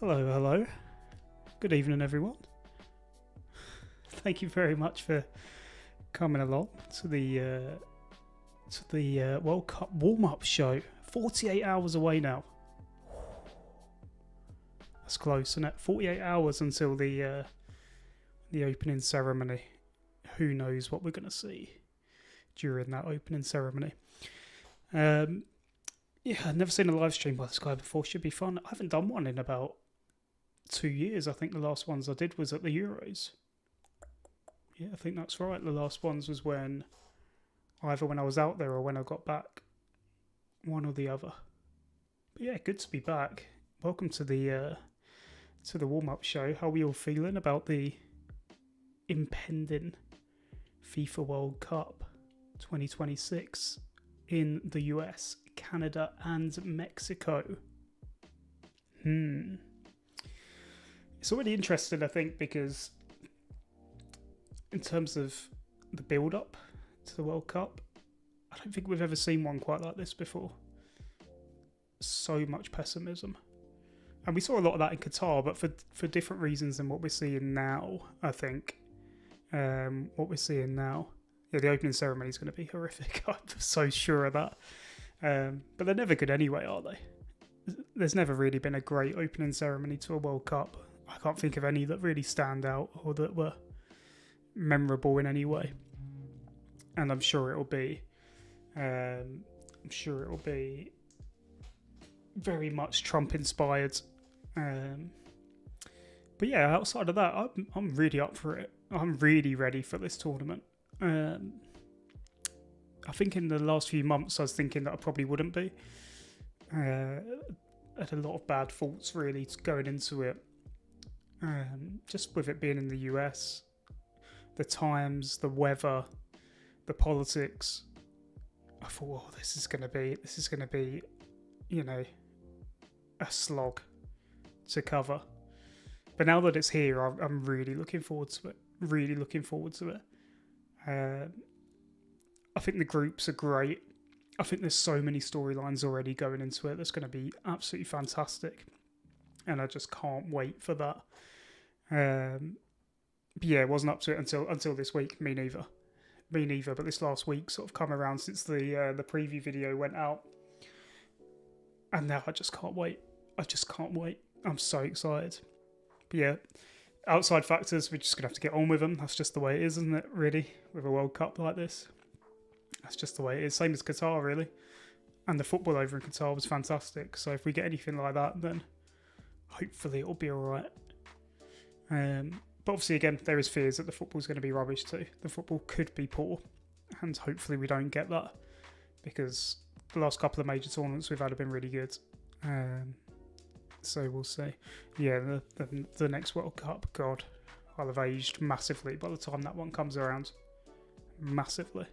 Hello, hello. Good evening, everyone. Thank you very much for coming along to the World Cup warm-up show. 48 hours away now. That's close, isn't it? 48 hours until the opening ceremony. Who knows what we're going to see during that opening ceremony? Yeah, I've never seen a live stream by this guy before. Should be fun. I haven't done one in about 2 years. I think the last ones I did was at the Euros. Yeah, I think that's right. The last ones was either when I was out there or when I got back. One or the other. But yeah, good to be back. Welcome to the warm-up show. How are we all feeling about the impending FIFA World Cup 2026 in the US, Canada and Mexico? It's already interesting, I think, because in terms of the build-up to the World Cup, I don't think we've ever seen one quite like this before. So much pessimism. And we saw a lot of that in Qatar, but for different reasons than what we're seeing now, I think. What we're seeing now. Yeah, the opening ceremony is going to be horrific. I'm so sure of that. But they're never good anyway, are they? There's never really been a great opening ceremony to a World Cup. I can't think of any that really stand out or that were memorable in any way. And I'm sure it'll be very much Trump inspired. But yeah, outside of that, I'm really up for it. I'm really ready for this tournament. I think in the last few months I was thinking that I probably wouldn't be. I had a lot of bad thoughts really going into it. Just with it being in the US, the times, the weather, the politics. I thought, this is gonna be, a slog to cover. But now that it's here, I'm really looking forward to it. Really looking forward to it. I think the groups are great. I think there's so many storylines already going into it that's going to be absolutely fantastic. And I just can't wait for that. But yeah, wasn't up to it until this week. Me neither. But this last week sort of come around since the preview video went out. And now I just can't wait. I'm so excited. But yeah, outside factors, we're just going to have to get on with them. That's just the way it is, isn't it, really, with a World Cup like this? That's just the way it is. Same as Qatar, really. And the football over in Qatar was fantastic. So if we get anything like that, then hopefully it'll be all right. But obviously, again, there is fears that the football's going to be rubbish too. The football could be poor. And hopefully we don't get that. Because the last couple of major tournaments we've had have been really good. So we'll see. Yeah, the next World Cup, God, I'll have aged massively by the time that one comes around. Massively.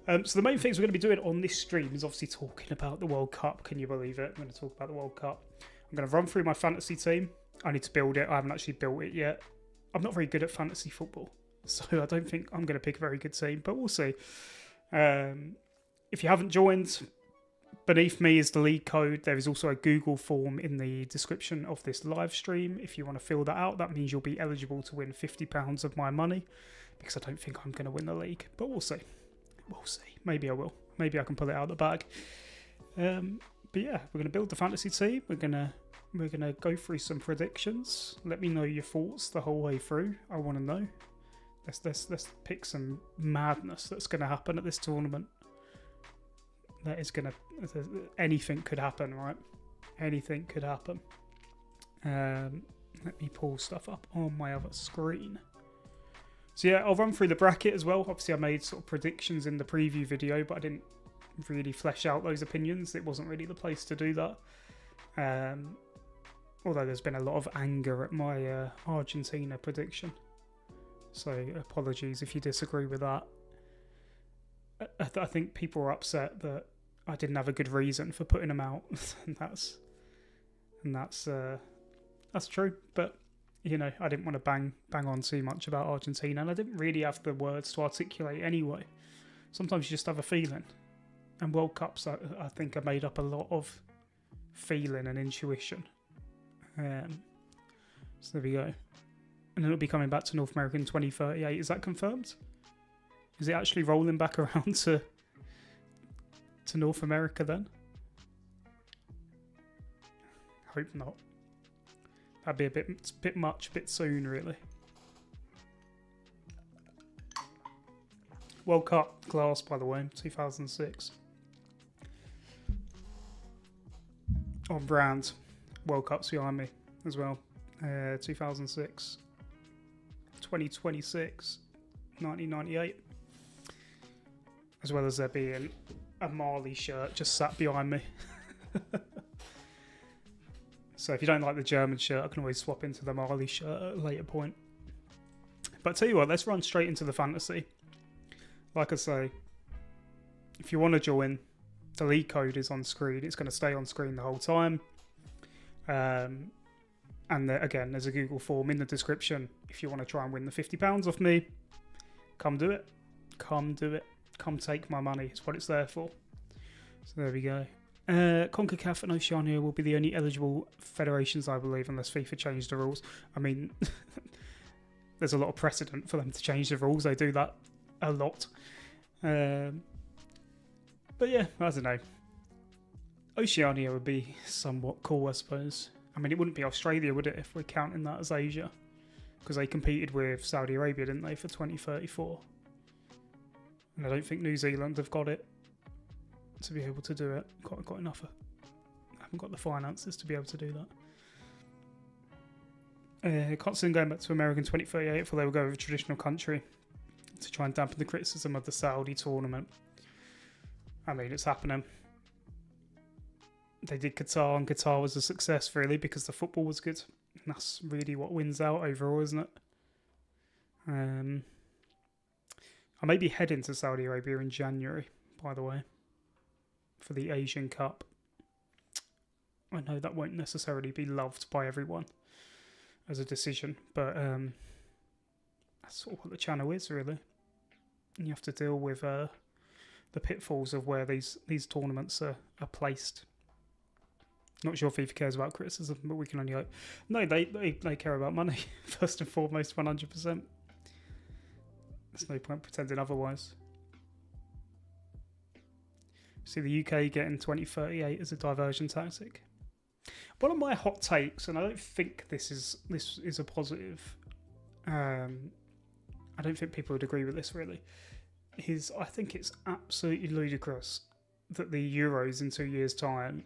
So the main things we're going to be doing on this stream is obviously talking about the World Cup. Can you believe it? I'm going to talk about the World Cup. I'm going to run through my fantasy team. I need to build it. I haven't actually built it yet. I'm not very good at fantasy football, so I don't think I'm going to pick a very good team, but we'll see. If you haven't joined, beneath me is the league code. There is also a Google form in the description of this live stream. If you want to fill that out, that means you'll be eligible to win £50 of my money, because I don't think I'm going to win the league, but we'll see. We'll see. Maybe I will. Maybe I can pull it out of the bag. But yeah, we're going to build the fantasy team. We're gonna go through some predictions. Let me know your thoughts the whole way through. I want to know. Let's pick some madness that's going to happen at this tournament. Anything could happen, right? Anything could happen. Let me pull stuff up on my other screen. So yeah, I'll run through the bracket as well. Obviously I made sort of predictions in the preview video, but I didn't really flesh out those opinions. It wasn't really the place to do that. Although there's been a lot of anger at my Argentina prediction. So apologies if you disagree with that. I think people are upset that I didn't have a good reason for putting them out. and that's true. But you know, I didn't want to bang on too much about Argentina, and I didn't really have the words to articulate anyway. Sometimes you just have a feeling. And World Cups, I think, are made up a lot of feeling and intuition. So there we go. And then it'll be coming back to North America in 2038. Is that confirmed? Is it actually rolling back around to North America then? Hope not. That'd be a bit much, a bit soon, really. World Cup glass, by the way, 2006. On brand. World Cup's behind me as well. 2006. 2026. 1998. As well as there being a Marley shirt just sat behind me. So if you don't like the German shirt, I can always swap into the Marley shirt at a later point. But tell you what, let's run straight into the fantasy. Like I say, if you want to join, the league code is on screen. It's going to stay on screen the whole time. And again, there's a Google form in the description. If you want to try and win the £50 off me, come do it. Come do it. Come take my money. It's what it's there for. So there we go. CONCACAF and Oceania will be the only eligible federations, I believe, unless FIFA changed the rules. I mean, there's a lot of precedent for them to change the rules. They do that a lot. But yeah, I don't know. Oceania would be somewhat cool, I suppose. I mean, it wouldn't be Australia, would it, if we're counting that as Asia? Because they competed with Saudi Arabia, didn't they, for 2034? And I don't think New Zealand have got it to be able to do it. Got enough. I haven't got the finances to be able to do that. Can't see them going back to America in 2038 for they will go with a traditional country to try and dampen the criticism of the Saudi tournament. I mean, it's happening. They did Qatar, and Qatar was a success, really, because the football was good. And that's really what wins out overall, isn't it? I may be heading to Saudi Arabia in January, by the way, for the Asian Cup. I know that won't necessarily be loved by everyone as a decision, but that's sort of what the channel is, really. And you have to deal with the pitfalls of where these tournaments are placed. Not sure FIFA cares about criticism, but we can only hope. No, they care about money, first and foremost, 100%. There's no point pretending otherwise. See the UK getting 2038 as a diversion tactic. One of my hot takes, and I don't think this is a positive. I don't think people would agree with this really. Is I think it's absolutely ludicrous that the Euros in 2 years' time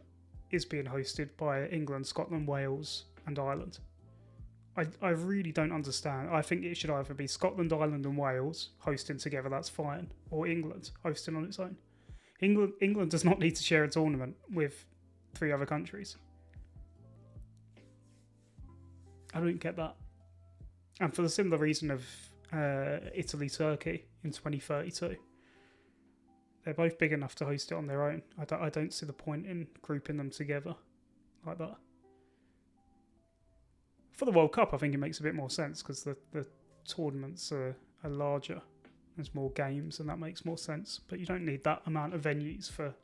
is being hosted by England, Scotland, Wales, and Ireland. I really don't understand. I think it should either be Scotland, Ireland, and Wales hosting together. That's fine, or England hosting on its own. England does not need to share a tournament with 3 other countries. I don't get that. And for the similar reason of Italy, Turkey in 2032. They're both big enough to host it on their own. I don't see the point in grouping them together like that. For the World Cup, I think it makes a bit more sense because the tournaments are larger. There's more games and that makes more sense. But you don't need that amount of venues for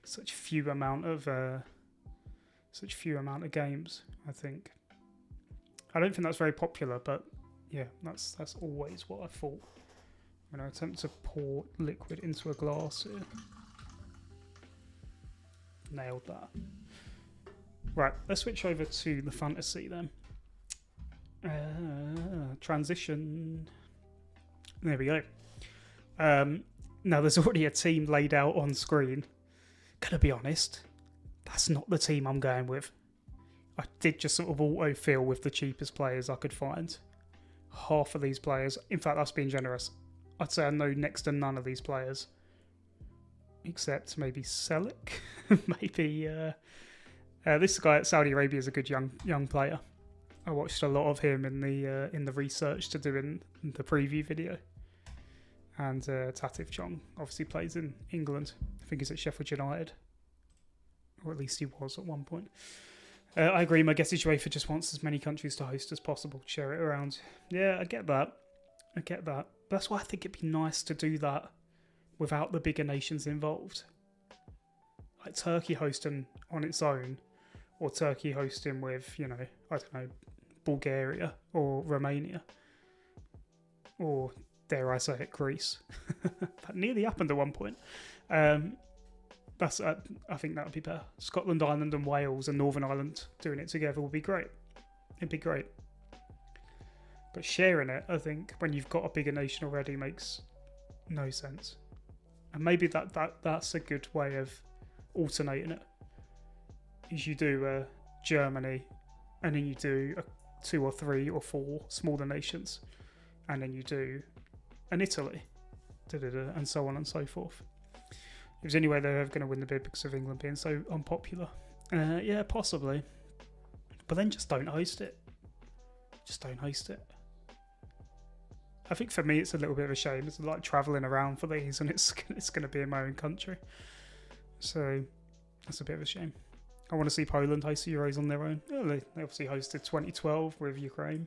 such few amount of games, I think. I don't think that's very popular, but yeah, that's always what I thought. I'm going to attempt to pour liquid into a glass here. Nailed that. Right, let's switch over to the fantasy then. Transition. There we go. Now there's already a team laid out on screen. Gonna be honest, that's not the team I'm going with. I did just sort of auto-fill with the cheapest players I could find. Half of these players, in fact that's being generous, I'd say I know next to none of these players. Except maybe Selic. Maybe this guy at Saudi Arabia is a good young player. I watched a lot of him in the research to do in the preview video. And Tatif Chong obviously plays in England. I think he's at Sheffield United. Or at least he was at one point. I agree, my guess is UEFA just wants as many countries to host as possible, share it around. Yeah, I get that. That's why I think it'd be nice to do that without the bigger nations involved. Like Turkey hosting on its own or Turkey hosting with, you know, I don't know, Bulgaria or Romania, or dare I say it, Greece. That nearly happened at one point. That's I think that would be better. Scotland, Ireland, and Wales and Northern Ireland doing it together would be great. It'd be great. But sharing it, I think, when you've got a bigger nation already, makes no sense. And maybe that's a good way of alternating it. Is you do Germany, and then you do 2 or 3 or 4 smaller nations, and then you do an Italy, and so on and so forth. If there's any way they're ever going to win the bid because of England being so unpopular, yeah, possibly. But then just don't host it. Just don't host it. I think for me it's a little bit of a shame. It's like travelling around for these, and it's going to be in my own country. So that's a bit of a shame. I want to see Poland host the Euros on their own. Yeah, they obviously hosted 2012 with Ukraine.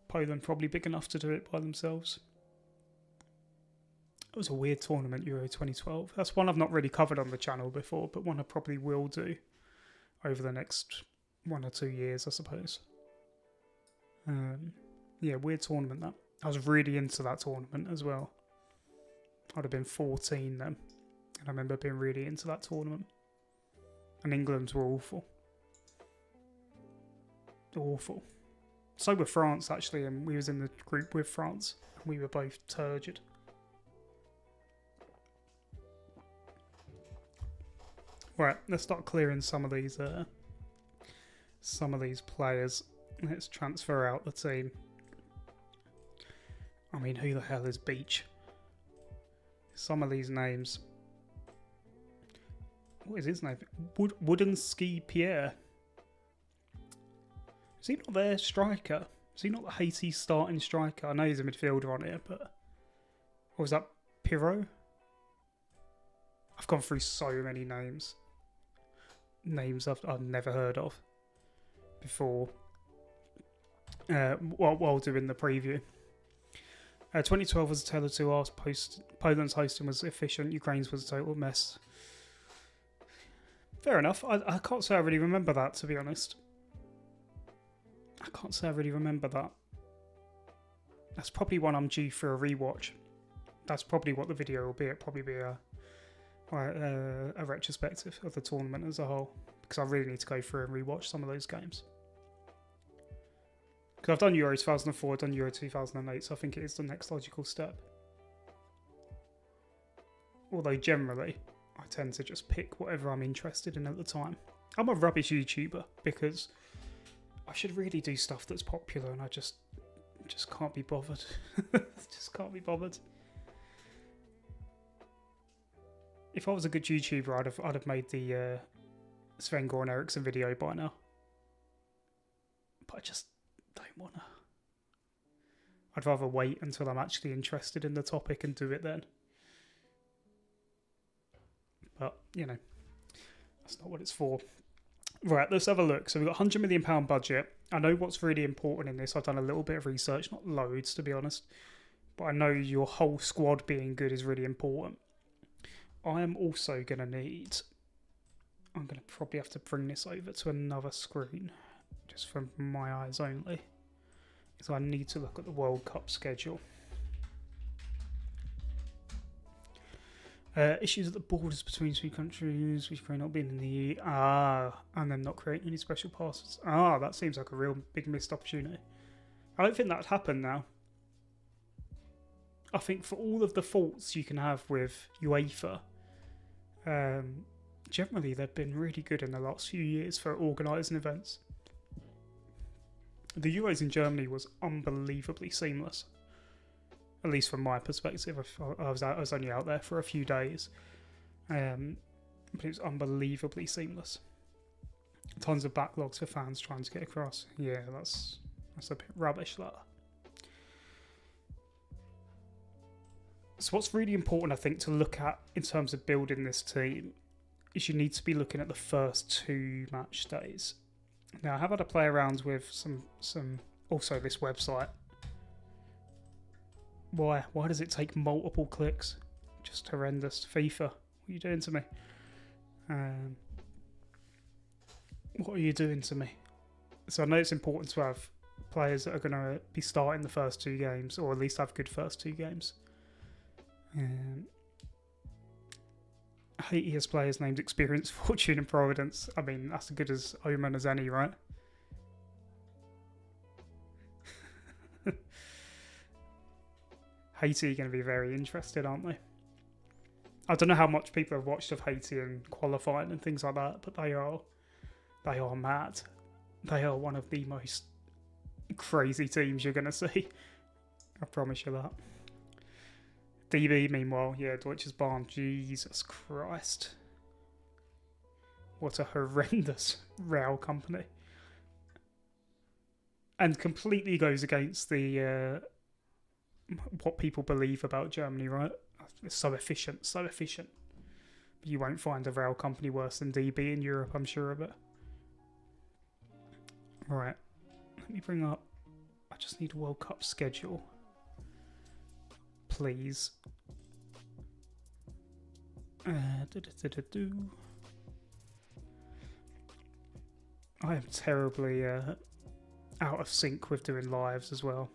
Poland probably big enough to do it by themselves. It was a weird tournament, Euro 2012. That's one I've not really covered on the channel before, but one I probably will do over the next 1 or 2 years, I suppose. Yeah, weird tournament that. I was really into that tournament as well. I'd have been 14 then. And I remember being really into that tournament. And England were awful. Awful. So were France, actually, and we was in the group with France. And we were both turgid. Right, let's start clearing some of these players. Let's transfer out the team. I mean, who the hell is Beach? Some of these names. What is his name? Wooden Ski Pierre. Is he not their striker? Is he not the Haiti starting striker? I know he's a midfielder on here, but... Or was that Pirot? I've gone through so many names. Names I've never heard of before. While doing the preview. 2012 was a tale of two halves. Poland's hosting was efficient. Ukraine's was a total mess. Fair enough. I can't say I really remember that, to be honest. I can't say I really remember that. That's probably one I'm due for a rewatch. That's probably what the video will be. It'll probably be a retrospective of the tournament as a whole, because I really need to go through and rewatch some of those games. Because I've done Euro 2004, I've done Euro 2008, so I think it is the next logical step. Although generally, I tend to just pick whatever I'm interested in at the time. I'm a rubbish YouTuber because I should really do stuff that's popular, and I just can't be bothered. Just can't be bothered. If I was a good YouTuber, I'd have made the Sven Goran Eriksson video by now. But I just don't wanna. I'd rather wait until I'm actually interested in the topic and do it then. But, you know, that's not what it's for. Right, let's have a look. So we've got £100 million budget. I know what's really important in this. I've done a little bit of research, not loads to be honest. But I know your whole squad being good is really important. I am also going to need... I'm going to probably have to bring this over to another screen. Just for my eyes only. So I need to look at the World Cup schedule. Issues at the borders between two countries, which may not be in the EU. And then not creating any special passes. That seems like a real big missed opportunity. I don't think that'd happen now. I think for all of the faults you can have with UEFA, generally they've been really good in the last few years for organising events. The Euros in Germany was unbelievably seamless. At least from my perspective. I was only out there for a few days. But it was unbelievably seamless. Tons of backlogs for fans trying to get across. Yeah, that's a bit rubbish, that. So what's really important, I think, to look at in terms of building this team is you need to be looking at the first 2 match days. Now, I have had a play around with some also this website. Why does it take multiple clicks? Just horrendous. FIFA, what are you doing to me? What are you doing to me? So I know it's important to have players that are going to be starting the first 2 games, or at least have good first 2 games. Haiti has players named Experience, Fortune, and Providence. I mean, that's as good as Omen as any, right? Haiti are going to be very interested, aren't they? I don't know how much people have watched of Haiti and qualifying and things like that, but they are mad. They are one of the most crazy teams you're going to see. I promise you that. DB, meanwhile, yeah, Deutsches Bahn. Jesus Christ. What a horrendous rail company. And completely goes against the what people believe about Germany, right? It's so efficient, so efficient. But you won't find a rail company worse than DB in Europe, I'm sure of it. Right, let me bring up... I just need a World Cup schedule. Please. I am terribly out of sync with doing lives as well.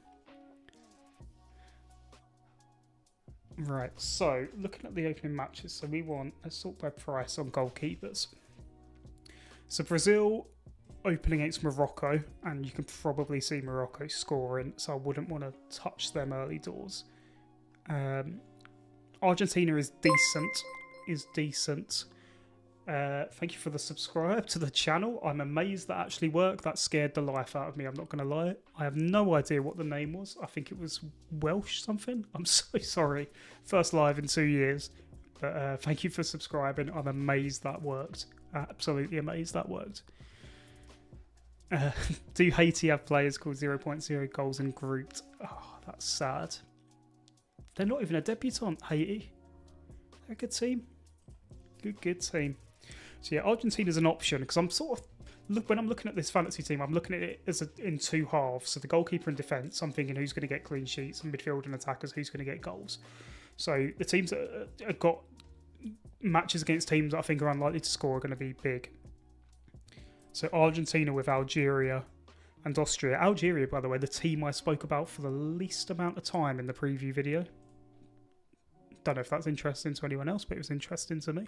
Right, so looking at the opening matches, so we want a sort by price on goalkeepers. So Brazil opening against Morocco, and you can probably see Morocco scoring, so I wouldn't want to touch them early doors. Argentina is decent. Thank you for the subscribe to the channel. I'm amazed that actually worked. That scared the life out of me, I'm not going to lie. I have no idea what the name was. I think it was Welsh something. I'm so sorry. First live in 2 years. But thank you for subscribing. I'm amazed that worked. Absolutely amazed that worked. Do Haiti have players called 0.0 goals and grouped? Oh, that's sad. They're not even a debutant, Haiti. They're a good team. Good team. So yeah, Argentina's an option because I'm sort of when I'm looking at this fantasy team, I'm looking at it as in 2 halves. So the goalkeeper and defence, I'm thinking who's going to get clean sheets, and midfield and attackers, who's going to get goals. So the teams that have got matches against teams that I think are unlikely to score are going to be big. So Argentina with Algeria and Austria. Algeria, by the way, the team I spoke about for the least amount of time in the preview video. Don't know if that's interesting to anyone else, but it was interesting to me.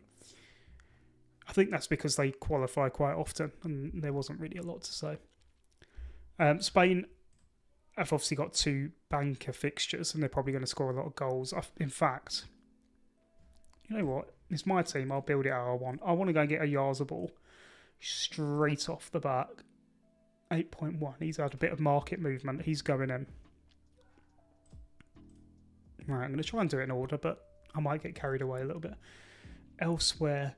I think that's because they qualify quite often and there wasn't really a lot to say. Spain have obviously got 2 banker fixtures and they're probably going to score a lot of goals. In fact, you know what? It's my team. I'll build it how I want. I want to go and get a Yarzabal straight off the back. 8.1. He's had a bit of market movement. He's going in. Right, I'm going to try and do it in order, but I might get carried away a little bit. Elsewhere,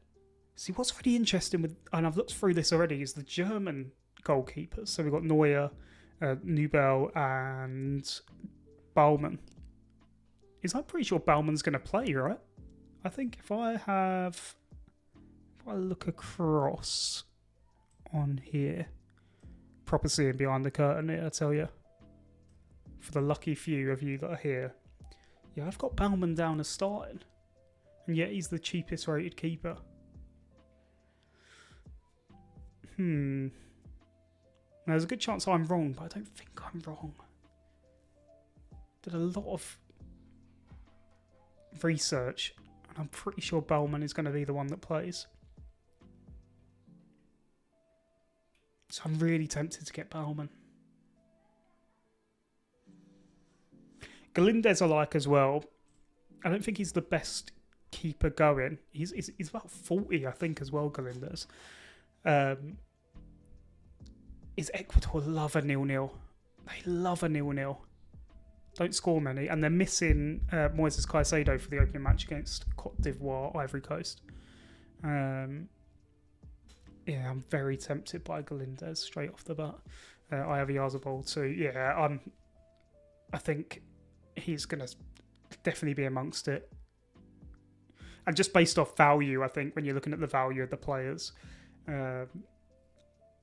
see what's really interesting with, and I've looked through this already, is the German goalkeepers. So we've got Neuer, Nubel, and Baumann. I'm pretty sure Baumann's going to play, right? I think if I look across on here, proper seeing behind the curtain here, I tell you, for the lucky few of you that are here. Yeah, I've got Baumann down as starting. And yet he's the cheapest rated keeper. Now, there's a good chance I'm wrong, but I don't think I'm wrong. Did a lot of research, and I'm pretty sure Baumann is going to be the one that plays. So I'm really tempted to get Baumann. Galindez I like as well. I don't think he's the best keeper going. He's about 40, I think, as well, Galindez. Is Ecuador love a 0-0? They love a 0-0. Don't score many. And they're missing Moises Caicedo for the opening match against Cote d'Ivoire, Ivory Coast. Yeah, I'm very tempted by Galindez straight off the bat. I have Yarzabal too. Yeah, I think he's going to definitely be amongst it. And just based off value, I think, when you're looking at the value of the players,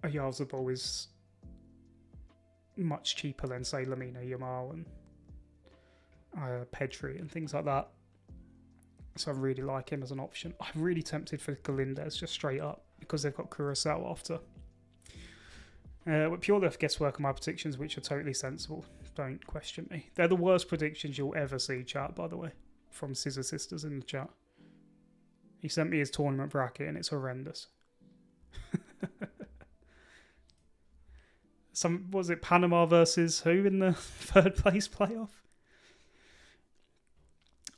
Yarzabal is much cheaper than, say, Lamine Yamal and Pedri and things like that. So I really like him as an option. I'm really tempted for Galindez, just straight up, because they've got Curaçao after. Purely off guesswork on my predictions, which are totally sensible. Don't question me. They're the worst predictions you'll ever see, chat, by the way, from Scissor Sisters in the chat. He sent me his tournament bracket and it's horrendous. Was it Panama versus who in the third place playoff?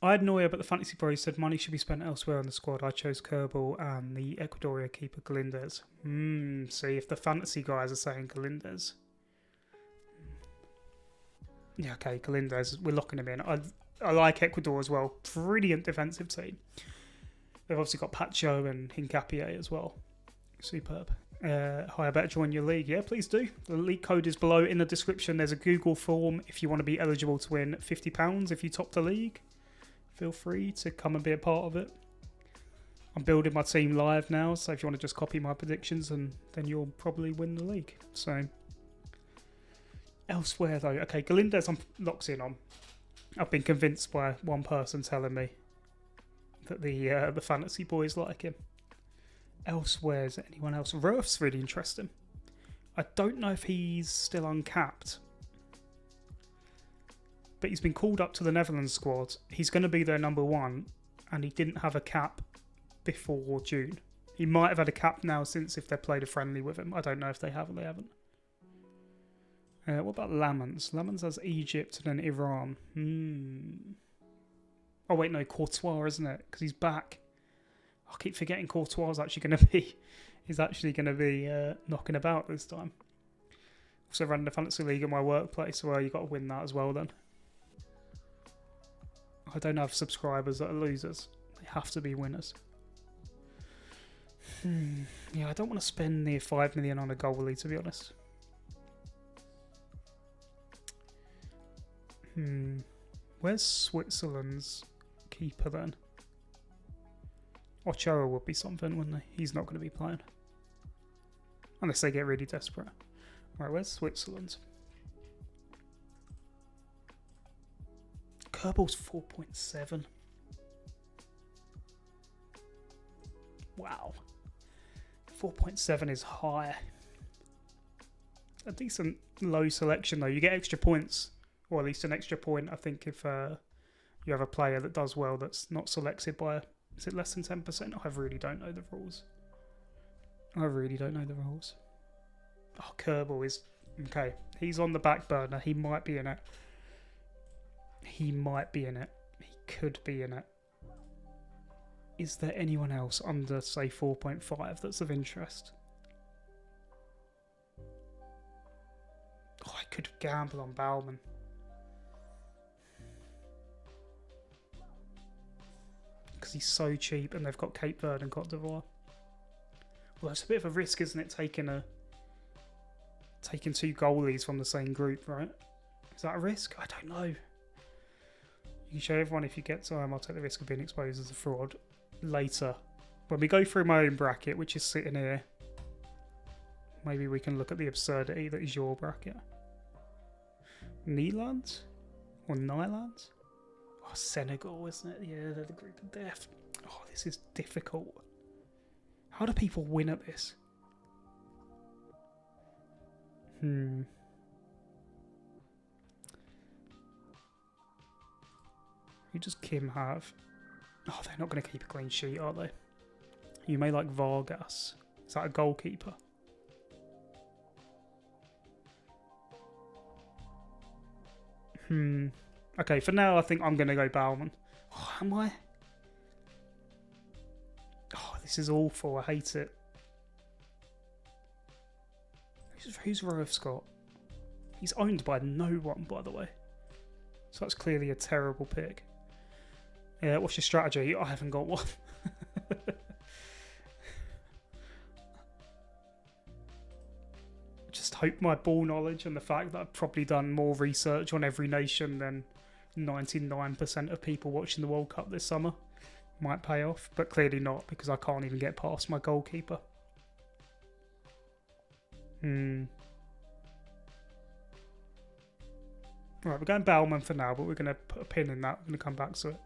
I had Neuer, but the Fantasy Bros said money should be spent elsewhere on the squad. I chose Kerbal and the Ecuadorian keeper Galindez. See, if the fantasy guys are saying Galindez. Yeah, okay, Galindez, we're locking him in. I like Ecuador as well. Brilliant defensive team. They've obviously got Pacho and Hincapié as well. Superb. Hi, I better join your league. Yeah, please do. The league code is below in the description. There's a Google form if you want to be eligible to win £50 if you top the league. Feel free to come and be a part of it. I'm building my team live now, so if you want to just copy my predictions, and then you'll probably win the league. So, elsewhere though, okay, Galindez I'm locked in on. I've been convinced by one person telling me that the fantasy boys like him. Elsewhere, is there anyone else? Ruff's really interesting. I don't know if he's still uncapped. But he's been called up to the Netherlands squad. He's going to be their number one, and he didn't have a cap before June. He might have had a cap now since if they played a friendly with him. I don't know if they have or they haven't. What about Lamans? Lamans has Egypt and then Iran. Oh wait, no, Courtois, isn't it? Because he's back. I keep forgetting Courtois is actually going to be. He's actually going to be knocking about this time. Also running the fantasy league at my workplace, so you got to win that as well then. I don't have subscribers that are losers. They have to be winners. Yeah, I don't want to spend near 5 million on a goalie, to be honest. Where's Switzerland's keeper then? Ochoa would be something, wouldn't he? He's not going to be playing. Unless they get really desperate. Right, where's Switzerland? Kerbal's 4.7. Wow. 4.7 is high. A decent low selection though. You get extra points, or at least an extra point, I think, if you have a player that does well that's not selected by, is it less than 10%? I really don't know the rules. Oh, Kerbal is, okay. He's on the back burner. He might be in it. He could be in it. Is there anyone else under, say, 4.5 that's of interest? Oh, I could gamble on Bauman. Because he's so cheap and they've got Cape Verde and Cote d'Ivoire. Well, it's a bit of a risk, isn't it, taking two goalies from the same group, right? Is that a risk? I don't know. You can show everyone if you get time. I'll take the risk of being exposed as a fraud later. When we go through my own bracket, which is sitting here, maybe we can look at the absurdity that is your bracket. Netherlands? Or Nylands? Oh, Senegal, isn't it? Yeah, they're the group of death. Oh, this is difficult. How do people win at this? Who does Kim have? Oh, they're not going to keep a clean sheet, are they? You may like Vargas. Is that a goalkeeper? Okay, for now I think I'm going to go Bauman. Oh, am I? Oh, this is awful. I hate it. Who's Roef Scott? He's owned by no one, by the way. So that's clearly a terrible pick. Yeah, what's your strategy? I haven't got one. Just hope my ball knowledge and the fact that I've probably done more research on every nation than 99% of people watching the World Cup this summer might pay off, but clearly not because I can't even get past my goalkeeper. Right, we're going Bauman for now, but we're going to put a pin in that. We're going to come back to it.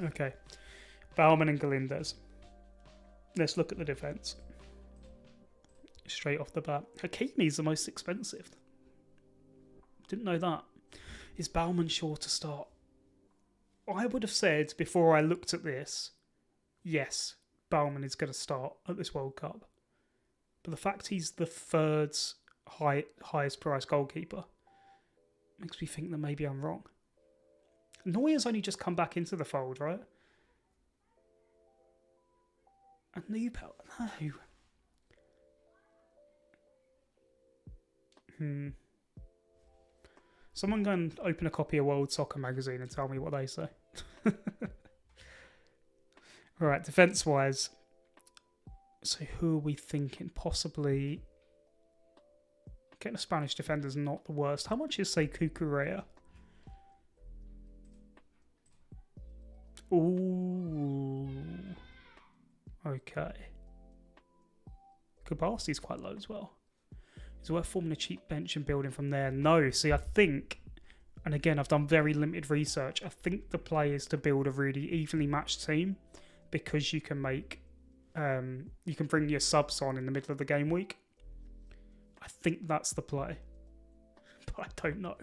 Okay. Bauman and Galindez. Let's look at the defence. straight off the bat. Hakimi's the most expensive. Didn't know that. Is Bauman sure to start? I would have said before I looked at this, yes, Bauman is going to start at this World Cup. But the fact he's the third highest priced goalkeeper makes me think that maybe I'm wrong. Neuer's only just come back into the fold, right? A new belt? No. Someone go and open a copy of World Soccer magazine and tell me what they say. Alright, defence-wise. So who are we thinking? Possibly... Getting a Spanish defender's not the worst. How much is, say, Cucurella? Ooh. Okay. Kubasi's quite low as well. Is it worth forming a cheap bench and building from there? No. See, I think, and again, I've done very limited research. I think the play is to build a really evenly matched team because you can make, you can bring your subs on in the middle of the game week. I think that's the play, but I don't know.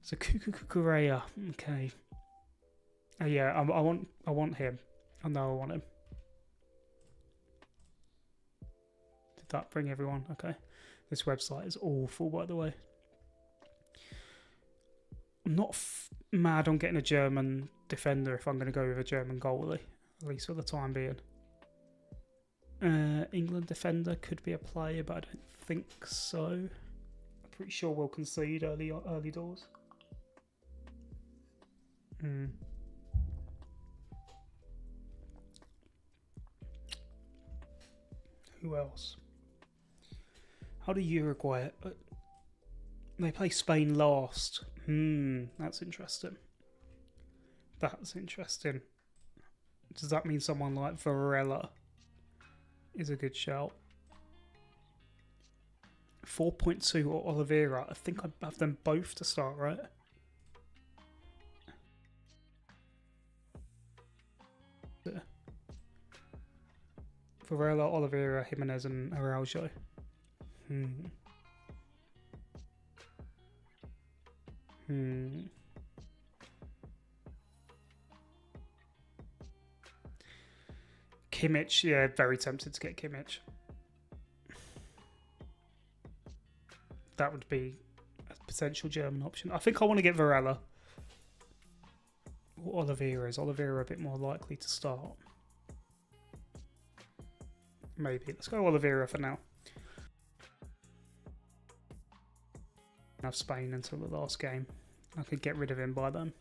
So Cucurella, okay. Yeah, I want him. I know I want him. Did that bring everyone? Okay. This website is awful, by the way. I'm not mad on getting a German defender if I'm going to go with a German goalie, at least for the time being. England defender could be a player, but I don't think so. I'm pretty sure we'll concede early doors. Who else? How do Uruguay... they play Spain last. That's interesting. That's interesting. Does that mean someone like Varela is a good shout? 4.2 or Oliveira. I think I'd have them both to start, right? Varela, Oliveira, Jimenez and Araujo. Kimmich, yeah, very tempted to get Kimmich. That would be a potential German option. I think I want to get Varela. Or Oliveira. Is Oliveira a bit more likely to start? Maybe. Let's go Oliveira for now. Have Spain until the last game. I could get rid of him by then.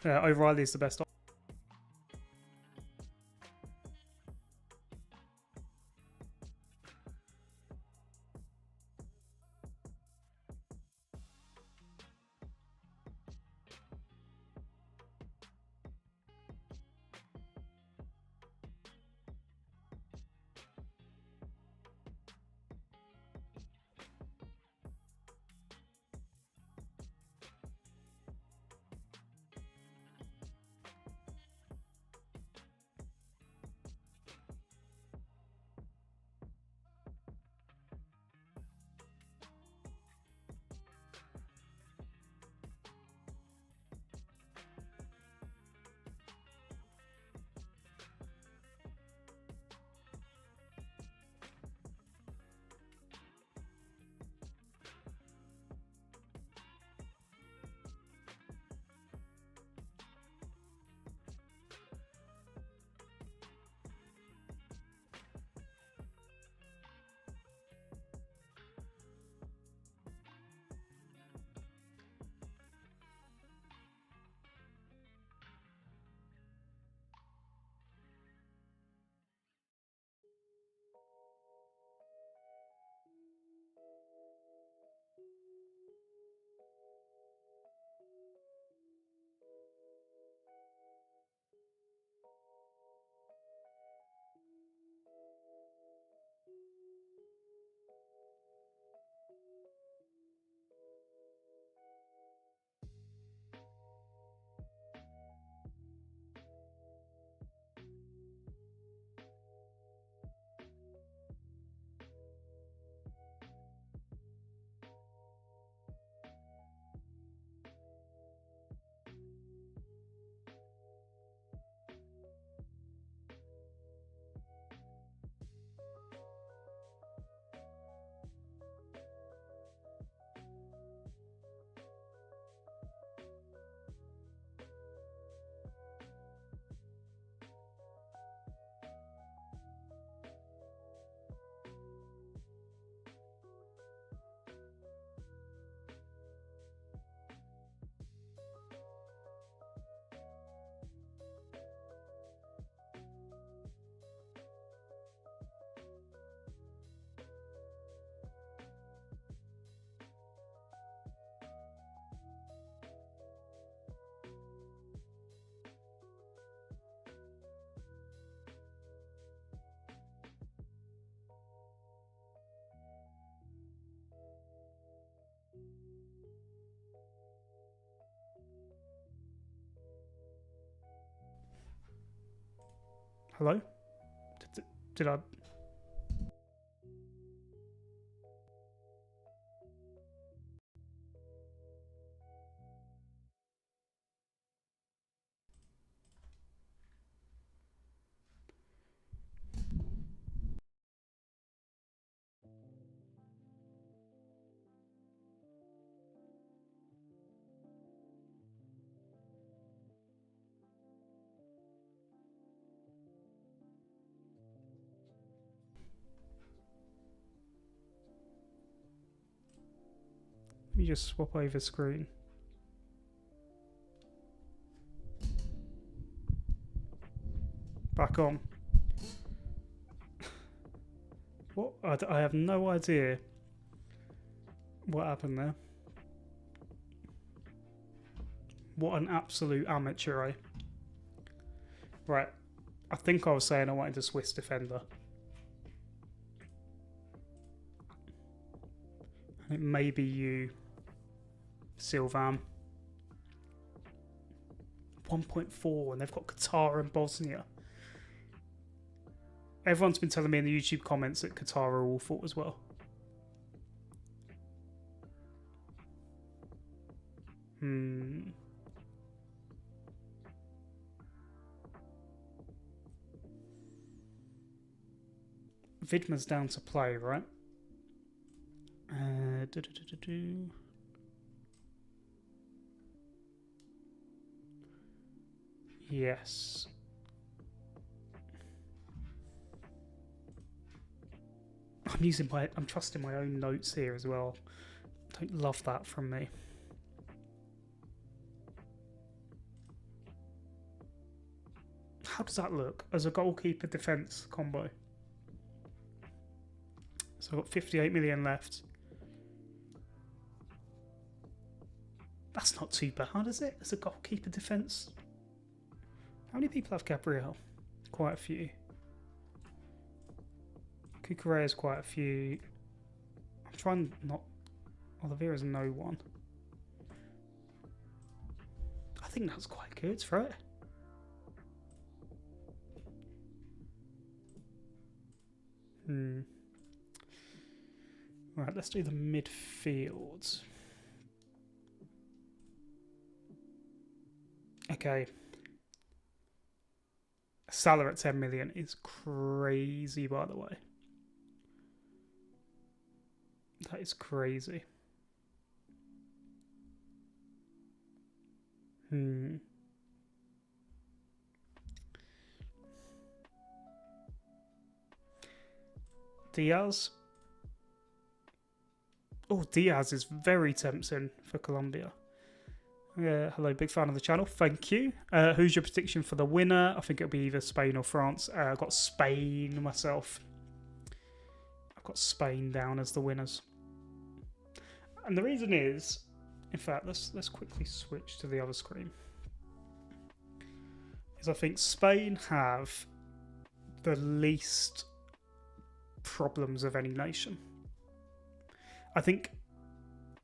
O'Reilly is the best option. Hello? Did I... Let me just swap over screen. Back on. What? I have no idea what happened there. What an absolute amateur, eh? Right. I think I was saying I wanted a Swiss defender. And it may be you, Silvan. 1.4 and they've got Qatar and Bosnia. Everyone's been telling me in the YouTube comments that Qatar are awful as well. Vidma's down to play, right? Yes. I'm trusting my own notes here as well. Don't love that from me. How does that look as a goalkeeper defence combo? So I've got 58 million left. That's not too bad, is it? As a goalkeeper defence. How many people have Gabriel? Quite a few. Kukureya's quite a few. I'm trying not... Oliveira's no one. I think that's quite good for it. Right, let's do the midfield. Okay. Salah at 10 million is crazy, by the way. That is crazy. Diaz. Oh, Diaz is very tempting for Colombia. Hello, big fan of the channel. Thank you. Who's your prediction for the winner? I think it'll be either Spain or France. I've got Spain myself. I've got Spain down as the winners. And the reason is, in fact, let's quickly switch to the other screen. Is I think Spain have the least problems of any nation. I think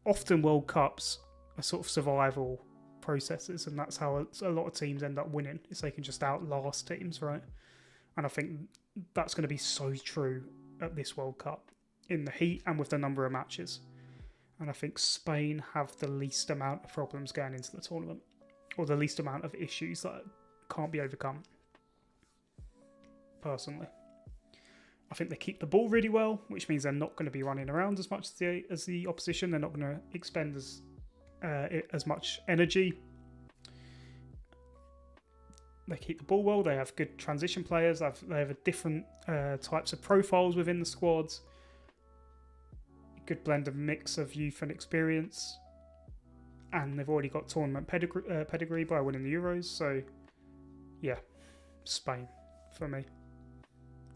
often World Cups are sort of survival processes, and that's how a lot of teams end up winning, is they can just outlast teams, right? And I think that's going to be so true at this World Cup, in the heat and with the number of matches. And I think Spain have the least amount of problems going into the tournament, or the least amount of issues that can't be overcome, personally. I think they keep the ball really well, which means they're not going to be running around as much as the opposition. They're not going to expend as much energy. They keep the ball well. They have good transition players. They have a different types of profiles within the squads. Good blend of mix of youth and experience. And they've already got tournament pedigree by winning the Euros. So, yeah, Spain for me.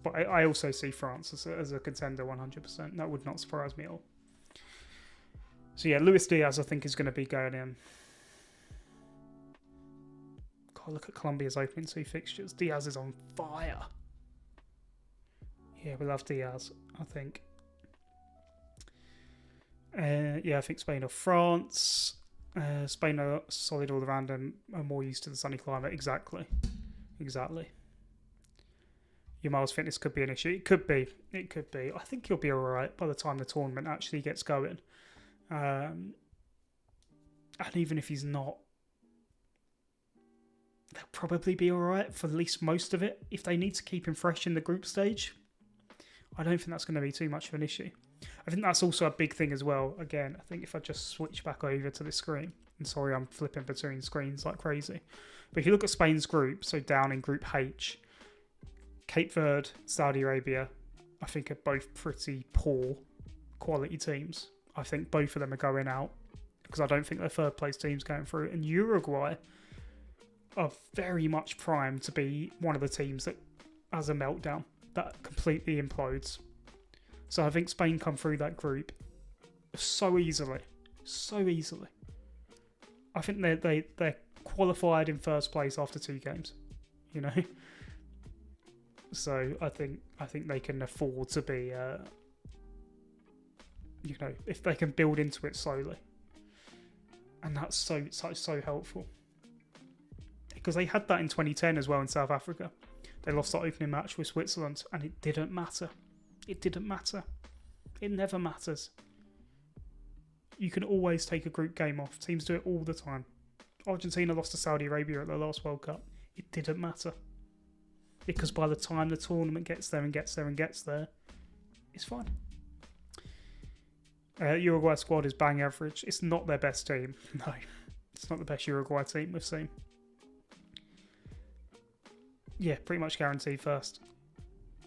But I also see France as a contender 100%. That would not surprise me at all. So yeah, Luis Diaz I think is going to be going in. God, look at Colombia's opening 2 fixtures. Diaz is on fire. Yeah, we love Diaz, I think. Yeah, I think Spain or France. Spain are solid all around and are more used to the sunny climate. Exactly. Yamal's fitness could be an issue. It could be. It could be. I think he'll be all right by the time the tournament actually gets going. And even if he's not, they'll probably be all right for at least most of it. If they need to keep him fresh in the group stage, I don't think that's going to be too much of an issue. I think that's also a big thing as well. Again, I think if I just switch back over to this screen, and sorry I'm flipping between screens like crazy, but if you look at Spain's group, so down in Group H, Cape Verde, Saudi Arabia, I think are both pretty poor quality teams. I think both of them are going out because I don't think their third place team's going through. And Uruguay are very much primed to be one of the teams that has a meltdown, that completely implodes. So I think Spain come through that group so easily. So easily. I think they're qualified in first place after 2 games. You know? So I think they can afford to be, you know, if they can build into it slowly. And that's so helpful. Because they had that in 2010 as well in South Africa. They lost that opening match with Switzerland and it didn't matter. It didn't matter. It never matters. You can always take a group game off. Teams do it all the time. Argentina lost to Saudi Arabia at their last World Cup. It didn't matter. Because by the time the tournament gets there, it's fine. Uruguay squad is bang average. It's not their best team. No, it's not the best Uruguay team we've seen. Yeah, pretty much guaranteed first.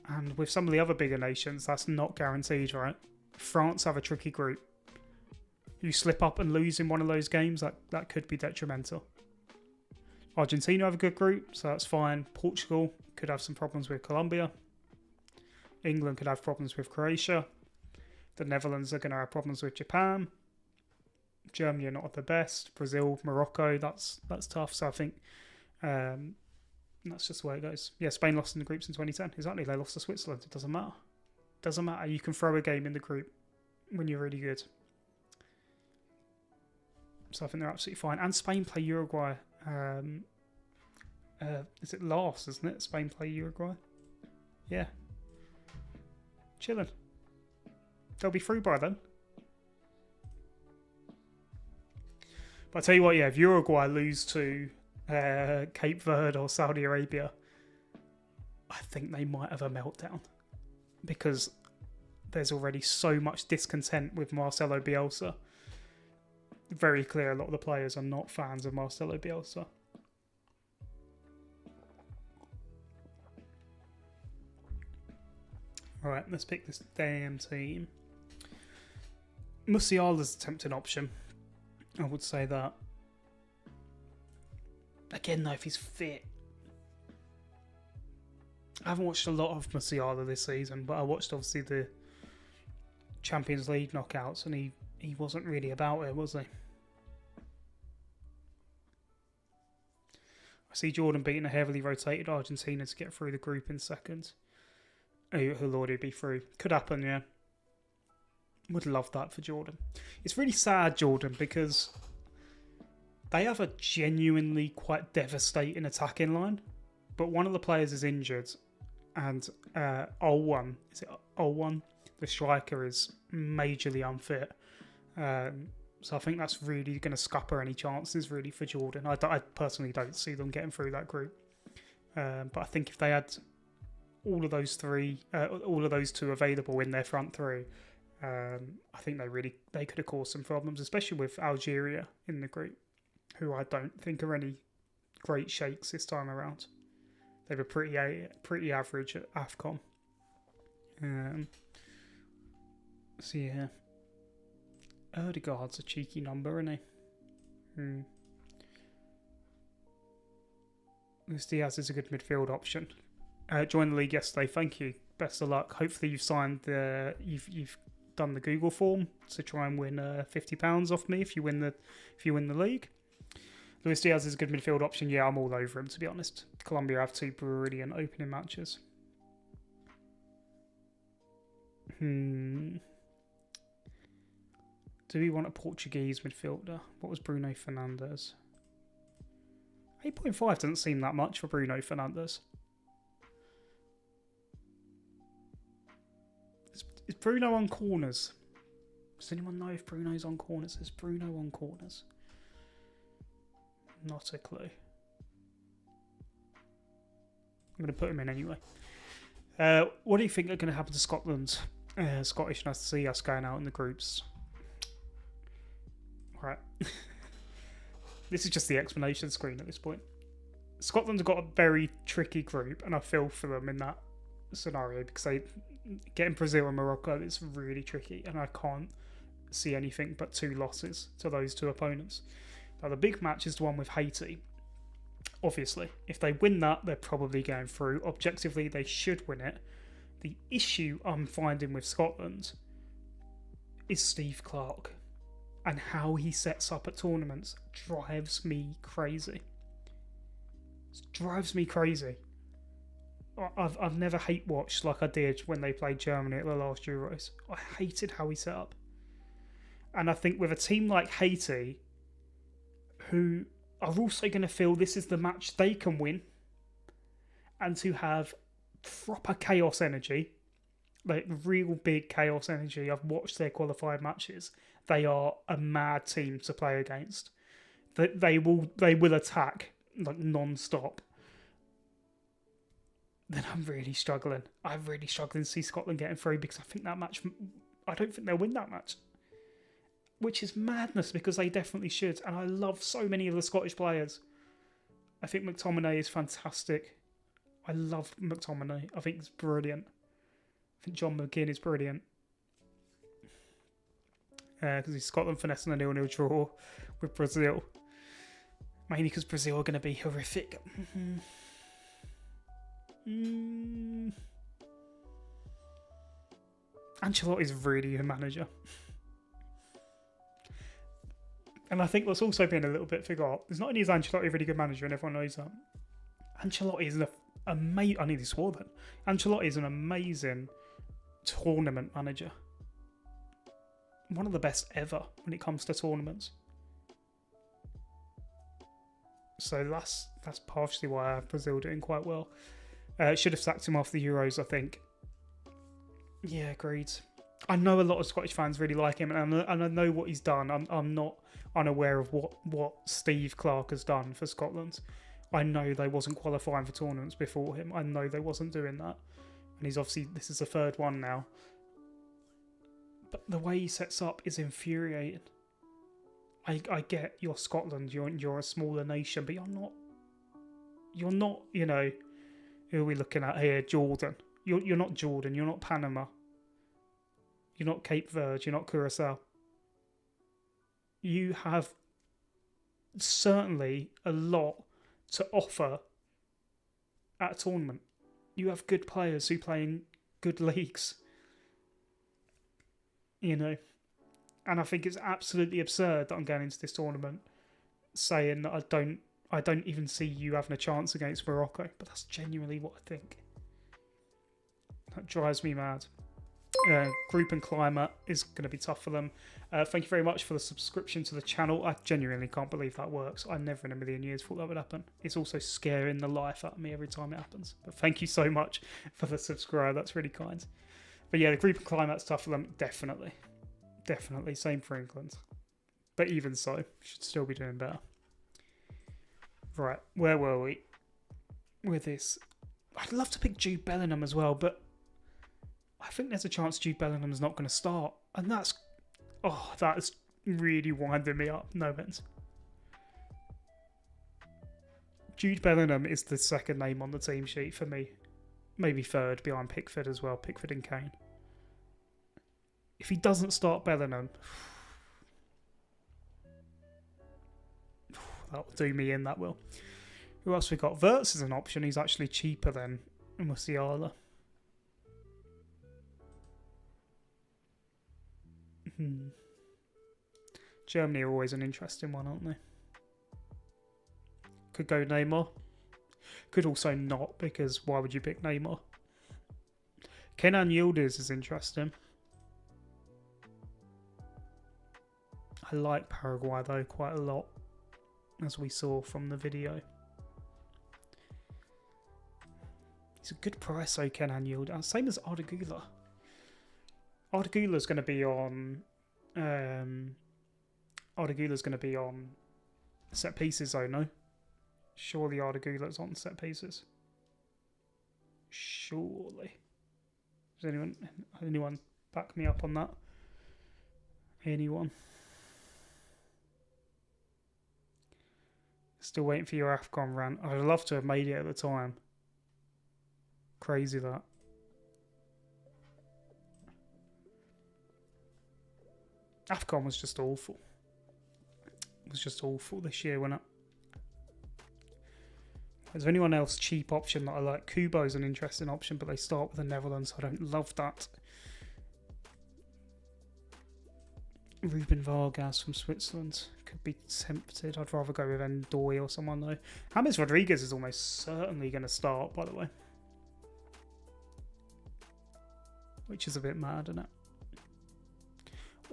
And with some of the other bigger nations, that's not guaranteed, right? France have a tricky group. You slip up and lose in one of those games, that could be detrimental. Argentina have a good group, so that's fine. Portugal could have some problems with Colombia. England could have problems with Croatia. The Netherlands are going to have problems with Japan. Germany are not at the best. Brazil, Morocco, that's tough. So I think that's just the way it goes. Yeah, Spain lost in the groups in 2010. Exactly, they lost to Switzerland. It doesn't matter. Doesn't matter. You can throw a game in the group when you're really good. So I think they're absolutely fine. And Spain play Uruguay. Is it last, isn't it? Spain play Uruguay. Yeah. Chilling. They'll be through by then. But I tell you what, yeah, if Uruguay lose to Cape Verde or Saudi Arabia, I think they might have a meltdown. Because there's already so much discontent with Marcelo Bielsa. Very clear a lot of the players are not fans of Marcelo Bielsa. Alright, let's pick this damn team. Musiala's a tempting option. I would say that. Again though, if he's fit. I haven't watched a lot of Musiala this season, but I watched obviously the Champions League knockouts and he wasn't really about it, was he? I see Jordan beating a heavily rotated Argentina to get through the group in second. Who'll already be through. Could happen, yeah. Would love that for Jordan. It's really sad, Jordan, because they have a genuinely quite devastating attacking line, but one of the players is injured, and Olwan, is it Olwan? The striker is majorly unfit. So I think that's really going to scupper any chances really for Jordan. I personally don't see them getting through that group. But I think if they had all of those two available in their front three, I think they could have caused some problems, especially with Algeria in the group, who I don't think are any great shakes this time around. They were pretty average at AFCON. So yeah. Erdegaard's a cheeky number, isn't he? Luis Diaz is a good midfield option. Joined the league yesterday. Thank you. Best of luck. Hopefully you've signed you've done the Google form to try and win £50 off me if you win the league. Luis Diaz is a good midfield option. Yeah, I'm all over him, to be honest. Colombia have 2 brilliant opening matches. Do we want a Portuguese midfielder? What was Bruno Fernandes? 8.5 doesn't seem that much for Bruno Fernandes. Is Bruno on corners? Does anyone know if Bruno's on corners? Is Bruno on corners? Not a clue. I'm going to put him in anyway. What do you think are going to happen to Scotland? Scottish, nice to see us going out in the groups. Right. This is just the explanation screen at this point. Scotland's got a very tricky group, and I feel for them in that scenario because getting Brazil and Morocco is really tricky, and I can't see anything but 2 losses to those 2 opponents. Now, the big match is the one with Haiti. Obviously, if they win that, they're probably going through. Objectively, they should win it. The issue I'm finding with Scotland is Steve Clarke, and how he sets up at tournaments drives me crazy. It drives me crazy. I've never hate watched like I did when they played Germany at the last Euros. I hated how he set up. And I think with a team like Haiti, who are also going to feel this is the match they can win, and to have proper chaos energy, like real big chaos energy. I've watched their qualified matches. They are a mad team to play against. They will attack like non-stop. Then I'm really struggling. I'm really struggling to see Scotland getting through because I think that match, I don't think they'll win that match. Which is madness because they definitely should. And I love so many of the Scottish players. I think McTominay is fantastic. I love McTominay. I think he's brilliant. I think John McGinn is brilliant. Because he's Scotland finessing a 0-0 draw with Brazil. Mainly because Brazil are going to be horrific. Ancelotti's really a manager. And I think what's also been a little bit forgot is not only is Ancelotti a really good manager, and everyone knows that, Ancelotti is I nearly swore that. Ancelotti is an amazing tournament manager. One of the best ever when it comes to tournaments. So that's partially why I have Brazil doing quite well. Should have sacked him off the Euros, I think. Yeah, agreed. I know a lot of Scottish fans really like him, and I know what he's done. I'm not unaware of what Steve Clarke has done for Scotland. I know they wasn't qualifying for tournaments before him. I know they wasn't doing that. And he's obviously, this is the 3rd one now. But the way he sets up is infuriating. I get you're Scotland, you're a smaller nation, but you're not, you know, who are we looking at here? Jordan. You're not Jordan, you're not Panama. You're not Cape Verde, you're not Curacao. You have certainly a lot to offer at a tournament. You have good players who play in good leagues. You know. And I think it's absolutely absurd that I'm going into this tournament saying that I don't even see you having a chance against Morocco. But that's genuinely what I think. That drives me mad. Group and climate is going to be tough for them. Thank you very much for the subscription to the channel. I genuinely can't believe that works. I never in a million years thought that would happen. It's also scaring the life out of me every time it happens. But thank you so much for the subscribe. That's really kind. But yeah, the group and climate's tough for them. Definitely. Definitely. Same for England. But even so, should still be doing better. Right. Where were we with this? I'd love to pick Jude Bellingham as well, but I think there's a chance Jude Bellingham's not going to start. And that's really winding me up. No offense. Jude Bellingham is the 2nd name on the team sheet for me. Maybe 3rd behind Pickford as well. Pickford and Kane. If he doesn't start Bellingham, that will do me in, that will. Who else we got? Wirtz is an option. He's actually cheaper than Musiala. Germany are always an interesting one, aren't they? Could go Neymar. Could also not, because why would you pick Neymar? Kenan Yildiz is interesting. I like Paraguay though quite a lot, as we saw from the video. He's a good price though, Kenan Yildiz. Same as Arda Güler. Ardagula's going to be on. Ardagula's going to be on set pieces, though. No, surely Ardagula's on set pieces. Surely. Does anyone back me up on that? Anyone? Still waiting for your AFCON rant. I'd love to have made it at the time. Crazy that. AFCON was just awful. It was just awful this year, wasn't it? Is there anyone else cheap option that I like? Kubo's an interesting option, but they start with the Netherlands, so I don't love that. Ruben Vargas from Switzerland. Could be tempted. I'd rather go with Ndoye or someone though. James Rodriguez is almost certainly going to start, by the way. Which is a bit mad, isn't it?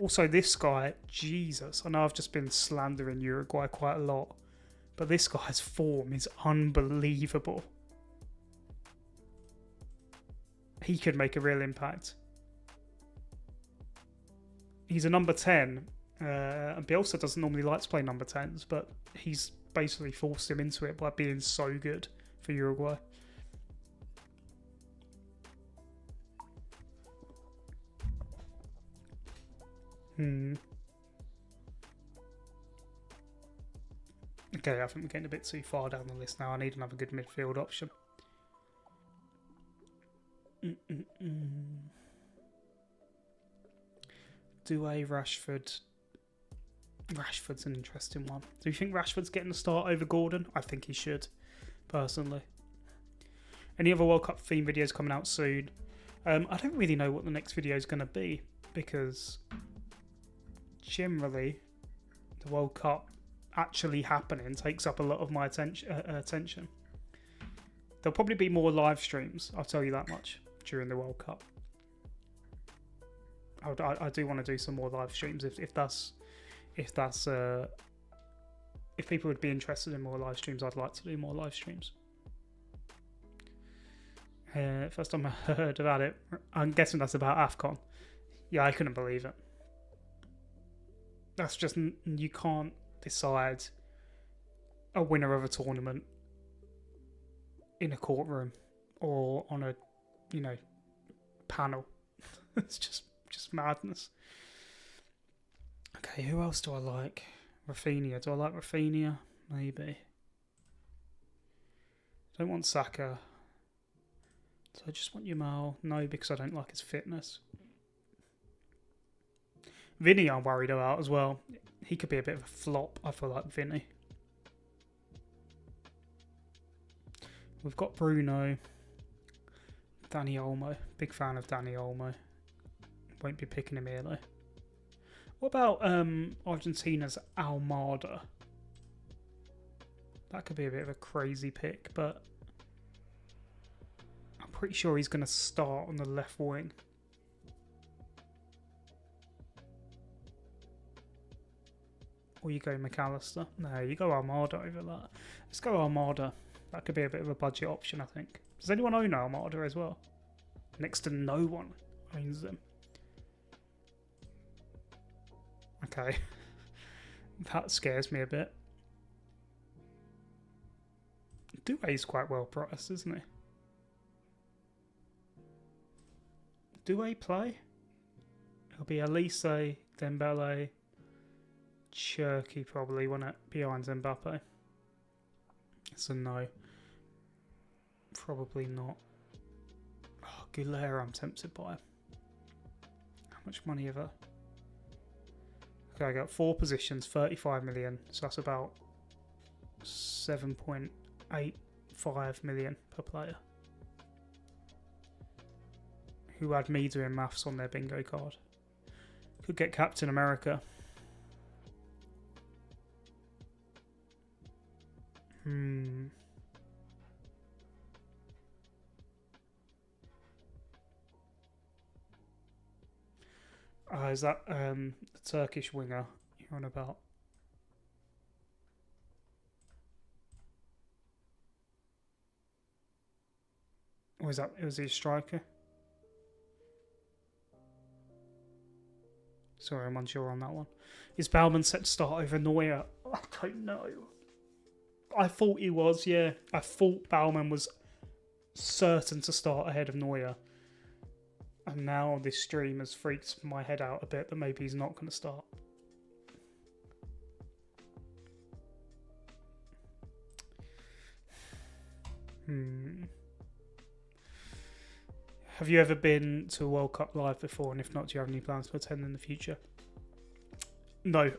Also, this guy, Jesus. I know I've just been slandering Uruguay quite a lot. But this guy's form is unbelievable. He could make a real impact. He's a number 10. And Bielsa doesn't normally like to play number 10s, but he's basically forced him into it by being so good for Uruguay. Okay, I think we're getting a bit too far down the list now. I need another good midfield option. Doué, Rashford. Rashford's an interesting one. Do you think Rashford's getting a start over Gordon? I think he should, personally. Any other World Cup theme videos coming out soon? I don't really know what the next video is going to be, because generally the World Cup actually happening takes up a lot of my attention. There'll probably be more live streams, I'll tell you that much, during the World Cup. I do want to do some more live streams if people would be interested in more live streams. I'd like to do more live streams. First time I heard about it, I'm guessing that's about AFCON. Yeah, I couldn't believe it. That's just, you can't decide a winner of a tournament in a courtroom or on a, panel. It's just madness. Okay, who else do I like? Rafinha. Do I like Rafinha? Maybe. Don't want Saka. So I just want Yamal. No, because I don't like his fitness. Vinny I'm worried about as well. He could be a bit of a flop, I feel like, Vinny. We've got Bruno. Dani Olmo. Big fan of Dani Olmo. Won't be picking him here though. What about Argentina's Almada? That could be a bit of a crazy pick, but I'm pretty sure he's going to start on the left wing. Or you go McAllister. No, you go Almada over that. Let's go Almada. That could be a bit of a budget option, I think. Does anyone own Almada as well? Next to no one owns them. Okay. That scares me a bit. Doué's quite well priced, isn't he? Doué play? It'll be Elise, Dembele, Cherky probably, won't it? Behind Mbappe. It's a no. Probably not. Oh, Goulet I'm tempted by. How much money have I? Okay, I got 4 positions, 35 million. So that's about 7.85 million per player. Who had me doing maths on their bingo card? Could get Captain America. Is that the Turkish winger you're on about? Or was he a striker? Sorry, I'm unsure on that one. Is Bauman set to start over Neuer? I don't know. I thought he was, yeah. I thought Bauman was certain to start ahead of Neuer. And now this stream has freaked my head out a bit that maybe he's not going to start. Have you ever been to a World Cup live before? And if not, do you have any plans to attend in the future? No.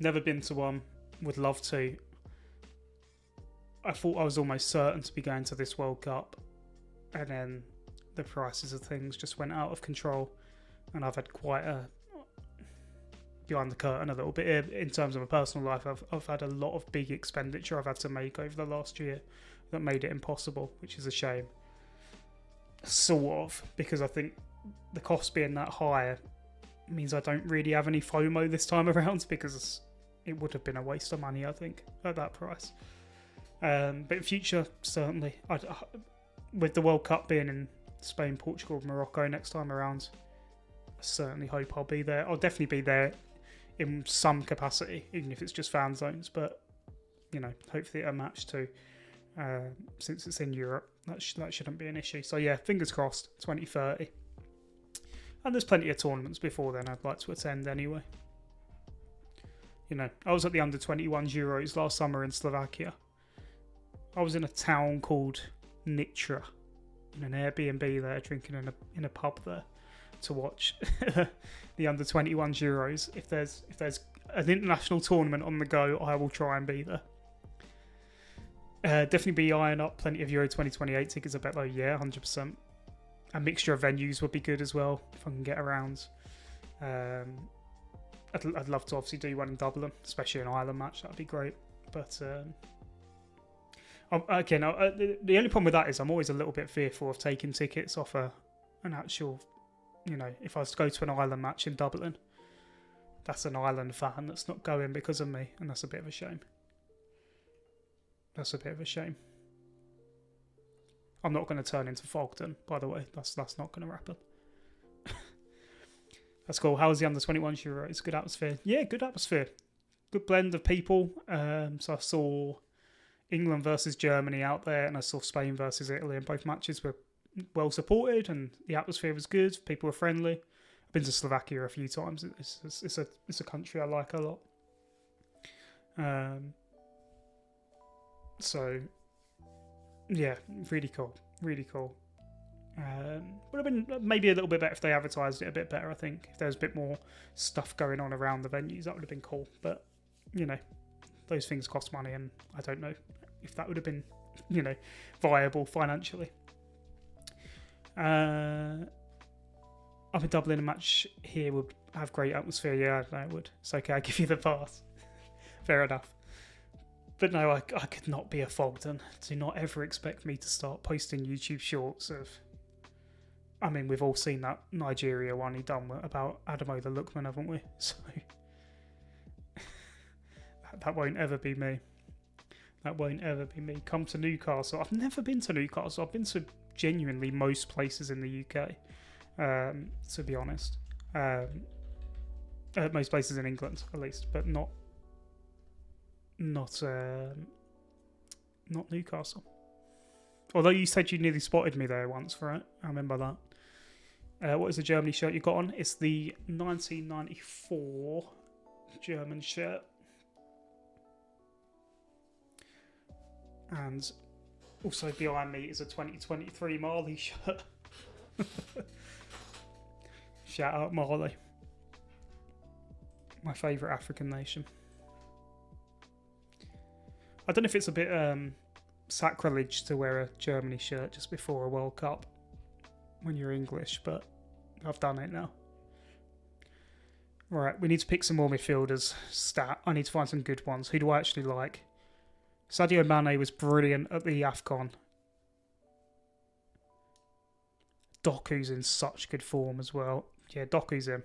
Never been to one. Would love to. I thought I was almost certain to be going to this World Cup. And then the prices of things just went out of control. And I've had quite a... behind the curtain a little bit in terms of my personal life. I've had a lot of big expenditure I've had to make over the last year that made it impossible, which is a shame. Sort of, because I think the cost being that high means I don't really have any FOMO this time around, because it would have been a waste of money, I think, at that price. But in future, certainly, with the World Cup being in Spain, Portugal, Morocco next time around, I certainly hope I'll be there. I'll definitely be there in some capacity, even if it's just fan zones, but you know, hopefully a match too, since it's in Europe. That shouldn't be an issue. So yeah, fingers crossed, 2030. And there's plenty of tournaments before then I'd like to attend anyway. You know, I was at the under-21 Euros last summer in Slovakia. I was in a town called Nitra, in an Airbnb there, drinking in a pub there to watch the under-21 Euros. If there's an international tournament on the go, I will try and be there. Definitely be eyeing up plenty of Euro 2028 tickets. I bet though, yeah, 100%. A mixture of venues would be good as well if I can get around. I'd love to obviously do one in Dublin, especially an Ireland match. That'd be great. But again, the only problem with that is I'm always a little bit fearful of taking tickets off an actual, you know, if I was to go to an Ireland match in Dublin, that's an Ireland fan that's not going because of me, and that's a bit of a shame. That's a bit of a shame. I'm not going to turn into Fogden, by the way. That's not going to happen. That's cool. How was the under-21 Euros? Good atmosphere. Yeah, good atmosphere. Good blend of people. So I saw England versus Germany out there, and I saw Spain versus Italy, and both matches were well supported, and the atmosphere was good. People were friendly. I've been to Slovakia a few times. It's a country I like a lot. So, yeah, really cool. Really cool. Would have been maybe a little bit better if they advertised it a bit better, I think. If there was a bit more stuff going on around the venues, that would have been cool. But, you know, those things cost money, and I don't know if that would have been, you know, viable financially. I'm in Dublin. A match here would have great atmosphere. Yeah, I know it would. It's okay, I give you the pass. Fair enough. But no, I could not be a Fogden. Do not ever expect me to start posting YouTube shorts of... I mean, we've all seen that Nigeria one he done about Adamola Lookman, haven't we? So... that won't ever be me. That won't ever be me. Come to Newcastle. I've never been to Newcastle. I've been to genuinely most places in the UK, to be honest. Most places in England, at least, but not Newcastle. Although you said you nearly spotted me there once, right? I remember that. What is the Germany shirt you got on? It's the 1994 German shirt. And also behind me is a 2023 Mali shirt. Shout out Mali. My favourite African nation. I don't know if it's a bit sacrilege to wear a Germany shirt just before a World Cup when you're English, but I've done it now. Right, we need to pick some more midfielders. I need to find some good ones. Who do I actually like? Sadio Mane was brilliant at the AFCON. Doku's in such good form as well. Yeah, Doku's in.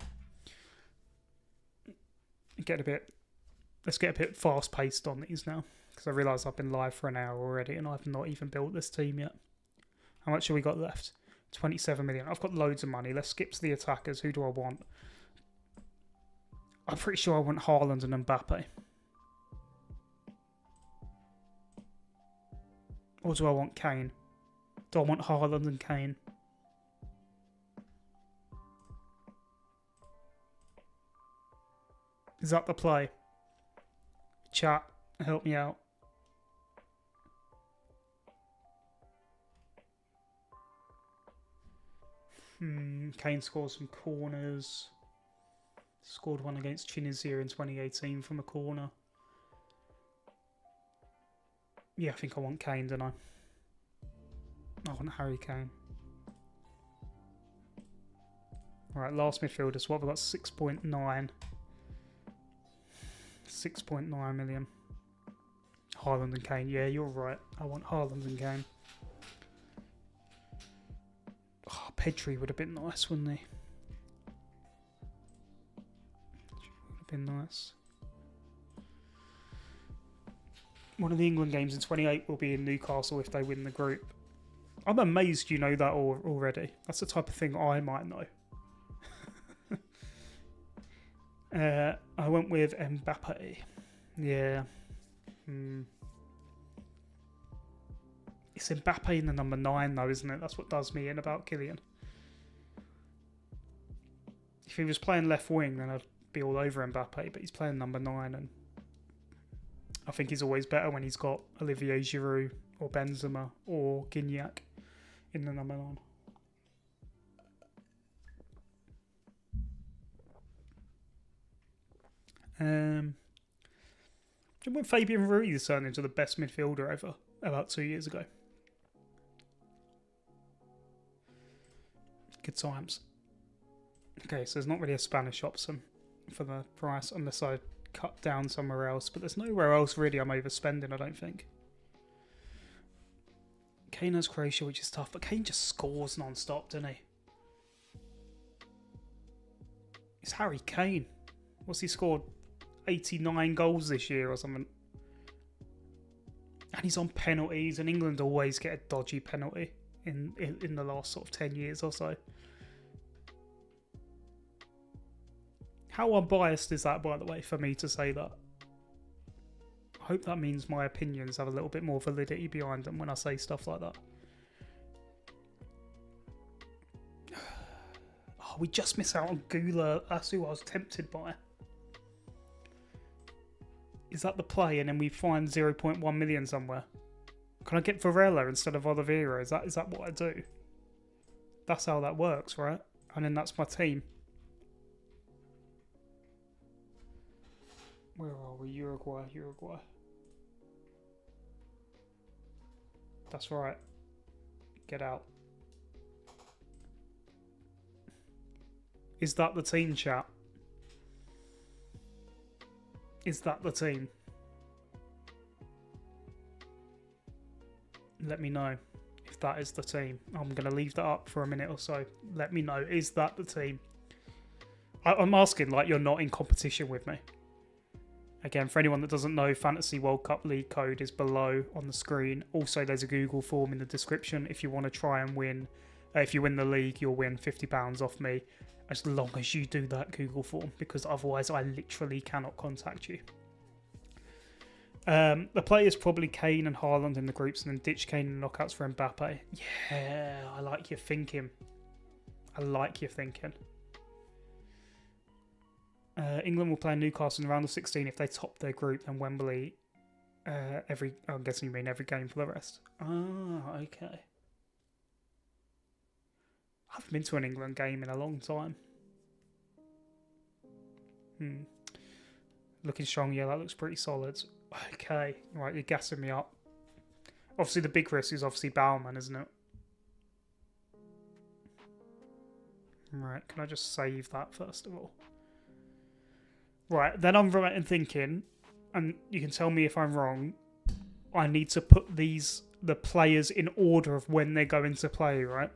Let's get a bit fast-paced on these now, because I realise I've been live for an hour already and I've not even built this team yet. How much have we got left? 27 million. I've got loads of money. Let's skip to the attackers. Who do I want? I'm pretty sure I want Haaland and Mbappe. Or do I want Kane? Do I want Haaland and Kane? Is that the play? Chat, help me out. Kane scores some corners. Scored one against Tunisia in 2018 from a corner. Yeah, I think I want Kane, don't I? I want Harry Kane. Alright, last midfielders. What have we got? 6.9. 6.9 million. Haaland and Kane. Yeah, you're right. I want Haaland and Kane. Oh, Pedri would have been nice, wouldn't he? Would have been nice. One of the England games in 28 will be in Newcastle if they win the group. I'm amazed you know that already. That's the type of thing I might know. I went with Mbappe. Yeah. It's Mbappe in the number 9 though, isn't it? That's what does me in about Kylian. If he was playing left wing, then I'd be all over Mbappe, but he's playing number 9, and I think he's always better when he's got Olivier Giroud or Benzema or Gignac in the number 9. When Fabian Ruiz turned into the best midfielder ever about 2 years ago. Good times. Okay, so there's not really a Spanish option for the price unless I cut down somewhere else, but there's nowhere else really I'm overspending, I don't think. Kane has Croatia, which is tough, but Kane just scores non-stop, doesn't he? It's Harry Kane. What's he scored? 89 goals this year or something. And he's on penalties, and England always get a dodgy penalty in the last sort of 10 years or so. How unbiased is that, by the way, for me to say that? I hope that means my opinions have a little bit more validity behind them when I say stuff like that. Oh, we just missed out on Gula. That's who I was tempted by. Is that the play, and then we find 0.1 million somewhere? Can I get Varela instead of Oliveira? Is that what I do? That's how that works, right? And then that's my team. Where are we? Uruguay. That's right. Get out. Is that the team, chat? Is that the team? Let me know if that is the team. I'm going to leave that up for a minute or so. Let me know. Is that the team? I'm asking like you're not in competition with me. Again, for anyone that doesn't know, Fantasy World Cup League code is below on the screen. Also, there's a Google form in the description if you want to try and win. If you win the league, you'll win £50 off me. As long as you do that Google form, because otherwise I literally cannot contact you. The play is probably Kane and Haaland in the groups, and then ditch Kane in the knockouts for Mbappe. Yeah, I like your thinking. England will play Newcastle in the round of 16 if they top their group, then Wembley I'm guessing you mean every game for the rest. Ah, okay. I haven't been to an England game in a long time. Looking strong, yeah, that looks pretty solid. Okay, right, you're gassing me up. Obviously, the big risk is obviously Bauman, isn't it? Right, can I just save that first of all? Right, then I'm right in thinking, and you can tell me if I'm wrong, I need to put the players in order of when they're going to play, right?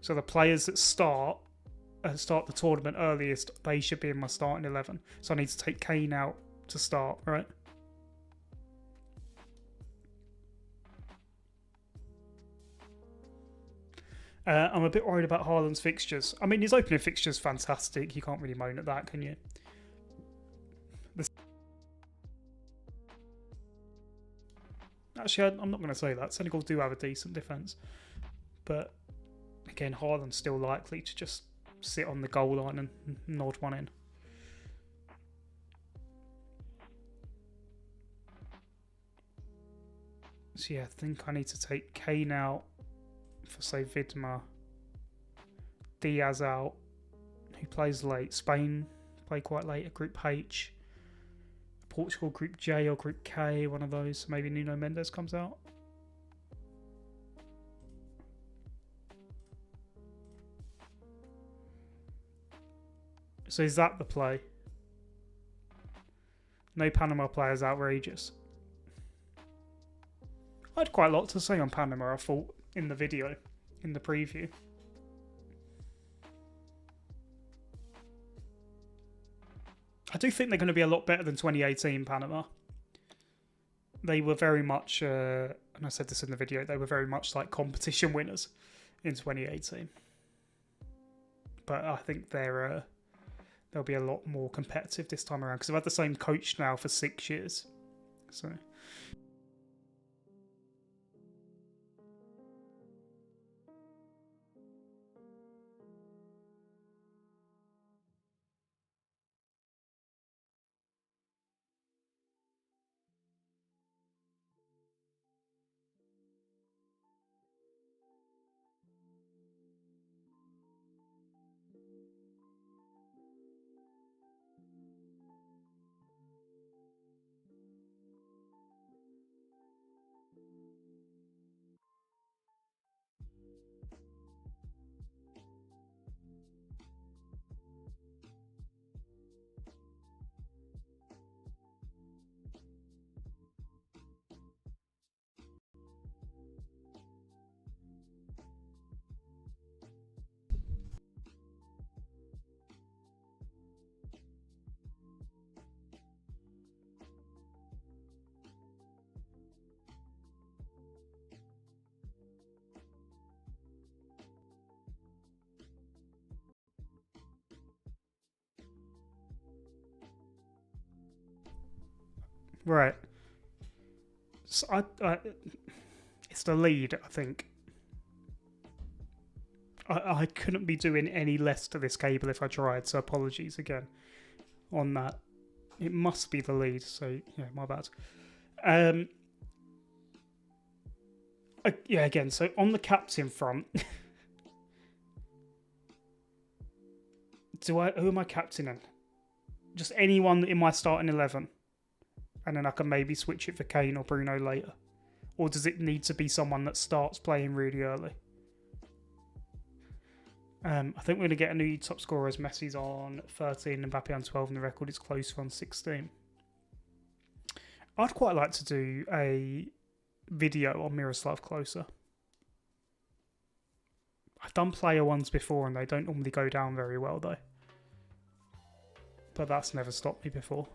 So the players that start the tournament earliest, they should be in my starting 11. So I need to take Kane out to start, right? I'm a bit worried about Haaland's fixtures. I mean, his opening fixture's fantastic. You can't really moan at that, can you? Actually, I'm not going to say that. Senegal do have a decent defence. But, again, Haaland's still likely to just sit on the goal line and nod one in. So, yeah, I think I need to take Kane out for, say, Vidma. Diaz out, who plays late. Spain play quite late at Group H. Portugal Group J or Group K, one of those. Maybe Nuno Mendes comes out. So is that the play? No Panama players, outrageous. I had quite a lot to say on Panama, I thought, in the video, in the preview. I do think they're going to be a lot better than 2018 Panama. They were very much, and I said this in the video, they were very much like competition winners in 2018. But I think they'll be a lot more competitive this time around because they've had the same coach now for 6 years. So. Right. So it's the lead, I think. I couldn't be doing any less to this cable if I tried, so apologies again on that. It must be the lead, so yeah, my bad. Yeah, again, so on the captain front, who am I captaining? Just anyone in my starting 11? And then I can maybe switch it for Kane or Bruno later? Or does it need to be someone that starts playing really early? I think we're going to get a new top scorer as Messi's on 13, Mbappe on 12, and the record is closer on 16. I'd quite like to do a video on Miroslav Klose. I've done player ones before and they don't normally go down very well though. But that's never stopped me before.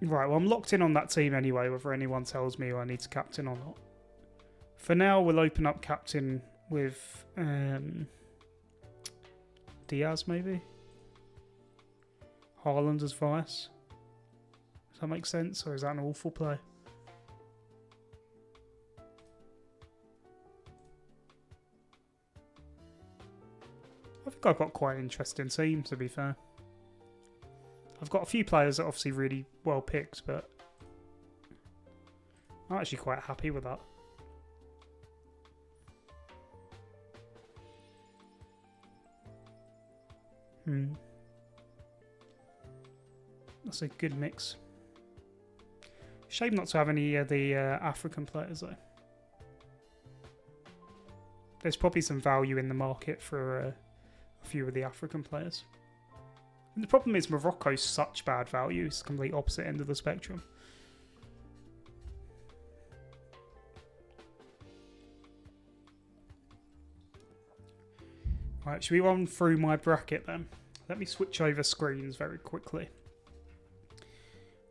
Right, well, I'm locked in on that team anyway, whether anyone tells me who I need to captain or not. For now, we'll open up captain with Diaz, maybe? Haaland as vice. Does that make sense, or is that an awful play? I think I've got quite an interesting team, to be fair. I've got a few players that are obviously really well picked, but I'm actually quite happy with that. That's a good mix. Shame not to have any of the African players, though. There's probably some value in the market for a few of the African players. And the problem is Morocco's such bad value. It's the complete opposite end of the spectrum. Right, should we run through my bracket then? Let me switch over screens very quickly.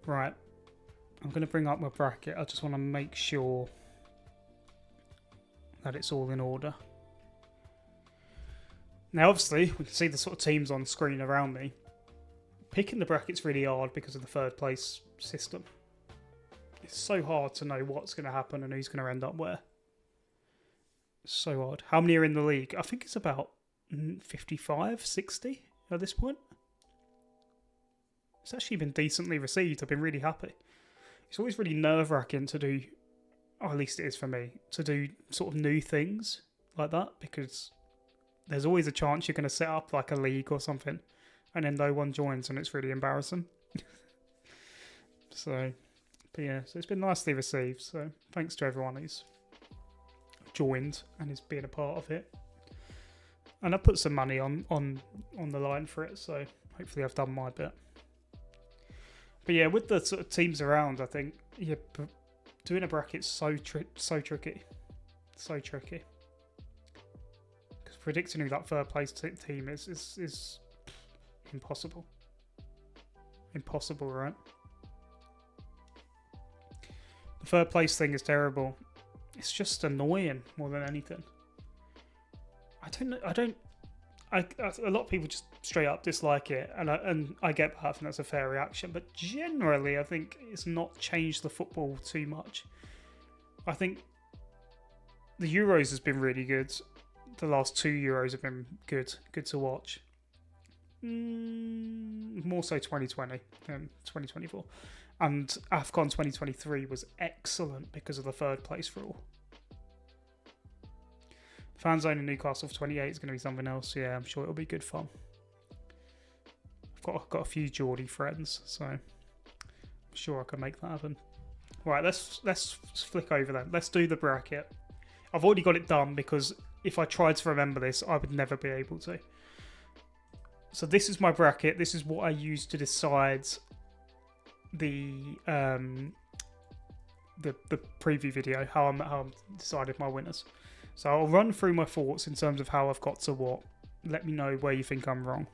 Right, I'm going to bring up my bracket. I just want to make sure that it's all in order. Now, obviously, we can see the sort of teams on screen around me. Picking the bracket's really hard because of the third place system. It's so hard to know what's going to happen and who's going to end up where. It's so hard. How many are in the league? I think it's about 55, 60 at this point. It's actually been decently received. I've been really happy. It's always really nerve-wracking to do, or at least it is for me, to do sort of new things like that, because there's always a chance you're going to set up like a league or something and then no one joins and it's really embarrassing. So, but yeah, so it's been nicely received. So thanks to everyone who's joined and is being a part of it. And I put some money on the line for it, so hopefully I've done my bit. But yeah, with the sort of teams around, I think doing a bracket's so tricky. So tricky. Because predicting who that third place team is impossible. Impossible, right? The third place thing is terrible. It's just annoying more than anything. A lot of people just straight up dislike it, and I get that. I think that's a fair reaction. But generally, I think it's not changed the football too much. I think the Euros has been really good. The last 2 Euros have been good to watch. More so 2020 than 2024. And AFCON 2023 was excellent because of the third place rule. Fan zone in Newcastle for 28 is going to be something else. Yeah, I'm sure it'll be good fun. I've got a few Geordie friends, so I'm sure I can make that happen. Right, let's flick over then. Let's do the bracket. I've already got it done because if I tried to remember this, I would never be able to. So this is my bracket. This is what I use to decide the preview video, how I'm decided my winners. So I'll run through my thoughts in terms of how I've got to what. Let me know where you think I'm wrong.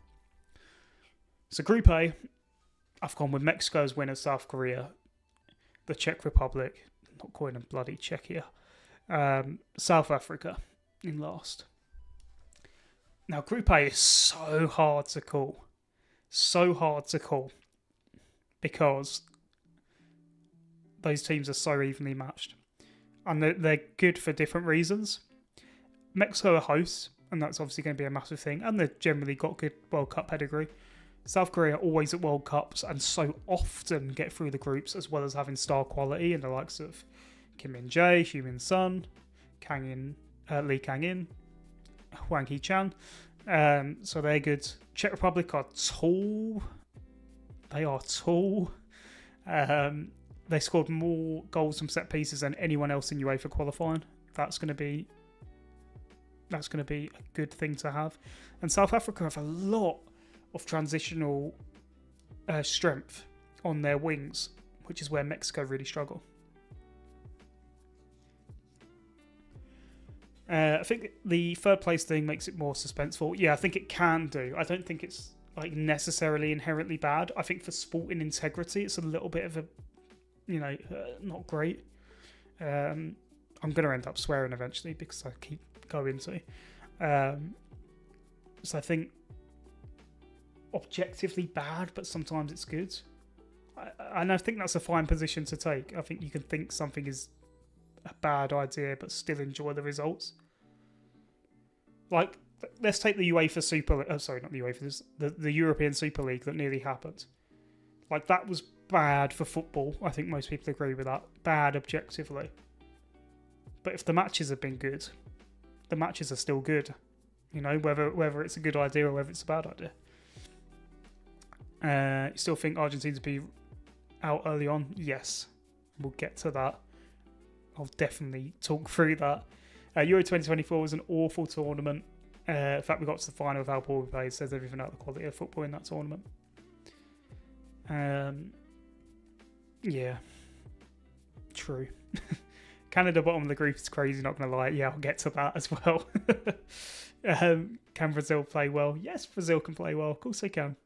So Group A, I've gone with Mexico as winner, South Korea, the Czech Republic, not calling them bloody Czechia, South Africa in last. Now Group A is so hard to call. So hard to call. Because those teams are so evenly matched. And they're good for different reasons. Mexico are hosts, and that's obviously going to be a massive thing. And they've generally got good World Cup pedigree. South Korea are always at World Cups and so often get through the groups, as well as having star quality in the likes of Kim Min-jae, Heung-min Son, Lee Kang-in, Hwang Hee-chan. So they're good. Czech Republic are tall. They are tall. They scored more goals from set pieces than anyone else in UEFA qualifying. That's going to be a good thing to have. And South Africa have a lot of transitional strength on their wings, which is where Mexico really struggle. I think the third place thing makes it more suspenseful. Yeah, I think it can do. I don't think it's like necessarily inherently bad. I think for sporting integrity, it's a little bit of a, not great. I'm going to end up swearing eventually because I keep going to. So I think objectively bad, but sometimes it's good. And I think that's a fine position to take. I think you can think something is a bad idea, but still enjoy the results. Like, let's take the UEFA Super... not the UEFA. The European Super League that nearly happened. Like, that was bad for football. I think most people agree with that. Bad objectively. But if the matches have been good, the matches are still good. Whether it's a good idea or whether it's a bad idea. You still think Argentina to be out early on? Yes. We'll get to that. I'll definitely talk through that. Euro 2024 was an awful tournament. In fact, we got to the final of how poor we played. It says everything about the quality of football in that tournament. Yeah. True. Canada bottom of the group is crazy, not going to lie. Yeah, I'll get to that as well. Can Brazil play well? Yes, Brazil can play well. Of course they can.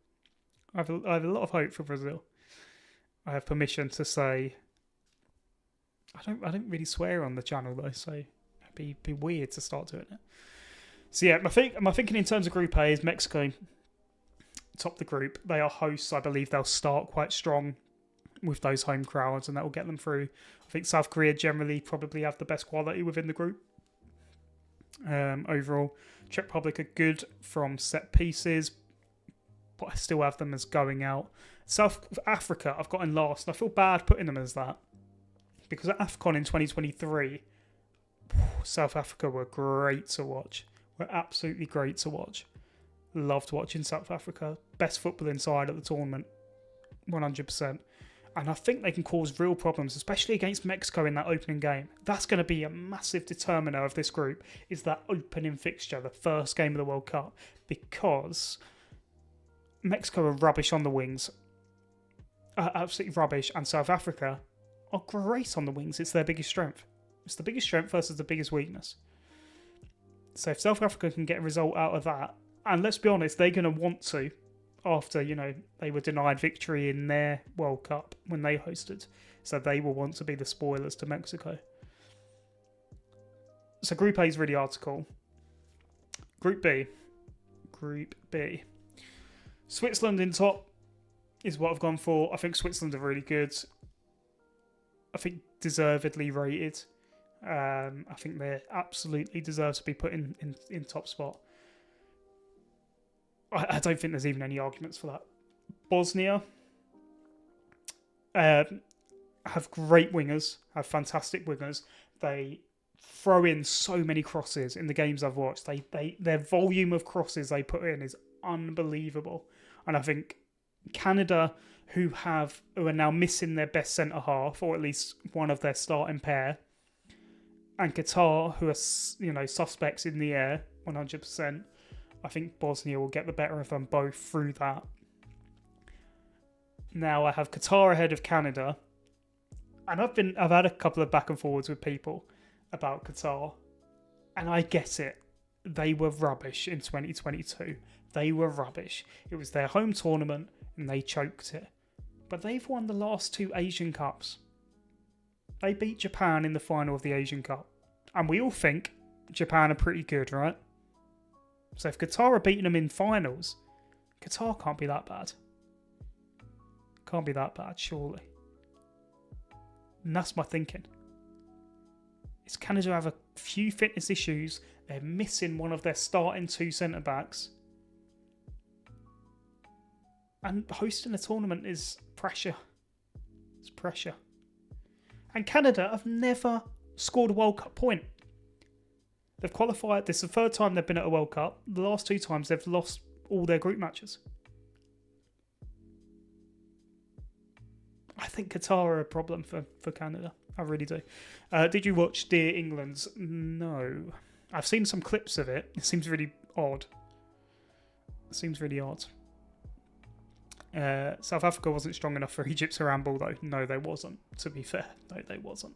I have a lot of hope for Brazil. I have permission to say... I don't really swear on the channel though, so Be weird to start doing it. So yeah, my thinking in terms of Group A is Mexico top the group. They are hosts. I believe they'll start quite strong with those home crowds, and that will get them through. I think South Korea generally probably have the best quality within the group. Overall, Czech Republic are good from set pieces, but I still have them as going out. South Africa, I've got in last, and I feel bad putting them as that because at AFCON in 2023, South Africa were great to watch. Were absolutely great to watch. Loved watching South Africa. Best footballing side at the tournament, 100%. And I think they can cause real problems, especially against Mexico in that opening game. That's going to be a massive determiner of this group, is that opening fixture, the first game of the World Cup. Because Mexico are rubbish on the wings. Absolutely rubbish. And South Africa are great on the wings. It's their biggest strength. It's the biggest strength versus the biggest weakness. So if South Africa can get a result out of that, and let's be honest, they're going to want to, after, they were denied victory in their World Cup when they hosted. So they will want to be the spoilers to Mexico. So Group A is really hard to call. Group B. Switzerland in top is what I've gone for. I think Switzerland are really good. I think deservedly rated. I think they absolutely deserve to be put in top spot. I don't think there's even any arguments for that. Bosnia have great wingers, have fantastic wingers. They throw in so many crosses in the games I've watched. Their volume of crosses they put in is unbelievable. And I think Canada, who are now missing their best centre half, or at least one of their starting pair, and Qatar, who are suspects in the air, 100%. I think Bosnia will get the better of them both through that. Now I have Qatar ahead of Canada, and I've had a couple of back and forwards with people about Qatar, and I get it. They were rubbish in 2022. They were rubbish. It was their home tournament, and they choked it. But they've won the last 2 Asian Cups. They beat Japan in the final of the Asian Cup, and we all think Japan are pretty good, right? So if Qatar are beating them in finals, Qatar can't be that bad. Can't be that bad, surely. And that's my thinking. Is Canada have a few fitness issues. They're missing one of their starting 2 centre-backs. And hosting a tournament is pressure. It's pressure. And Canada have never scored a World Cup point. They've qualified. This is the 3rd time they've been at a World Cup. The last 2 times they've lost all their group matches. I think Qatar are a problem for Canada. I really do. Did you watch Dear England's? No. I've seen some clips of it. It seems really odd. South Africa wasn't strong enough for Egypt's handball, though. No, they wasn't, to be fair. No, they wasn't.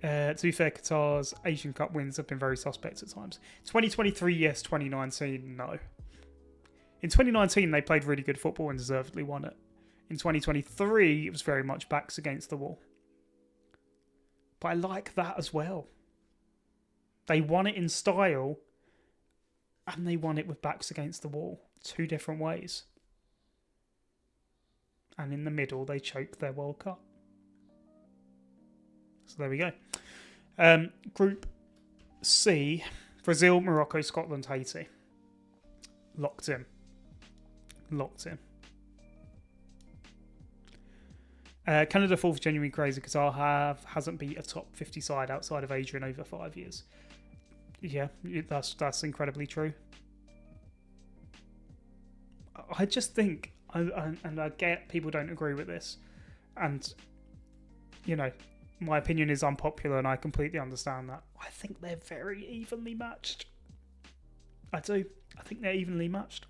To be fair, Qatar's Asian Cup wins have been very suspect at times. 2023, yes. 2019, no. In 2019, they played really good football and deservedly won it. In 2023, it was very much backs against the wall. But I like that as well. They won it in style, and they won it with backs against the wall. 2 different ways. And in the middle, they choked their World Cup. So there we go. Group C, Brazil, Morocco, Scotland, Haiti. Locked in. Canada 4th, genuinely crazy. Qatar hasn't beat a top 50 side outside of Asia in over 5 years. Yeah, that's incredibly true. I just think, and I get people don't agree with this, and my opinion is unpopular, and I completely understand that. I think they're very evenly matched. I do. I think they're evenly matched.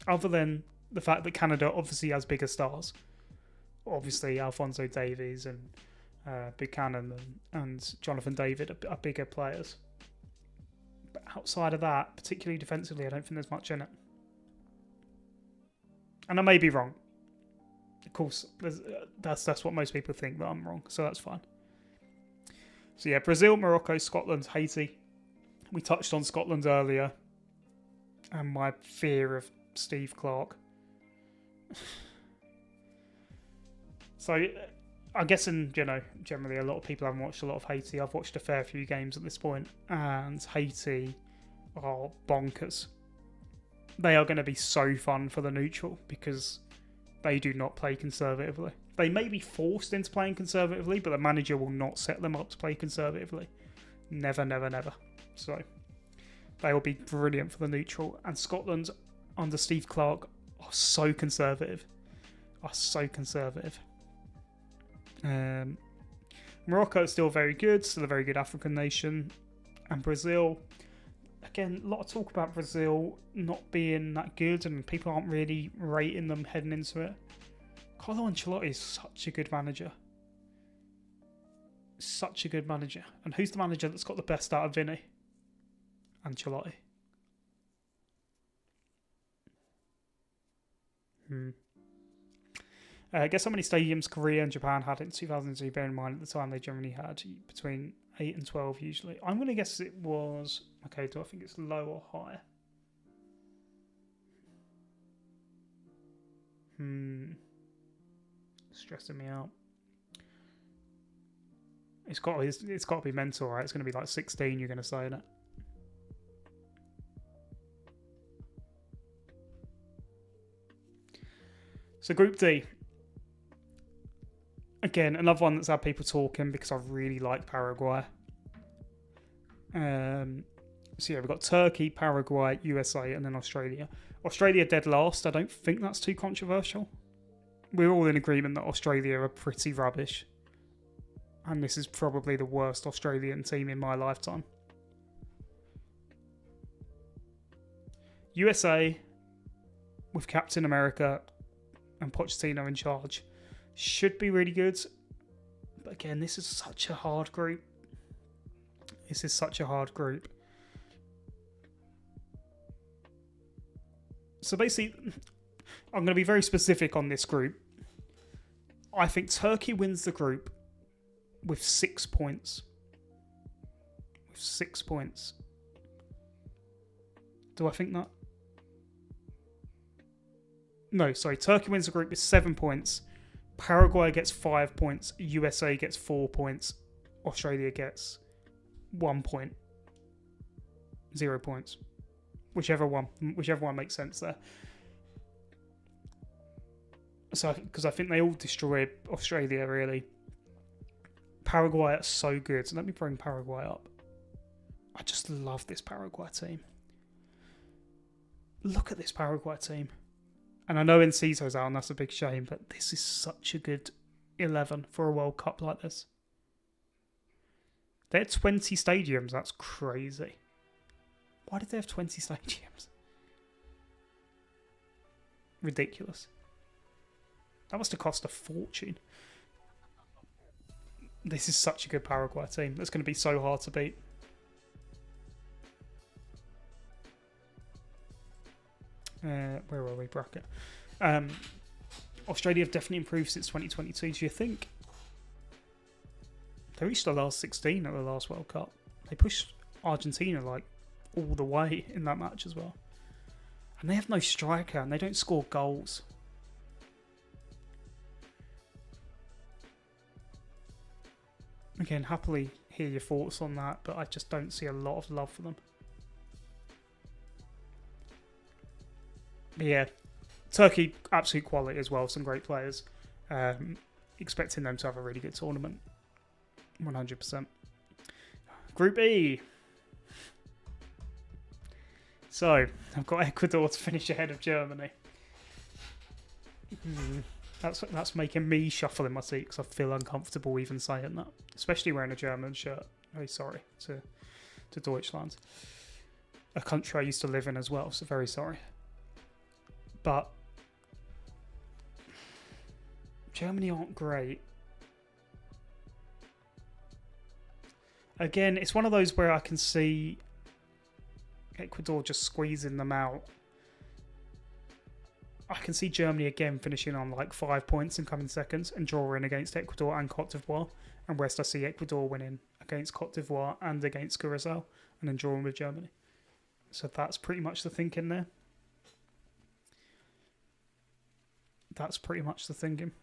Other than the fact that Canada obviously has bigger stars. Obviously, Alphonso Davies and Buchanan and Jonathan David are bigger players. But outside of that, particularly defensively, I don't think there's much in it. And I may be wrong. Of course, that's what most people think, but I'm wrong, so that's fine. So yeah, Brazil, Morocco, Scotland, Haiti. We touched on Scotland earlier, and my fear of Steve Clarke. So I'm guessing, generally a lot of people haven't watched a lot of Haiti. I've watched a fair few games at this point, and Haiti are bonkers. They are going to be so fun for the neutral because they do not play conservatively. They may be forced into playing conservatively, but the manager will not set them up to play conservatively. Never, never, never. So they will be brilliant for the neutral. And Scotland, under Steve Clarke, are so conservative. Morocco is still very good, still a very good African nation. And Brazil, again, a lot of talk about Brazil not being that good, and people aren't really rating them heading into it. Carlo Ancelotti is such a good manager. Such a good manager. And who's the manager that's got the best out of Vinny? Ancelotti. Guess how many stadiums Korea and Japan had in 2002? Bear in mind at the time they generally had between 8 and 12 usually. I'm going to guess it was... Okay, do I think it's low or high? Stressing me out. It's got to be mental, right? It's going to be like 16, you're going to say, innit? So Group D. Again, another one that's had people talking because I really like Paraguay. So yeah, we've got Turkey, Paraguay, USA, and then Australia. Australia dead last. I don't think that's too controversial. We're all in agreement that Australia are pretty rubbish. And this is probably the worst Australian team in my lifetime. USA, with Captain America and Pochettino in charge, should be really good. But again, this is such a hard group. So basically, I'm going to be very specific on this group. I think Turkey wins the group with 6 points. Do I think that? No, sorry. Turkey wins the group with 7 points. Paraguay gets 5 points. USA gets 4 points. Australia gets 1 point. 0 points. Whichever one makes sense there. So, because I think they all destroy Australia, really. Paraguay are so good. So let me bring Paraguay up. I just love this Paraguay team. Look at this Paraguay team. And I know Enciso's out, and that's a big shame, but this is such a good 11 for a World Cup like this. They had 20 stadiums. That's crazy. Why did they have 20 stadiums? Ridiculous. That must have cost a fortune. This is such a good Paraguay team. That's going to be so hard to beat. Where are we? Bracket. Australia have definitely improved since 2022. Do you think? They reached the last 16 at the last World Cup. They pushed Argentina like all the way in that match as well. And they have no striker and they don't score goals. Again, happily hear your thoughts on that, but I just don't see a lot of love for them. But yeah, Turkey, absolute quality as well. Some great players. Expecting them to have a really good tournament. 100%. Group E. So, I've got Ecuador to finish ahead of Germany. That's making me shuffle in my seat because I feel uncomfortable even saying that. Especially wearing a German shirt. Very sorry to Deutschland. A country I used to live in as well, so very sorry. But Germany aren't great. Again, it's one of those where I can see Ecuador just squeezing them out. I can see Germany again finishing on like 5 points and coming seconds and drawing against Ecuador and Cote d'Ivoire. And West, I see Ecuador winning against Cote d'Ivoire and against Curacao and then drawing with Germany. So that's pretty much the thinking there. That's pretty much the thinking.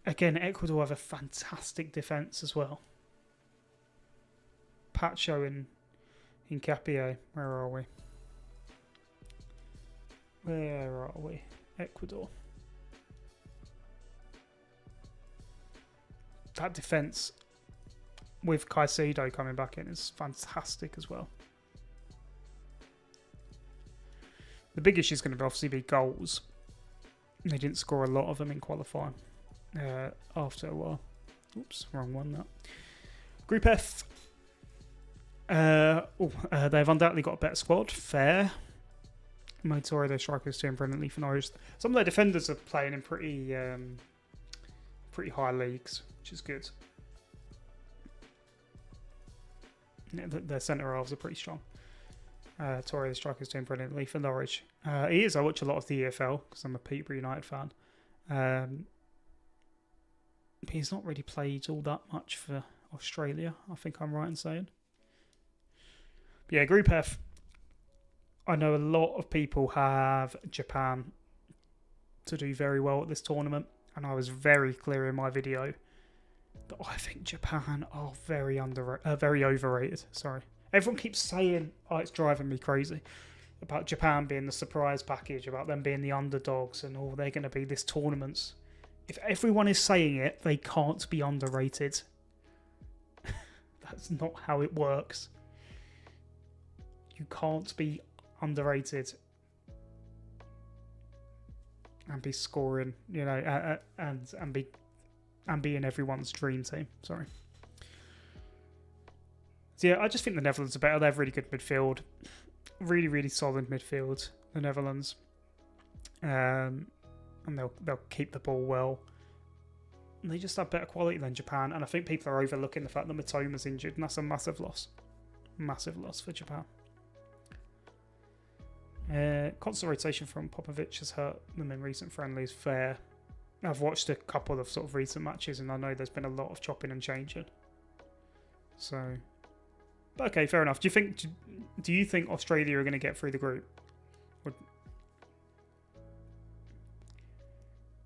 Again, Ecuador have a fantastic defence as well. Pacho in Hincapié. Where are we? Where are we? Ecuador. That defence with Caicedo coming back in is fantastic as well. The big issue is going to obviously be goals. They didn't score a lot of them in qualifying after a while. Oops, wrong one that. Group F. They've undoubtedly got a better squad. Fair. Motori, their strikers doing brilliantly for Norwich. Some of their defenders are playing in pretty high leagues, which is good. Yeah, their centre halves are pretty strong. Torre, the striker's doing brilliantly for Norwich. He is. I watch a lot of the EFL because I'm a Peterborough United fan. But he's not really played all that much for Australia, I think I'm right in saying. But yeah, Group F. I know a lot of people have Japan to do very well at this tournament, and I was very clear in my video that I think Japan are very overrated. Sorry, everyone keeps saying, "Oh, it's driving me crazy," about Japan being the surprise package, about them being the underdogs, and they're going to be this tournament's. If everyone is saying it, they can't be underrated. That's not how it works. You can't be underrated and be scoring, and be in everyone's dream team. Sorry. So yeah, I just think the Netherlands are better. They have really good midfield, really, really solid midfield. The Netherlands, and they'll keep the ball well. And they just have better quality than Japan. And I think people are overlooking the fact that Mitoma's injured, and that's a massive loss. Massive loss for Japan. Constant rotation from Popovic has hurt them in recent friendlies. Fair. I've watched a couple of sort of recent matches, and I know there's been a lot of chopping and changing. So, but okay, fair enough. Do you think Australia are going to get through the group?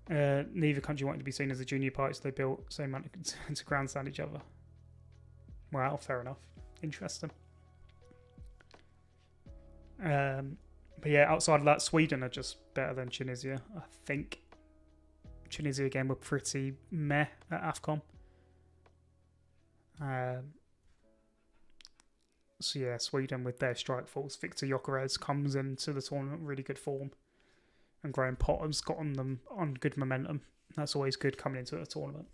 Neither country wanted to be seen as the junior parties they built, so they managed to grandstand each other. Wow, fair enough. Interesting. But yeah, outside of that, Sweden are just better than Tunisia, I think. Tunisia again were pretty meh at AFCON. So yeah, Sweden with their strike force. Victor Gyökeres comes into the tournament in really good form. And Graham Potter's gotten them on good momentum. That's always good coming into a tournament.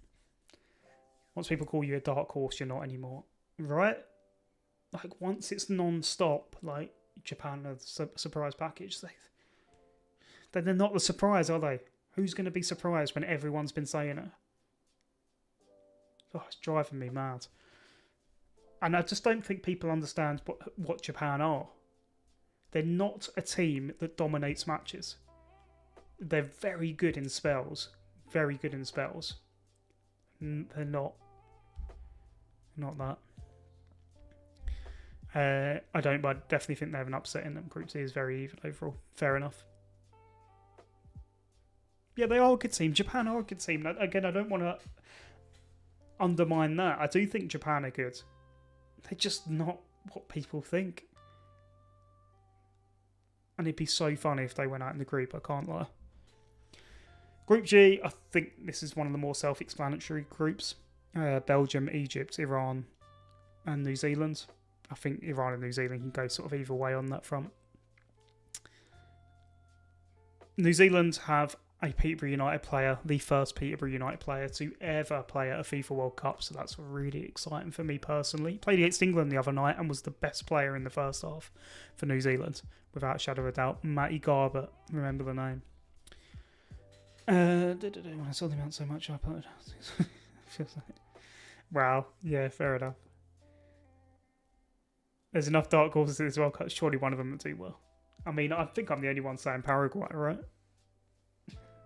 Once people call you a dark horse, you're not anymore. Right? Like, once it's non-stop, like, Japan are the surprise package. Then they're not the surprise, are they? Who's going to be surprised when everyone's been saying it? Oh, it's driving me mad. And I just don't think people understand what Japan are. They're not a team that dominates matches. They're very good in spells. Very good in spells. They're not that. I don't, but I definitely think they have an upset in them. Group C is very even overall. Fair enough. Yeah, they are a good team. Japan are a good team. Again, I don't want to undermine that. I do think Japan are good. They're just not what people think. And it'd be so funny if they went out in the group, I can't lie. Group G, I think this is one of the more self-explanatory groups. Belgium, Egypt, Iran, and New Zealand. I think Iran and New Zealand can go sort of either way on that front. New Zealand have a Peterborough United player, the first Peterborough United player to ever play at a FIFA World Cup, so that's really exciting for me personally. Played against England the other night and was the best player in the first half for New Zealand, without a shadow of a doubt. Matty Garbett, remember the name. When I saw them out so much, I put feels like, wow, yeah, fair enough. There's enough dark horses as well. Surely one of them will do well. I mean, I think I'm the only one saying Paraguay, right?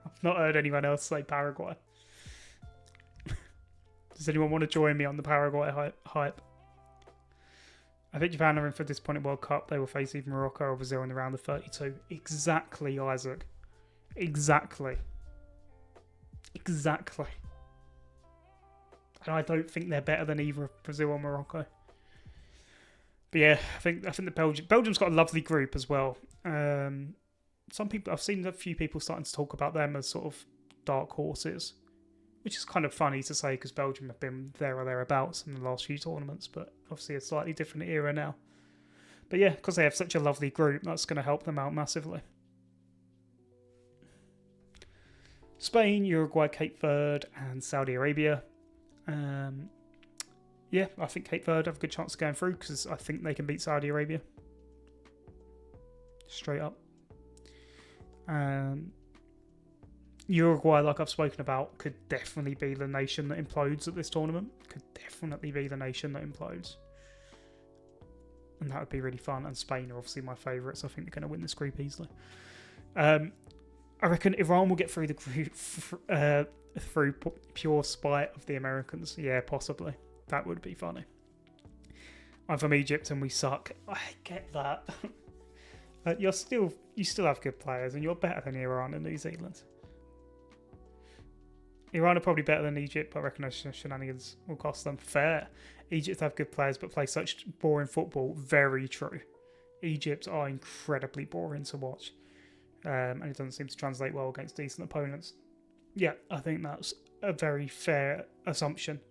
I've not heard anyone else say Paraguay. Does anyone want to join me on the Paraguay hype? I think Japan are in for a disappointing World Cup. They will face either Morocco or Brazil in the round of 32. Exactly, Isaac. Exactly. Exactly. And I don't think they're better than either Brazil or Morocco. But yeah, I think the Belgium's got a lovely group as well. Some people, I've seen a few people starting to talk about them as sort of dark horses, which is kind of funny to say because Belgium have been there or thereabouts in the last few tournaments, but obviously a slightly different era now. But yeah, because they have such a lovely group, that's going to help them out massively. Spain, Uruguay, Cape Verde, and Saudi Arabia. Yeah, I think Cape Verde have a good chance of going through because I think they can beat Saudi Arabia. Straight up. Uruguay, like I've spoken about, could definitely be the nation that implodes at this tournament. Could definitely be the nation that implodes. And that would be really fun. And Spain are obviously my favourites. I think they're going to win this group easily. I reckon Iran will get through the group through pure spite of the Americans. Yeah, possibly. That would be funny. I'm from Egypt and we suck. I get that. You still have good players and you're better than Iran and New Zealand. Iran are probably better than Egypt, but I reckon those shenanigans will cost them. Fair. Egypt have good players but play such boring football. Very true. Egypt are incredibly boring to watch. And it doesn't seem to translate well against decent opponents. Yeah, I think that's a very fair assumption.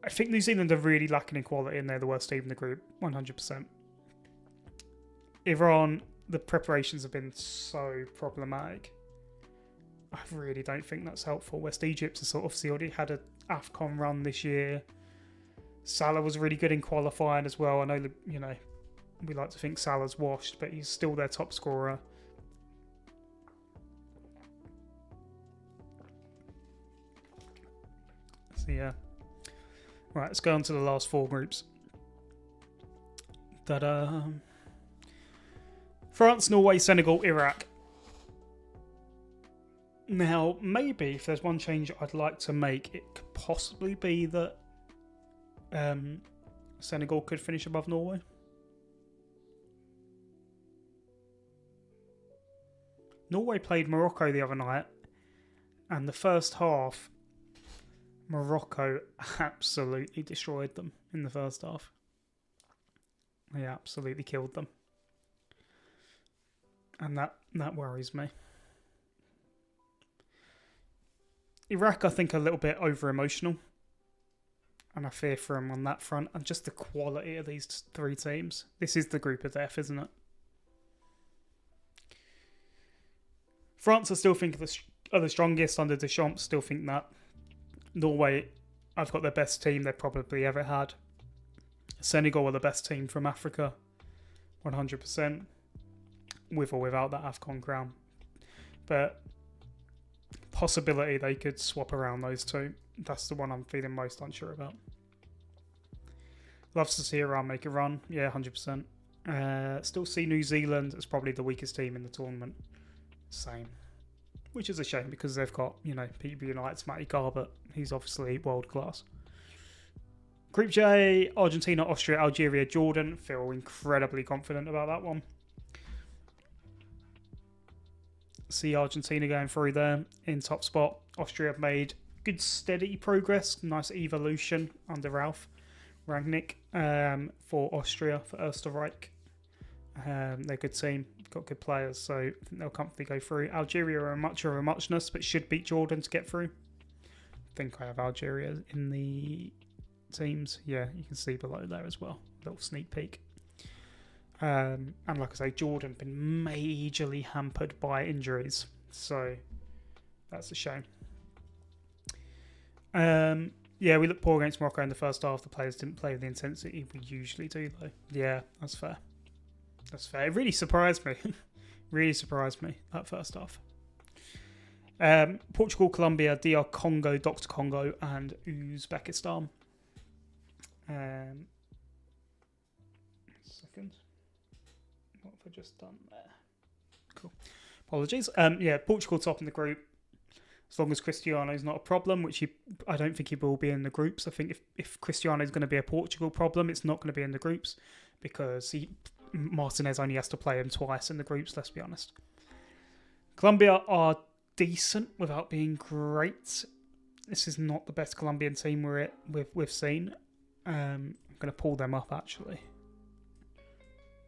I think New Zealand are really lacking in quality and they're the worst team in the group, 100%. Iran, the preparations have been so problematic. I really don't think that's helpful. West Egypt has obviously already had an AFCON run this year. Salah was really good in qualifying as well. I know that, we like to think Salah's washed, but he's still their top scorer. So yeah. Right, let's go on to the last four groups. France, Norway, Senegal, Iraq. Now, maybe if there's one change I'd like to make, it could possibly be that Senegal could finish above Norway. Norway played Morocco the other night, and the first half, Morocco absolutely destroyed them in the first half. They absolutely killed them. And that worries me. Iraq, I think, are a little bit over-emotional. And I fear for them on that front. And just the quality of these three teams. This is the group of death, isn't it? France, I still think are the strongest under Deschamps. Still think that. Norway, I've got their best team they've probably ever had. Senegal are the best team from Africa. 100%. With or without that AFCON crown. But possibility they could swap around those two. That's the one I'm feeling most unsure about. Loves to see Iran make a run. Yeah, 100%. Still see New Zealand as probably the weakest team in the tournament. Same. Which is a shame because they've got, PB United's Matty Garbett. He's obviously world class. Group J, Argentina, Austria, Algeria, Jordan. Feel incredibly confident about that one. See Argentina going through there in top spot. Austria have made good steady progress. Nice evolution under Ralph Rangnick for Austria, for Österreich. They're a good team. Got good players, so I think they'll comfortably go through. Algeria are much of a muchness, but should beat Jordan to get through. I think I have Algeria in the teams. Yeah, you can see below there as well. Little sneak peek. And like I say, Jordan been majorly hampered by injuries, so that's a shame. Yeah, we looked poor against Morocco in the first half. The players didn't play with the intensity we usually do, though. Yeah, that's fair. That's fair. It really surprised me. Really surprised me, that first half. Portugal, Colombia, DR Congo, Dr. Congo, and Uzbekistan. second. What have I just done there? Cool. Apologies. Yeah, Portugal top in the group. As long as Cristiano's not a problem, which I don't think he will be in the groups. I think if Cristiano's going to be a Portugal problem, it's not going to be in the groups because Martinez only has to play him twice in the groups, let's be honest. Colombia are decent without being great. This is not the best Colombian team we've seen. I'm going to pull them up, actually,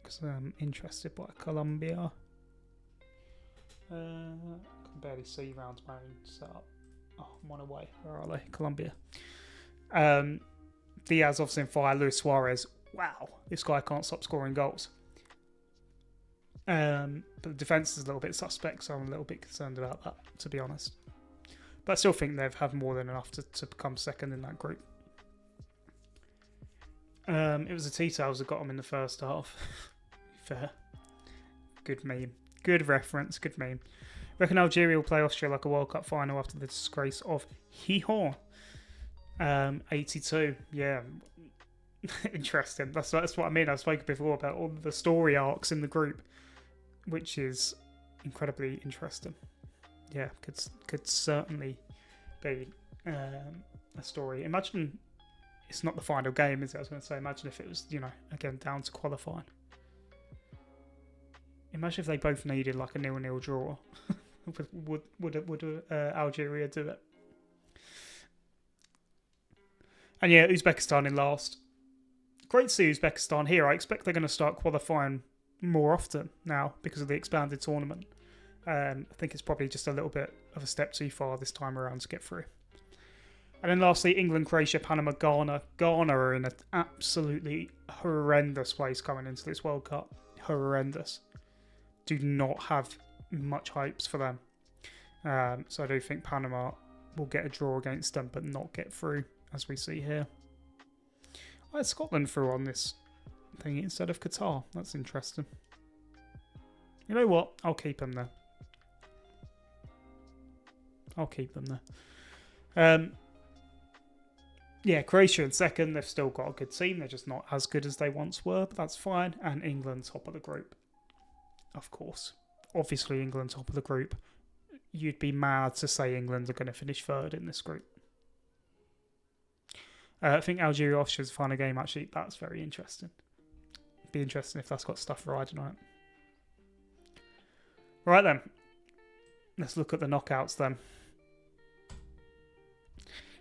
because I'm interested by Colombia. I can barely see round my own setup. Oh, I'm one away. Where are they? Colombia. Diaz obviously in fire. Luis Suarez. Wow, this guy can't stop scoring goals. But the defence is a little bit suspect, so I'm a little bit concerned about that, to be honest. But I still think they've had more than enough to become second in that group. It was the T-Tails that got them in the first half. Fair. Good meme. Good reference. Good meme. Reckon Algeria will play Austria like a World Cup final after the disgrace of Gijón. 82. Yeah. Interesting. That's what I mean. I've spoken before about all the story arcs in the group, which is incredibly interesting. Yeah, could certainly be a story. Imagine it's not the final game, is it? I was going to say, imagine if it was, again, down to qualifying. Imagine if they both needed like a 0-0 draw. would Algeria do it? And yeah, Uzbekistan in last. Great to see Uzbekistan here. I expect they're going to start qualifying more often now because of the expanded tournament. I think it's probably just a little bit of a step too far this time around to get through. And then lastly, England, Croatia, Panama, Ghana. Ghana are in an absolutely horrendous place coming into this World Cup. Horrendous. Do not have much hopes for them. So I do think Panama will get a draw against them, but not get through, as we see here. I had Scotland through on this thing instead of Qatar. That's interesting. You know what? I'll keep them there. Yeah, Croatia in second. They've still got a good team. They're just not as good as they once were, but that's fine. And England top of the group. Of course. Obviously, England top of the group. You'd be mad to say England are going to finish third in this group. I think Algeria Austria's final game, actually. That's very interesting. Be interesting if that's got stuff riding on it. Right then. Let's look at the knockouts then.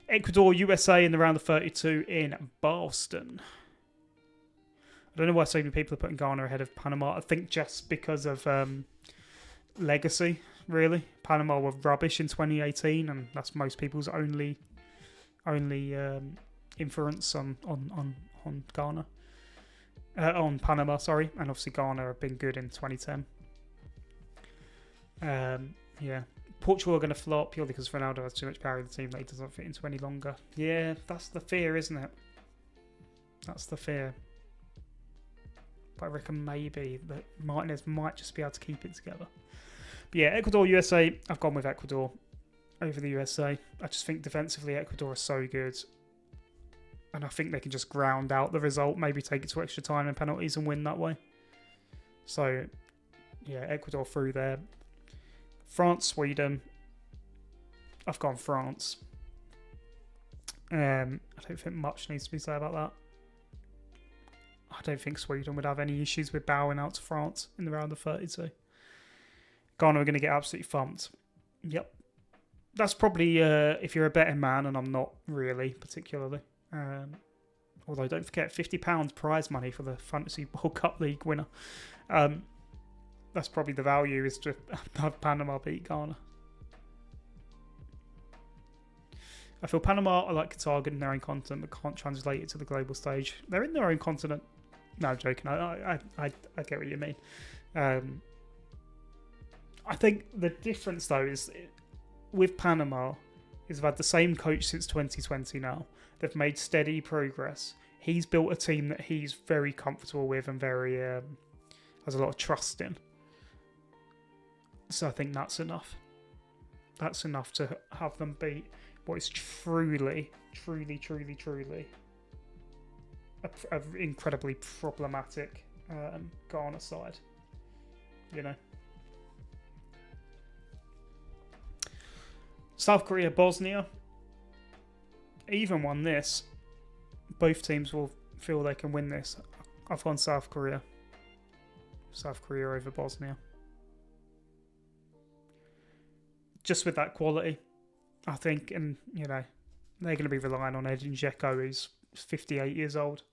Ecuador, USA in the round of 32 in Boston. I don't know why so many people are putting Ghana ahead of Panama. I think just because of legacy, really. Panama were rubbish in 2018, and that's most people's only inference on Ghana. On Panama, sorry. And obviously Ghana have been good in 2010. Yeah. Portugal are going to flop purely because Ronaldo has too much power in the team that he doesn't fit into any longer. Yeah, that's the fear, isn't it? That's the fear. But I reckon maybe that Martinez might just be able to keep it together. But yeah, Ecuador, USA. I've gone with Ecuador over the USA. I just think defensively Ecuador are so good. And I think they can just ground out the result, maybe take it to extra time and penalties and win that way. So, yeah, Ecuador through there. France, Sweden. I've gone France. I don't think much needs to be said about that. I don't think Sweden would have any issues with bowing out to France in the round of 32. Ghana are going to get absolutely thumped. Yep. That's probably if you're a betting man, and I'm not really particularly. Although don't forget, £50 prize money for the Fantasy World Cup League winner. That's probably the value, is to have Panama beat Ghana. I feel Panama are like Qatar, good in their own continent, but can't translate it to the global stage. They're in their own continent. No, I'm joking. I get what you mean. I think the difference, though, is with Panama, is they've had the same coach since 2020 now. They've made steady progress. He's built a team that he's very comfortable with and very has a lot of trust in. So I think that's enough. That's enough to have them beat what is truly an incredibly problematic Ghana side. You know. South Korea, Bosnia. Even won this. Both teams will feel they can win this. I've gone South Korea. South Korea over Bosnia. Just with that quality, I think, and you know, they're going to be relying on Edin Dzeko, who's 58 years old.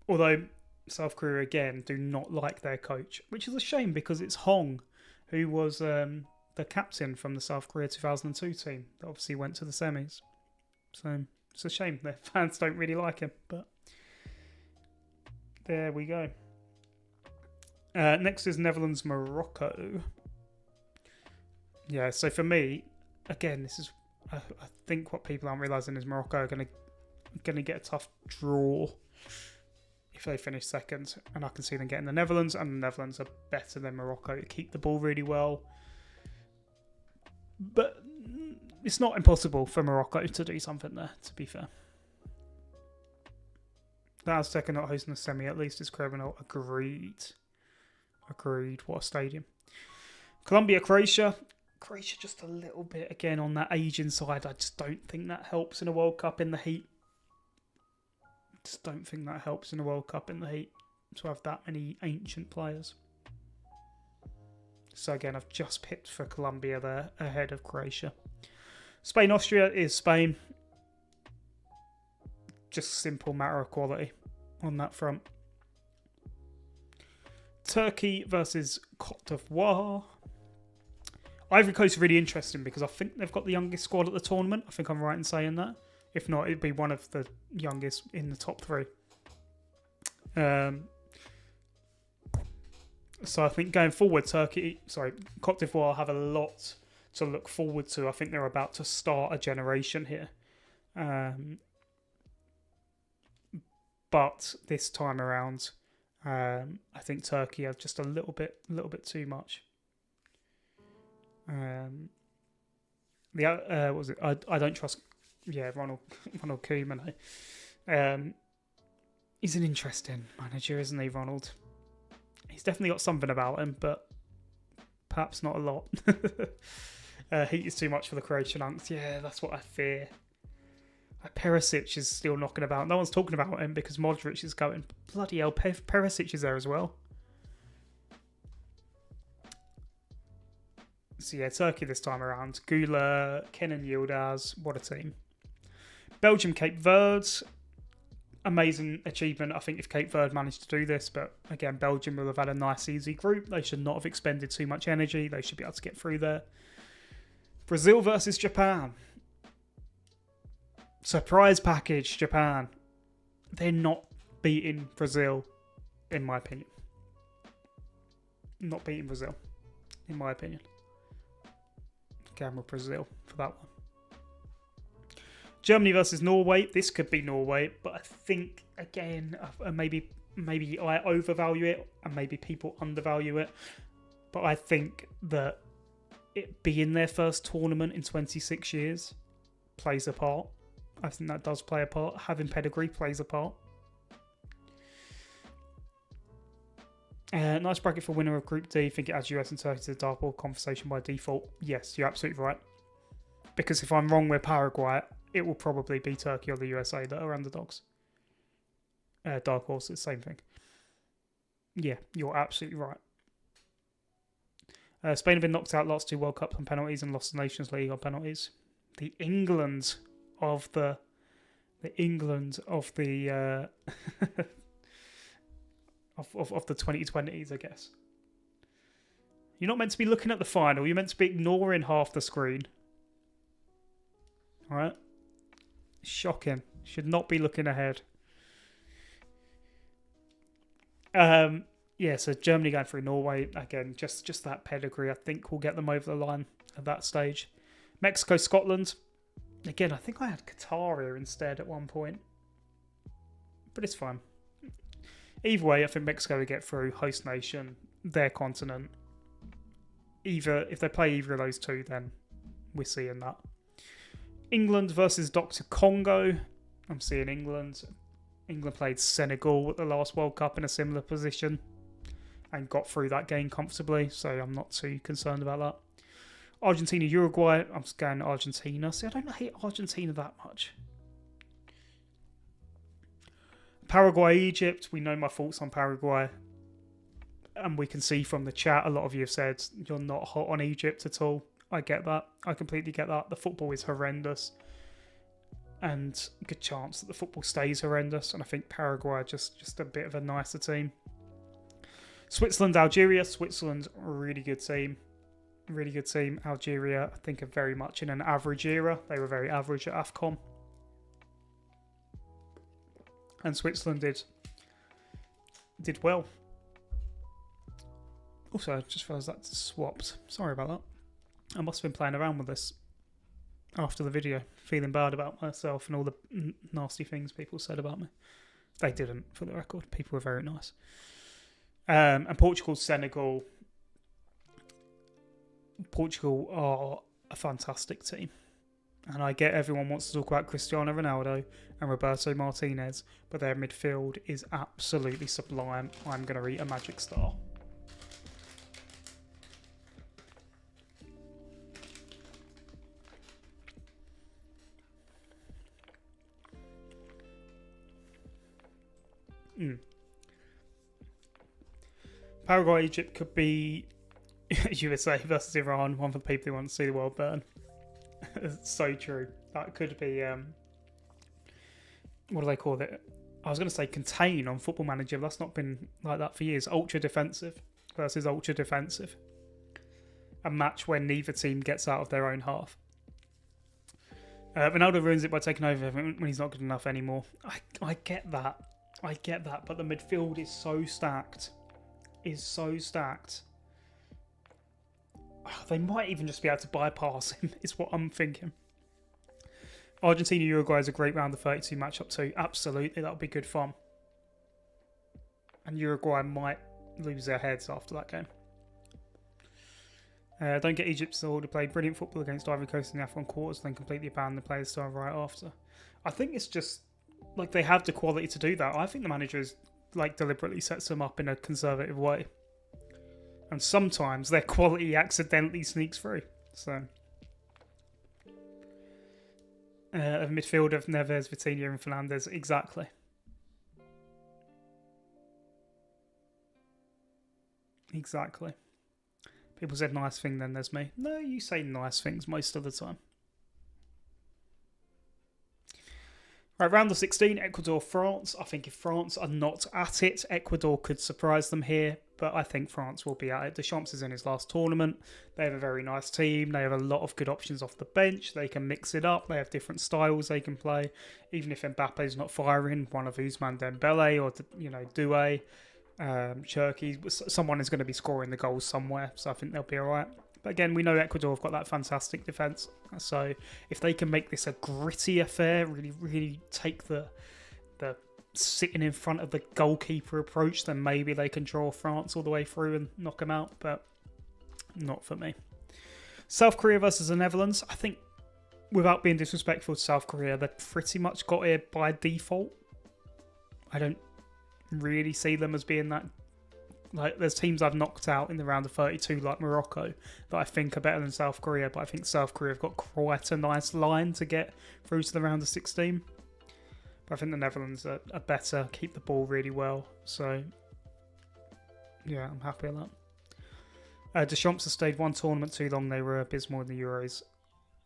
Although South Korea again do not like their coach, which is a shame because it's Hong, who was the captain from the South Korea 2002 team that obviously went to the semis. So it's a shame their fans don't really like him, but there we go. Next is Netherlands, Morocco. Yeah, so for me, again, this is I think what people aren't realising is Morocco are going to get a tough draw if they finish second, and I can see them getting the Netherlands, and the Netherlands are better than Morocco to keep the ball really well. But it's not impossible for Morocco to do something there, to be fair. The Azteca not hosting the semi, at least is criminal. Agreed. What a stadium. Colombia, Croatia. Croatia just a little bit, again, on that aging side. I just don't think that helps in a World Cup in the heat. Just don't think that helps in a World Cup in the heat to have that many ancient players. So again, I've just picked for Colombia there ahead of Croatia. Spain, Austria is Spain. Just simple matter of quality on that front. Turkey versus Cote d'Ivoire. Ivory Coast is really interesting because I think they've got the youngest squad at the tournament. I think I'm right in saying that. If not, it'd be one of the youngest in the top three. So I think going forward, Cote d'Ivoire have a lot to look forward to. I think they're about to start a generation here. But this time around, I think Turkey are just a little bit too much. What was it? I don't trust. Yeah, Ronald Koeman. He's an interesting manager, isn't he, Ronald? He's definitely got something about him, but perhaps not a lot. Heat is too much for the Croatian Unks. Yeah, that's what I fear. Perisic is still knocking about. No one's talking about him because Modric is going. Bloody hell, Perisic is there as well. So yeah, Turkey this time around. Gula, Kenan Yildiz, what a team. Belgium, Cape Verde. Amazing achievement, I think, if Cape Verde managed to do this. But again, Belgium will have had a nice, easy group. They should not have expended too much energy. They should be able to get through there. Brazil versus Japan. Surprise package, Japan. They're not beating Brazil, in my opinion. Not beating Brazil, in my opinion. Going with Brazil for that one. Germany versus Norway. This could be Norway, but I think, again, maybe I overvalue it and maybe people undervalue it. But I think that it being their first tournament in 26 years plays a part. I think that does play a part. Having pedigree plays a part. Nice bracket for winner of Group D. I think it adds US and Turkey to the dartboard conversation by default. Yes, you're absolutely right. Because if I'm wrong with Paraguay, it will probably be Turkey or the USA that are underdogs. Dark horses, same thing. Yeah, you're absolutely right. Spain have been knocked out last two World Cups on penalties and lost the Nations League on penalties. The England of the of the 2020s, I guess. You're not meant to be looking at the final. You're meant to be ignoring half the screen. All right. Shocking. Should not be looking ahead. Yeah, so Germany going through Norway. Again, just that pedigree, I think, will get them over the line at that stage. Mexico, Scotland. Again, I think I had Qatar here instead at one point. But it's fine. Either way, I think Mexico will get through. Host nation, their continent. If they play either of those two, then we're seeing that. England versus Dr. Congo. I'm seeing England. England played Senegal at the last World Cup in a similar position and got through that game comfortably, so I'm not too concerned about that. Argentina, Uruguay. I'm scanning Argentina. See, I don't hate Argentina that much. Paraguay, Egypt. We know my thoughts on Paraguay. And we can see from the chat, a lot of you have said you're not hot on Egypt at all. I get that. I completely get that. The football is horrendous. And good chance that the football stays horrendous. And I think Paraguay are just a bit of a nicer team. Switzerland, Algeria. Switzerland, really good team. Really good team. Algeria, I think, are very much in an average era. They were very average at AFCON. And Switzerland did well. Also, I just realised that swapped. Sorry about that. I must have been playing around with this after the video, feeling bad about myself and all the nasty things people said about me. They didn't, for the record. People were very nice. And Portugal, Senegal. Portugal are a fantastic team. And I get everyone wants to talk about Cristiano Ronaldo and Roberto Martinez, but their midfield is absolutely sublime. I'm going to eat a magic star. Paraguay, Egypt could be USA versus Iran. One for the people who want to see the world burn. It's so true. That could be, what do they call it? I was going to say contain on Football Manager, but that's not been like that for years. Ultra defensive versus ultra defensive. A match where neither team gets out of their own half. Ronaldo ruins it by taking over when he's not good enough anymore. I get that. I get that, but the midfield is so stacked. They might even just be able to bypass him, is what I'm thinking. Argentina, Uruguay is a great round of 32 matchup too. Absolutely, that would be good fun. And Uruguay might lose their heads after that game. Don't get Egypt to play brilliant football against Ivory Coast in the AFCON quarters, then completely abandon the players style right after. I think it's just like they have the quality to do that. I think the manager is like deliberately sets them up in a conservative way. And sometimes their quality accidentally sneaks through. So, a midfield of Neves, Vitinha and Fernandes. Exactly. Exactly. People said nice thing, then there's me. No, you say nice things most of the time. Right, round of 16, Ecuador, France. I think if France are not at it, Ecuador could surprise them here, but I think France will be at it. Deschamps is in his last tournament. They have a very nice team. They have a lot of good options off the bench. They can mix it up. They have different styles they can play. Even if Mbappe's not firing, one of Ousmane Dembele or, Doué, Cherki, someone is going to be scoring the goals somewhere, so I think they'll be all right. But again, we know Ecuador have got that fantastic defence. So if they can make this a gritty affair, really, really take the sitting in front of the goalkeeper approach, then maybe they can draw France all the way through and knock them out. But not for me. South Korea versus the Netherlands. I think, without being disrespectful to South Korea, they've pretty much got here by default. I don't really see them as being that. Like, there's teams I've knocked out in the round of 32, like Morocco, that I think are better than South Korea, but I think South Korea have got quite a nice line to get through to the round of 16. But I think the Netherlands are better, keep the ball really well. So, yeah, I'm happy with that. Deschamps has stayed one tournament too long. They were abysmal in the Euros.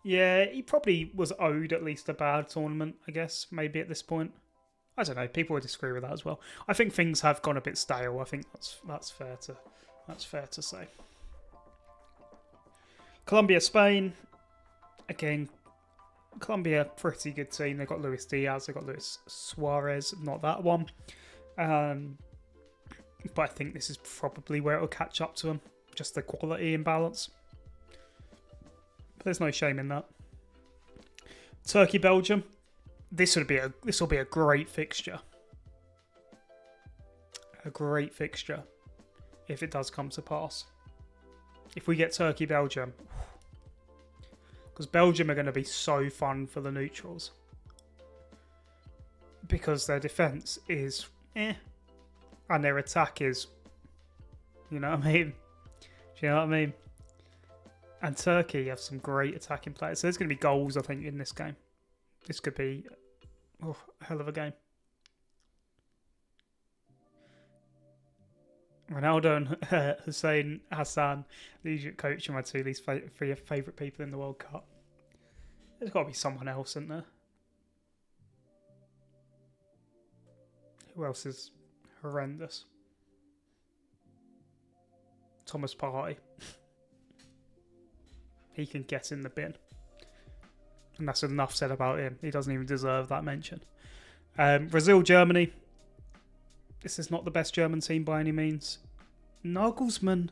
Yeah, he probably was owed at least a bad tournament, I guess, maybe at this point. I don't know. People would disagree with that as well. I think things have gone a bit stale. I think that's fair to say. Colombia, Spain. Again, Colombia, pretty good team. They've got Luis Diaz. They've got Luis Suarez. Not that one. But I think this is probably where it'll catch up to them. Just the quality imbalance. But there's no shame in that. Turkey, Belgium. This will be a great fixture. A great fixture. If it does come to pass. If we get Turkey, Belgium. Because Belgium are going to be so fun for the neutrals. Because their defence is and their attack is, you know what I mean? Do you know what I mean? And Turkey have some great attacking players. So there's going to be goals, I think, in this game. This could be a hell of a game. Ronaldo and Hussein Hassan, the Egypt coach, are my two least favourite people in the World Cup. There's got to be someone else, isn't there? Who else is horrendous? Thomas Partey. He can get in the bin. And that's enough said about him. He doesn't even deserve that mention. Brazil, Germany. This is not the best German team by any means. Nagelsmann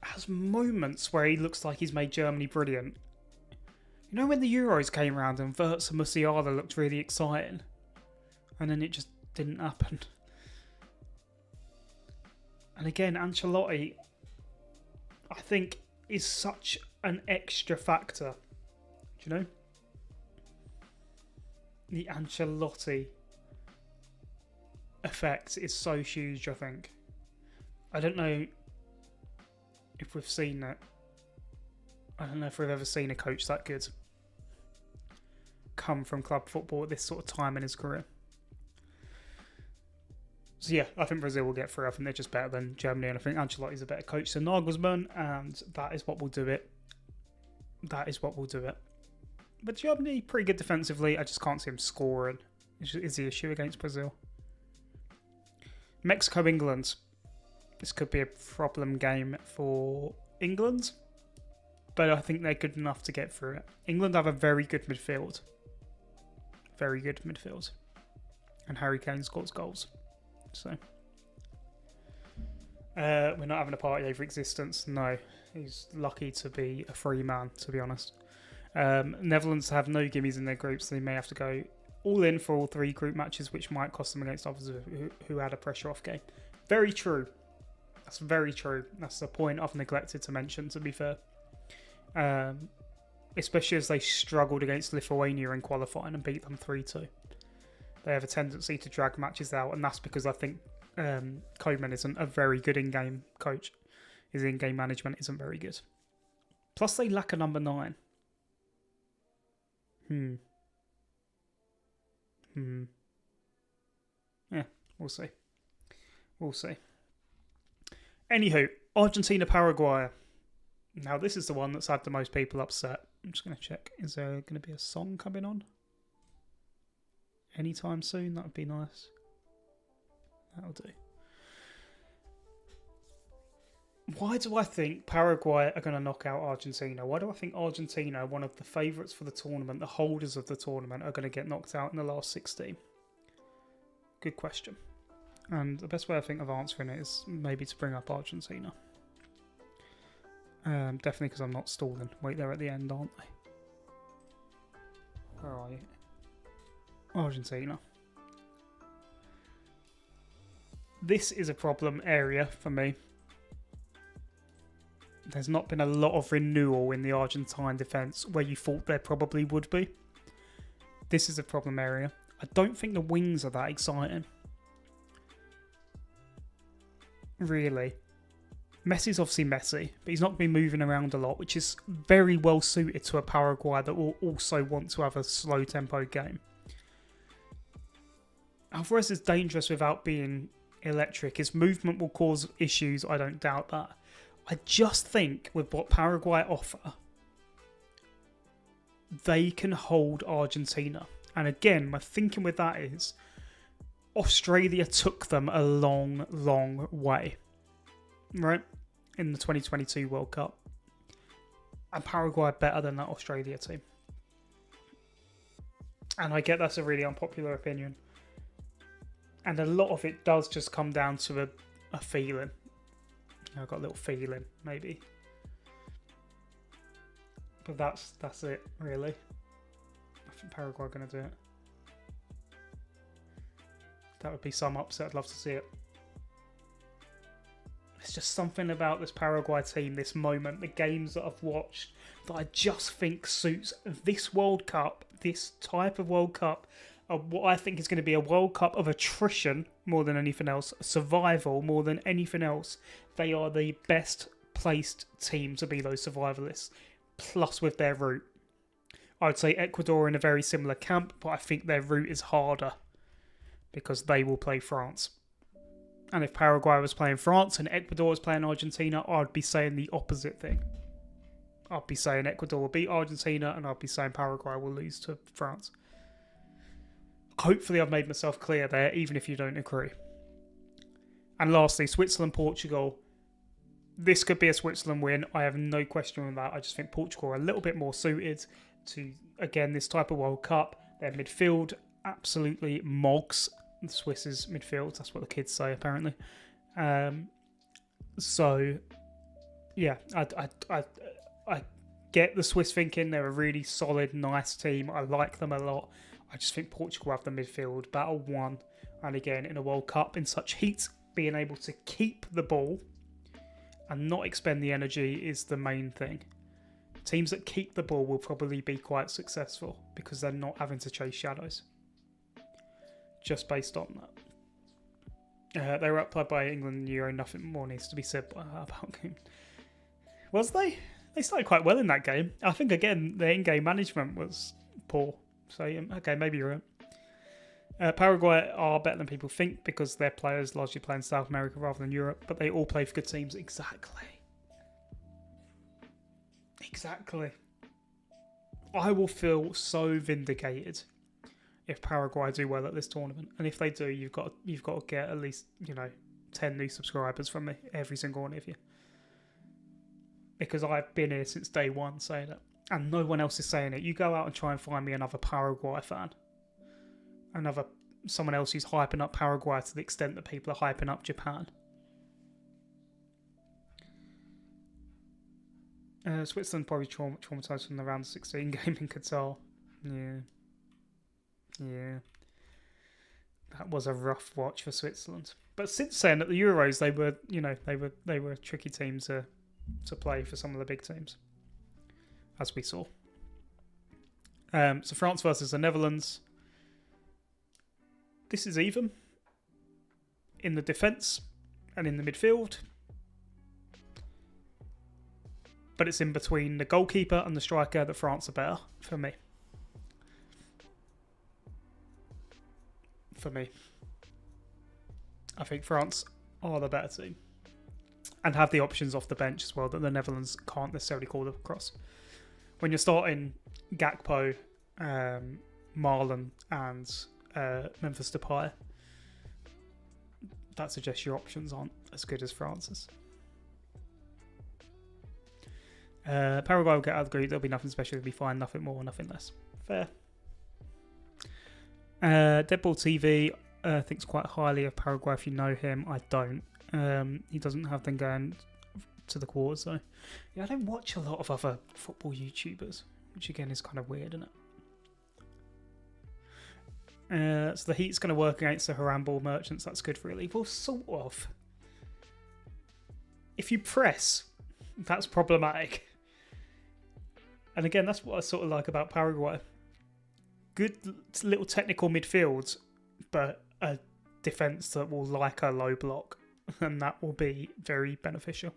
has moments where he looks like he's made Germany brilliant. You know when the Euros came around and Wirtz and Musiala looked really exciting? And then it just didn't happen. And again, Ancelotti, I think, is such an extra factor. Do you know? The Ancelotti effect is so huge, I think. I don't know if we've seen that. I don't know if we've ever seen a coach that good come from club football at this sort of time in his career. So yeah, I think Brazil will get through. I think they're just better than Germany, and I think Ancelotti's a better coach than Nagelsmann, and that is what will do it. That is what will do it. But Germany, pretty good defensively. I just can't see him scoring. Is the issue against Brazil. Mexico, England. This could be a problem game for England, but I think they're good enough to get through it. England have a very good midfield. Very good midfield. And Harry Kane scores goals. So we're not having a party over existence. No, he's lucky to be a free man, to be honest. Netherlands have no gimmies in their groups, so they may have to go all in for all three group matches, which might cost them against others who had a pressure off game. Very true. That's very true. That's the point I've neglected to mention, to be fair. Especially as they struggled against Lithuania in qualifying and beat them 3-2. They have a tendency to drag matches out, and that's because I think Koeman isn't a very good in-game coach. His in-game management isn't very good. Plus, they lack a number 9. Yeah, we'll see. We'll see. Anywho, Argentina, Paraguay. Now, this is the one that's had the most people upset. I'm just going to check. Is there going to be a song coming on anytime soon? That would be nice. That'll do. Why do I think Paraguay are going to knock out Argentina? Why do I think Argentina, one of the favourites for the tournament, the holders of the tournament, are going to get knocked out in the last 16? Good question. And the best way I think of answering it is maybe to bring up Argentina. Definitely because I'm not stalling. Wait, they're at the end, aren't they? Where are you? Argentina. This is a problem area for me. There's not been a lot of renewal in the Argentine defence where you thought there probably would be. This is a problem area. I don't think the wings are that exciting. Really. Messi's obviously Messi, but he's not been moving around a lot, which is very well suited to a Paraguay that will also want to have a slow tempo game. Alvarez is dangerous without being electric. His movement will cause issues, I don't doubt that. I just think with what Paraguay offer, they can hold Argentina. And again, my thinking with that is Australia took them a long, long way, right? In the 2022 World Cup. And Paraguay are better than that Australia team. And I get that's a really unpopular opinion. And a lot of it does just come down to a feeling. I've got a little feeling, maybe. But that's it, really. I think Paraguay are going to do it. That would be some upset. I'd love to see it. There's just something about this Paraguay team, this moment, the games that I've watched, that I just think suits this World Cup, this type of World Cup, what I think is going to be a World Cup of attrition more than anything else, survival more than anything else. They are the best placed team to be those survivalists, plus with their route. I would say Ecuador in a very similar camp, but I think their route is harder because they will play France. And if Paraguay was playing France and Ecuador was playing Argentina, I'd be saying the opposite thing. I'd be saying Ecuador will beat Argentina and I'd be saying Paraguay will lose to France. Hopefully I've made myself clear there, even if you don't agree. And lastly, Switzerland-Portugal. This could be a Switzerland win. I have no question on that. I just think Portugal are a little bit more suited to, again, this type of World Cup. Their midfield absolutely mogs the Swiss's midfield. That's what the kids say, apparently. So, yeah, I get the Swiss thinking. They're a really solid, nice team. I like them a lot. I just think Portugal have the midfield battle won. And again, in a World Cup, in such heat, being able to keep the ball and not expend the energy is the main thing. Teams that keep the ball will probably be quite successful because they're not having to chase shadows. Just based on that. They were up by England in the Euro. Nothing more needs to be said about them. Was they? They started quite well in that game. I think, again, their in-game management was poor. So, okay, maybe you're right. Paraguay are better than people think because their players largely play in South America rather than Europe, but they all play for good teams. Exactly. I will feel so vindicated if Paraguay do well at this tournament, and if they do, you've got to get at least 10 new subscribers from me, every single one of you, because I've been here since day one saying it. And no one else is saying it. You go out and try and find me another Paraguay fan. Someone else who's hyping up Paraguay to the extent that people are hyping up Japan. Switzerland probably traumatised from the round 16 game in Qatar. Yeah. That was a rough watch for Switzerland. But since then, at the Euros, they were a tricky team to play for some of the big teams, as we saw. So France versus the Netherlands. This is even in the defence and in the midfield. But it's in between the goalkeeper and the striker that France are better, for me. I think France are the better team. And have the options off the bench as well that the Netherlands can't necessarily call across. When you're starting Gakpo, Marlon and Memphis Depay, that suggests your options aren't as good as France's. Paraguay will get out of the group. There'll be nothing special. It'll be fine. Nothing more, nothing less. Fair. Deadball TV thinks quite highly of Paraguay if you know him. I don't. He doesn't have them going to the quarters, though. Yeah, I don't watch a lot of other football YouTubers, which again is kind of weird, isn't it? So the Heat's going to work against the Harambal Merchants. That's good for relief. Well, sort of. If you press, that's problematic. And again, that's what I sort of like about Paraguay. Good little technical midfields, but a defence that will like a low block. And that will be very beneficial.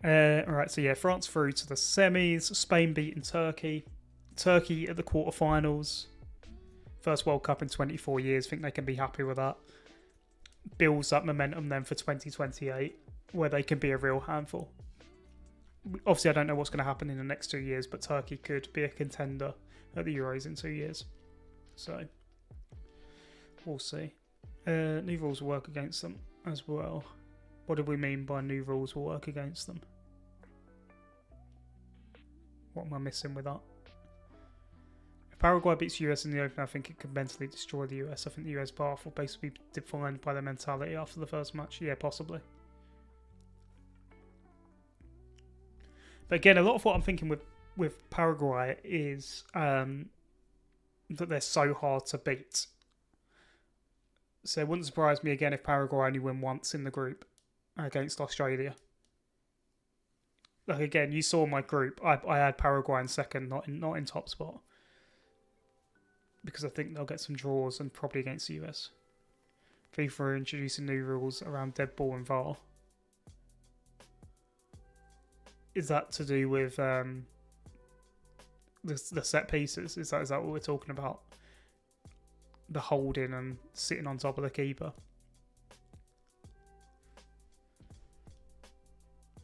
Alright, so yeah, France through to the semis. Spain beating Turkey. Turkey at the quarterfinals. First World Cup in 24 years. Think they can be happy with that. Builds up momentum then for 2028, where they can be a real handful. Obviously, I don't know what's going to happen in the next 2 years, but Turkey could be a contender at the Euros in 2 years. So, we'll see. New rules will work against them as well. What do we mean by new rules will work against them? What am I missing with that? If Paraguay beats the US in the Open, I think it could mentally destroy the US. I think the US path will basically be defined by their mentality after the first match. Yeah, possibly. But again, a lot of what I'm thinking with Paraguay is that they're so hard to beat. So it wouldn't surprise me again if Paraguay only win once in the group against Australia. Like again, you saw my group. I had Paraguay in second, not in top spot, because I think they'll get some draws and probably against the US. FIFA are introducing new rules around dead ball and VAR. Is that to do with the set pieces? Is that what we're talking about? The holding and sitting on top of the keeper.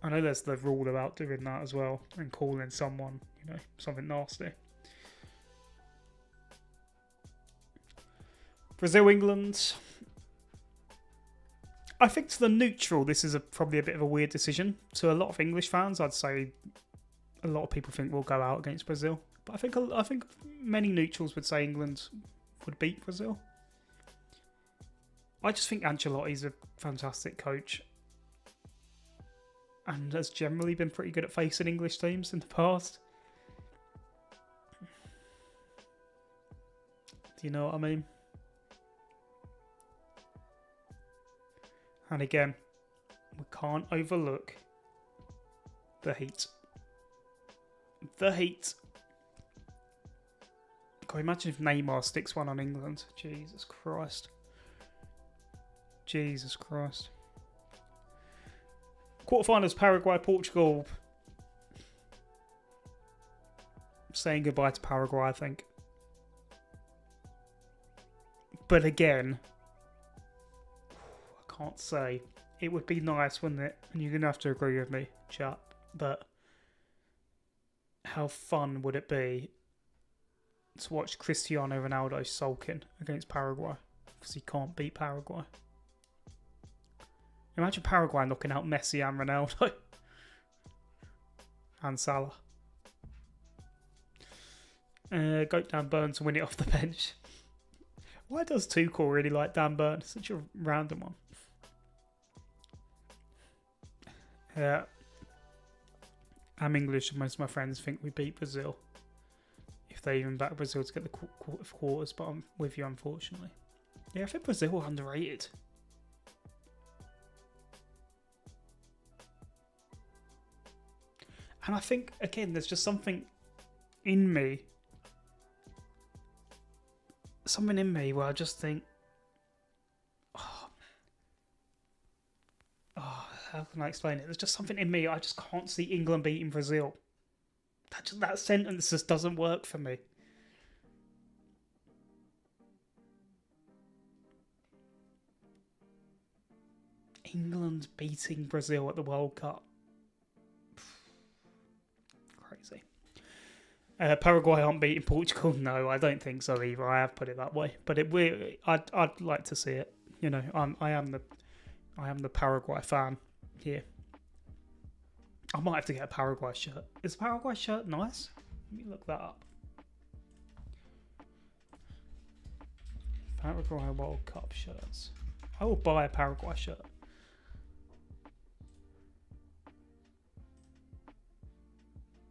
I know there's the rule about doing that as well and calling someone, something nasty. Brazil, England. I think to the neutral, this is probably a bit of a weird decision. To a lot of English fans, I'd say a lot of people think we'll go out against Brazil. But I think many neutrals would say England would beat Brazil. I just think Ancelotti's a fantastic coach and has generally been pretty good at facing English teams in the past. Do you know what I mean? And again, we can't overlook the heat. The heat. God, imagine if Neymar sticks one on England. Jesus Christ. Jesus Christ. Quarterfinals, Paraguay, Portugal. Saying goodbye to Paraguay, I think. But again, I can't say. It would be nice, wouldn't it? And you're going to have to agree with me, chat. But how fun would it be to watch Cristiano Ronaldo sulking against Paraguay because he can't beat Paraguay? Imagine Paraguay knocking out Messi and Ronaldo and Salah. Goat Dan Burn to win it off the bench. Why does Tuchel really like Dan Burn? Such a random one. Yeah. I'm English and most of my friends think we beat Brazil. If they even back Brazil to get the quarters, but I'm with you, unfortunately. Yeah, I think Brazil are underrated. And I think, again, there's just something in me. Something in me where I just think, how can I explain it? There's just something in me. I just can't see England beating Brazil. That sentence just doesn't work for me. England beating Brazil at the World Cup. Crazy. Paraguay aren't beating Portugal. No, I don't think so either. I have put it that way, but I'd like to see it. I am the Paraguay fan here. I might have to get a Paraguay shirt. Is a Paraguay shirt nice? Let me look that up. Paraguay World Cup shirts. I will buy a Paraguay shirt.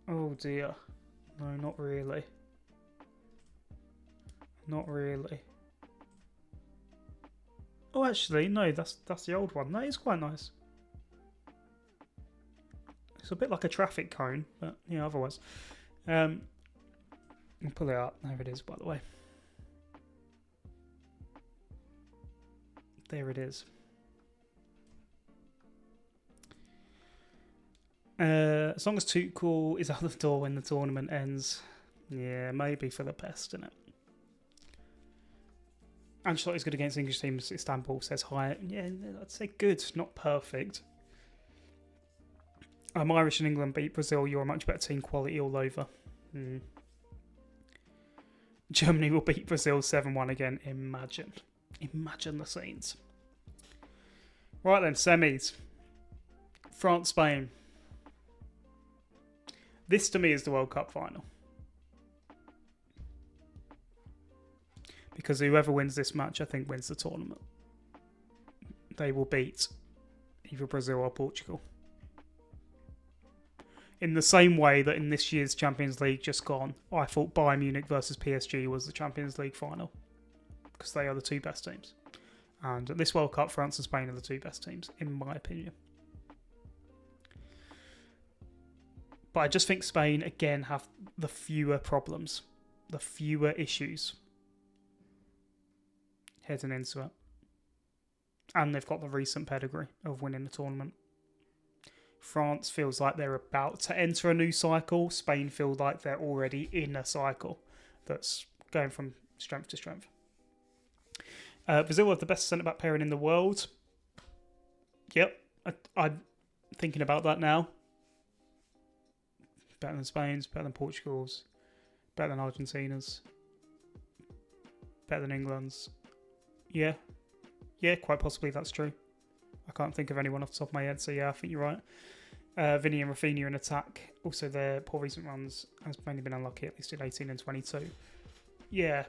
Oh dear. No, not really. Not really. Oh, actually, no, that's the old one. That is quite nice. It's a bit like a traffic cone, but yeah, otherwise. I'll pull it up. There it is, by the way. There it is. As long as Tuchel is out the door when the tournament ends, yeah, maybe for the best, innit? Ancelotti's good against English teams. Istanbul says hi. Yeah, I'd say good, not perfect. I'm Irish and England beat Brazil. You're a much better team, quality all over. Germany will beat Brazil 7-1 again. Imagine the scenes. Right then, semis. France, Spain. This to me is the World Cup final. Because whoever wins this match, I think, wins the tournament. They will beat either Brazil or Portugal. In the same way that in this year's Champions League just gone, I thought Bayern Munich versus PSG was the Champions League final. Because they are the two best teams. And at this World Cup, France and Spain are the two best teams, in my opinion. But I just think Spain, again, have the fewer problems, the fewer issues heading into it. And they've got the recent pedigree of winning the tournament. France feels like they're about to enter a new cycle. Spain feel like they're already in a cycle that's going from strength to strength. Brazil have the best centre-back pairing in the world. Yep, I'm thinking about that now. Better than Spain's, better than Portugal's, better than Argentina's, better than England's. Yeah, quite possibly that's true. I can't think of anyone off the top of my head, so yeah, I think you're right. Vinny and Rafinha in attack. Also, their poor recent runs has mainly been unlucky, at least in 18 and 22. Yeah.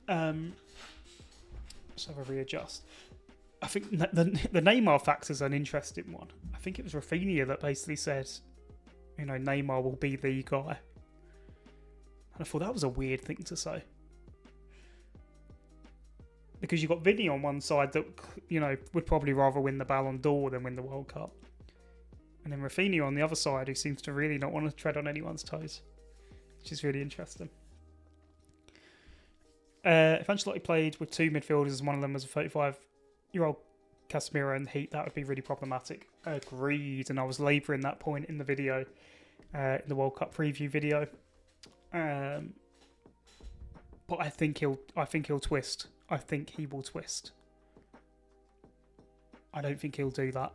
So I'll readjust. I think the Neymar factor is an interesting one. I think it was Rafinha that basically said, you know, Neymar will be the guy. And I thought that was a weird thing to say. Because you've got Vinny on one side that, you know, would probably rather win the Ballon d'Or than win the World Cup. And then Rafinha on the other side, who seems to really not want to tread on anyone's toes. Which is really interesting. If Ancelotti played with two midfielders and one of them was a 35-year-old Casemiro in the Heat, that would be really problematic. Agreed. And I was labouring that point in the video, in the World Cup preview video. But I think he'll twist. I think he will twist. I don't think he'll do that.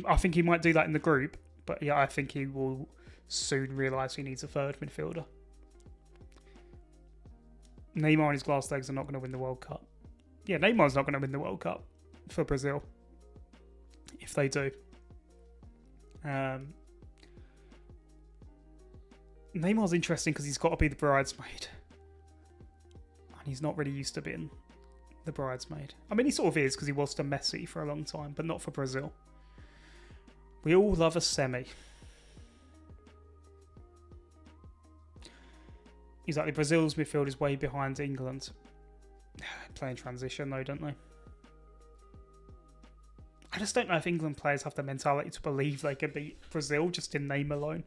I think he might do that in the group, but yeah, I think he will soon realise he needs a third midfielder. Neymar and his glass legs are not going to win the World Cup. Yeah, Neymar's not going to win the World Cup for Brazil. If they do. Neymar's interesting because he's got to be the bridesmaid. And he's not really used to being the bridesmaid. I mean, he sort of is because he was to Messi for a long time, but not for Brazil. We all love a semi. Exactly. Brazil's midfield is way behind England. Playing transition though, don't they? I just don't know if England players have the mentality to believe they can beat Brazil just in name alone.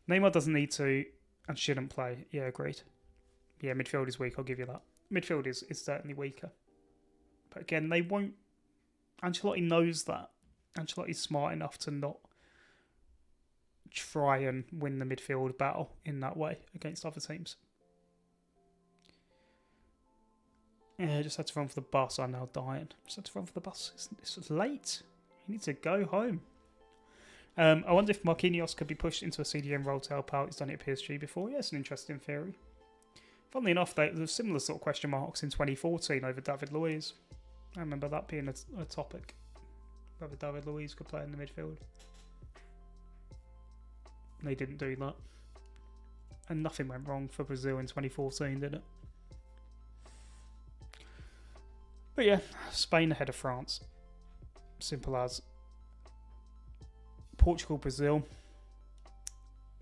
Neymar doesn't need to and shouldn't play. Yeah, agreed. Yeah, midfield is weak, I'll give you that. Midfield is certainly weaker. But again, they won't... Ancelotti knows that. Ancelotti's smart enough to not try and win the midfield battle in that way against other teams. Yeah, just had to run for the bus. I'm now dying. Just had to run for the bus. It's late. You need to go home. I wonder if Marquinhos could be pushed into a CDM role to help out. He's done it at PSG before. Yeah, it's an interesting theory. Funnily enough, there were similar sort of question marks in 2014 over David Luiz. I remember that being a topic. Whether David Luiz could play in the midfield. They didn't do that. And nothing went wrong for Brazil in 2014, did it? But yeah, Spain ahead of France. Simple as. Portugal, Brazil.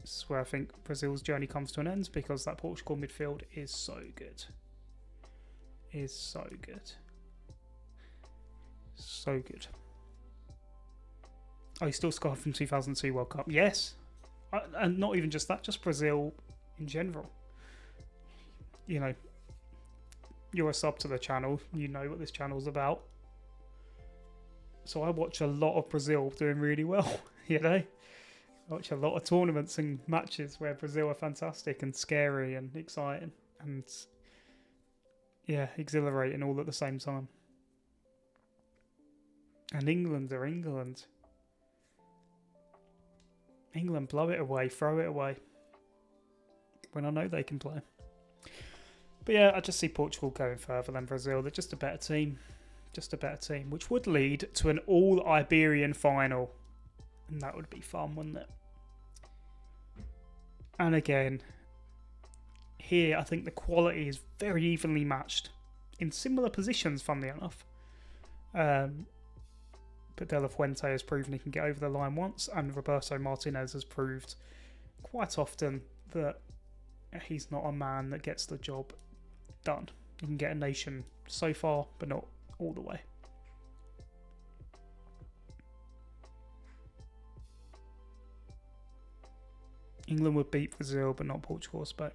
This is where I think Brazil's journey comes to an end because that Portugal midfield is so good. Is so good. So good. Oh, he's still scarred from 2002 World Cup. Yes. And not even just that, just Brazil in general. You know, you're a sub to the channel. You know what this channel's about. So I watch a lot of Brazil doing really well, you know. I watch a lot of tournaments and matches where Brazil are fantastic and scary and exciting and, yeah, exhilarating all at the same time. And England are England. England blow it away, throw it away. When I know they can play. But yeah, I just see Portugal going further than Brazil. They're just a better team. Just a better team. Which would lead to an all-Iberian final. And that would be fun, wouldn't it? And again, here I think the quality is very evenly matched. In similar positions, funnily enough. But De La Fuente has proven he can get over the line once, and Roberto Martinez has proved quite often that he's not a man that gets the job done. He can get a nation so far, but not all the way. England would beat Brazil, but not Portugal or Spain.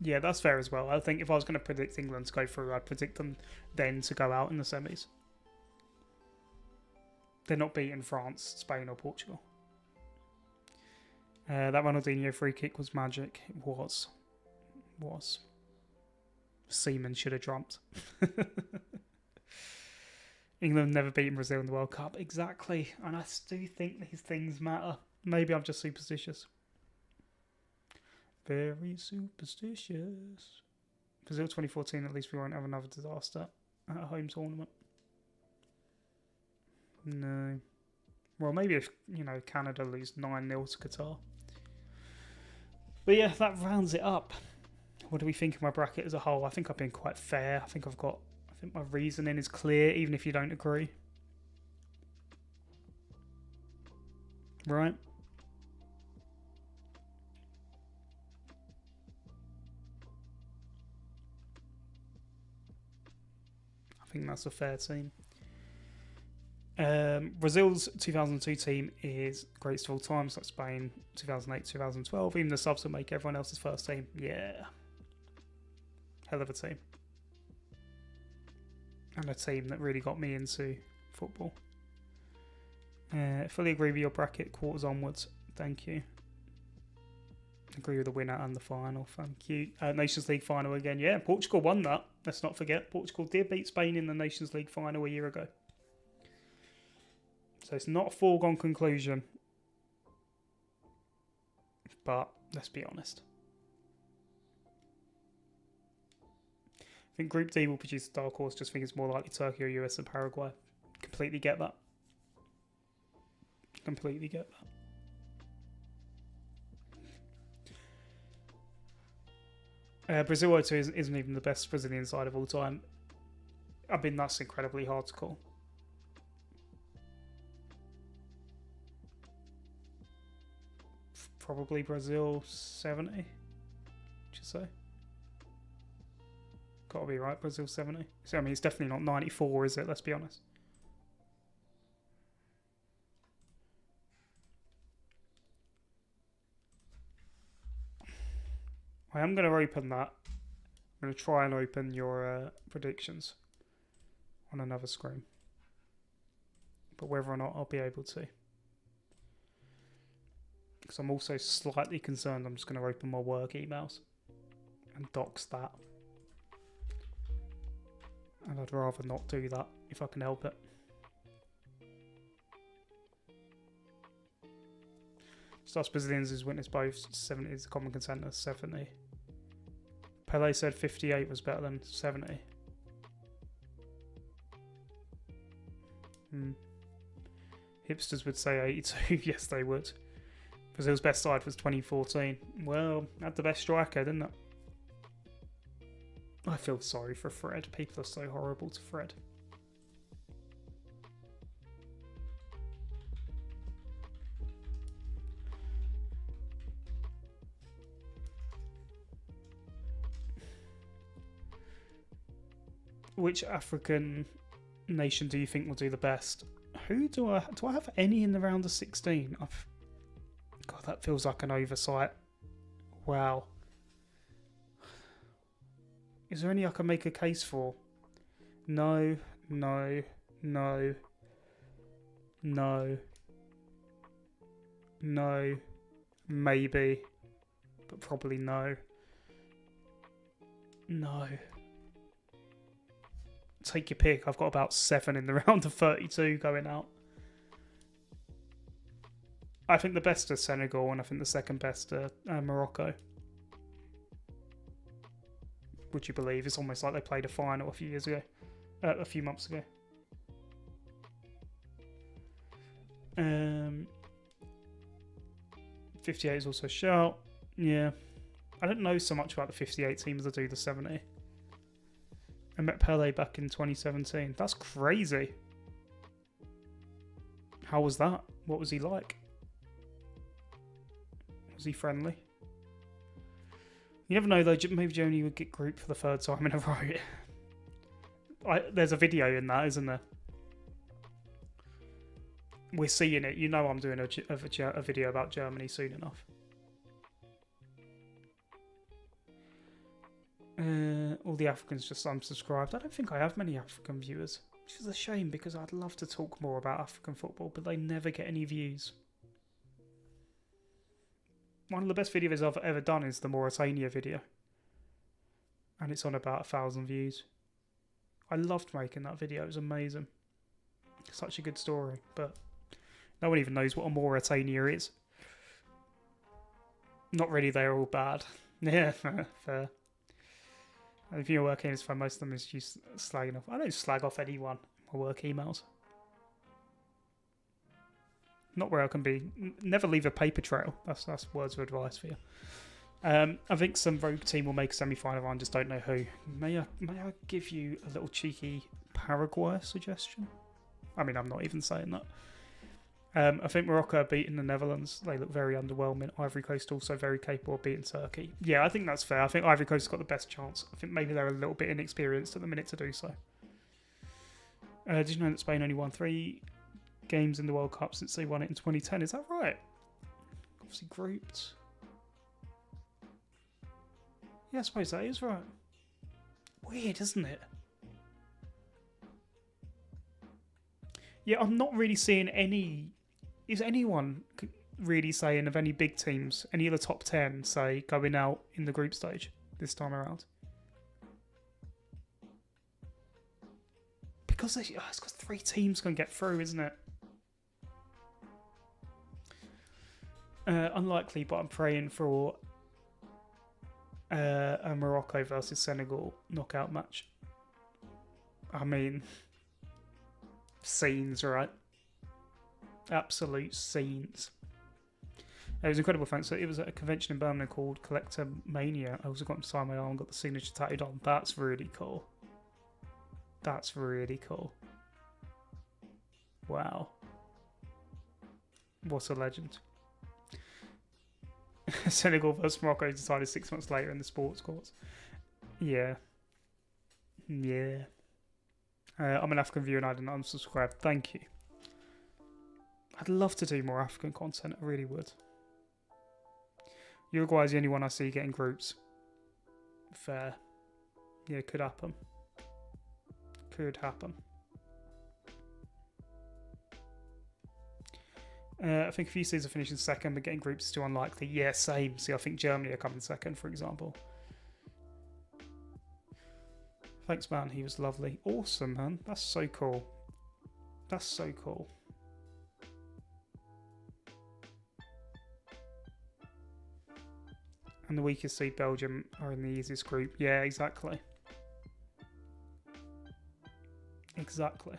Yeah, that's fair as well. I think if I was going to predict England to go through, I'd predict them then to go out in the semis. They're not beating France, Spain or Portugal. That Ronaldinho free kick was magic. It was. Seaman should have jumped. England never beaten Brazil in the World Cup. Exactly. And I do think these things matter. Maybe I'm just superstitious. Very superstitious. Brazil 2014, at least we won't have another disaster at a home tournament. No. Well, maybe if, Canada lose 9-0 to Qatar. But yeah, that rounds it up. What do we think of my bracket as a whole? I think I've been quite fair. I think my reasoning is clear, even if you don't agree. Right? I think that's a fair team. Brazil's 2002 team is greatest of all time. So Spain 2008, 2012. Even the subs will make everyone else's first team. Yeah. Hell of a team. And a team that really got me into football. Fully agree with your bracket, quarters onwards. Thank you. Agree with the winner and the final. Thank you. Nations League final again. Yeah, Portugal won that. Let's not forget. Portugal did beat Spain in the Nations League final a year ago. So it's not a foregone conclusion. But let's be honest. I think Group D will produce a dark horse. Just think it's more likely Turkey or US and Paraguay. Completely get that. Completely get that. Brazil 02 isn't even the best Brazilian side of all time. I mean, that's incredibly hard to call. Probably Brazil 70, should you say? Gotta be right, Brazil 70. So, I mean, it's definitely not 94, is it? Let's be honest. I am going to open that. I'm going to try and open your predictions on another screen. But whether or not I'll be able to. Because I'm also slightly concerned I'm just going to open my work emails and dox that. And I'd rather not do that if I can help it. Stars Brazilians is witnessed both 70 is the common consensus 70. Pele said 58 was better than 70. Hipsters would say 82. Yes, they would. Brazil's best side was 2014. Well, had the best striker, didn't it? I feel sorry for Fred. People are so horrible to Fred. Which African nation do you think will do the best? Who do I have any in the round of 16? God, that feels like an oversight. Wow. Is there any I can make a case for? No. Maybe. But probably no. No. Take your pick. I've got about 7 in the round of 32 going out. I think the best are Senegal, and I think the second best are Morocco. Would you believe? It's almost like they played a final a few months ago. 58 is also a shout. Yeah. I don't know so much about the 58 teams that do the 70. I met Pele back in 2017. That's crazy. How was that? What was he like? Was he friendly? You never know though, maybe Joni would get grouped for the 3rd time in a row. There's a video in that, isn't there? We're seeing it. You know I'm doing a video about Germany soon enough. All the Africans just unsubscribed. I don't think I have many African viewers, which is a shame because I'd love to talk more about African football, but they never get any views. One of the best videos I've ever done is the Mauritania video, and it's on about 1,000 views. I loved making that video. It was amazing. Such a good story, but no one even knows what a Mauritania is. Not really, they're all bad. Yeah, fair. If you're working, it's fine. Most of them is just slagging off. I don't slag off anyone in my work emails. Not where I can be. Never leave a paper trail. That's words of advice for you. I think some rogue team will make a semi-final. I just don't know who. May I give you a little cheeky Paraguay suggestion? I mean, I'm not even saying that. I think Morocco are beating the Netherlands. They look very underwhelming. Ivory Coast also very capable of beating Turkey. Yeah, I think that's fair. I think Ivory Coast has got the best chance. I think maybe they're a little bit inexperienced at the minute to do so. Did you know that Spain only won 3 games in the World Cup since they won it in 2010? Is that right? Obviously grouped. Yeah, I suppose that is right. Weird, isn't it? Yeah, I'm not really seeing any... Is anyone really saying of any big teams, any of the top 10, say, going out in the group stage this time around? Because it's got 3 teams going to get through, isn't it? Unlikely, but I'm praying for a Morocco versus Senegal knockout match. I mean, scenes, right? Absolute scenes. It was incredible, thanks. So it was at a convention in Birmingham called Collector Mania. I also got to sign my arm and got the signature tattooed on. That's really cool. That's really cool. Wow. What a legend. Senegal versus Morocco decided 6 months later in the sports courts. Yeah. Yeah. I'm an African viewer and I didn't unsubscribe. Thank you. I'd love to do more African content. I really would. Uruguay is the only one I see getting groups. Fair. Yeah, could happen. Could happen. I think a few seeds are finishing second, but getting groups is too unlikely. Yeah, same. See, I think Germany are coming second, for example. Thanks, man. He was lovely. Awesome, man. That's so cool. That's so cool. And the weakest seed, Belgium, are in the easiest group. Yeah, exactly. Exactly.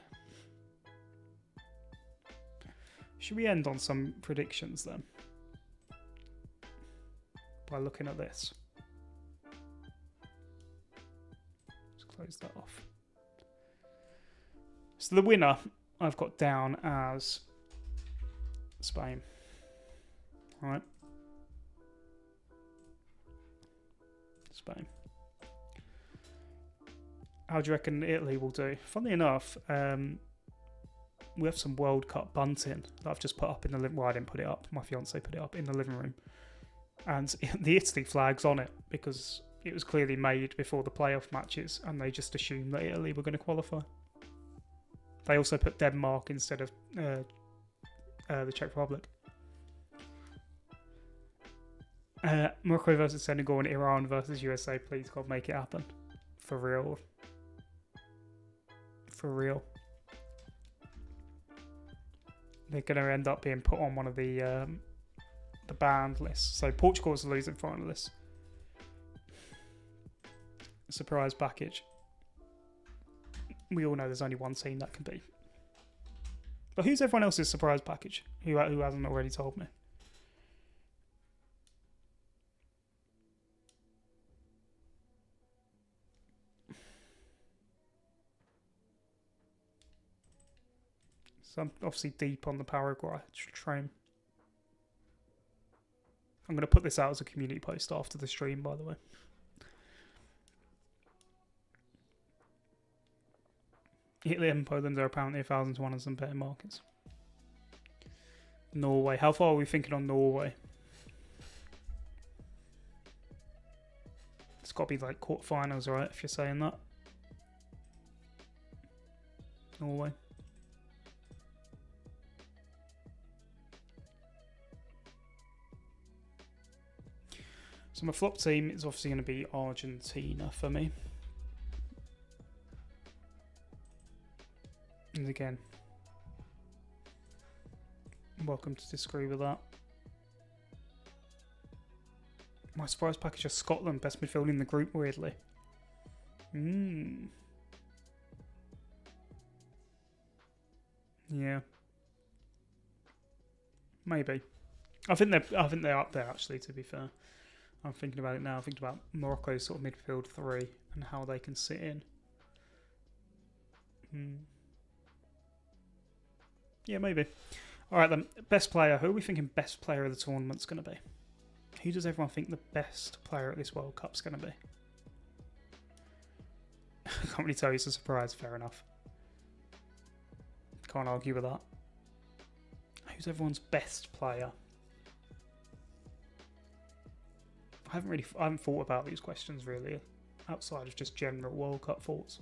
Should we end on some predictions then? By looking at this. Let's close that off. So the winner I've got down as Spain. All right. Spain. How do you reckon Italy will do? Funnily enough, we have some World Cup bunting that I've just put up in the living room. Well, I didn't put it up. My fiance put it up in the living room. And the Italy flag's on it because it was clearly made before the playoff matches and they just assumed that Italy were going to qualify. They also put Denmark instead of the Czech Republic. Morocco versus Senegal and Iran versus USA. Please, God, make it happen. For real. For real. They're going to end up being put on one of the banned lists. So Portugal's the losing finalist. Surprise package. We all know there's only one team that can be. But who's everyone else's surprise package? Who hasn't already told me? So I'm obviously deep on the Paraguay train. I'm going to put this out as a community post after the stream, by the way. Italy and Poland are apparently 1,000 to 1 on some betting markets. Norway. How far are we thinking on Norway? It's got to be like quarterfinals, right? If you're saying that. Norway. So my flop team is obviously going to be Argentina for me. And again, welcome to disagree with that. My surprise package is Scotland, best midfield in the group, weirdly. Yeah. Maybe. I think they're up there actually, to be fair. I'm thinking about it now. I'm thinking about Morocco's sort of midfield 3 and how they can sit in. Yeah, maybe. Alright then, best player. Who are we thinking best player of the tournament's going to be? Who does everyone think the best player at this World Cup's going to be? I can't really tell you, it's a surprise, fair enough. Can't argue with that. Who's everyone's best player? I haven't thought about these questions really, outside of just general World Cup thoughts.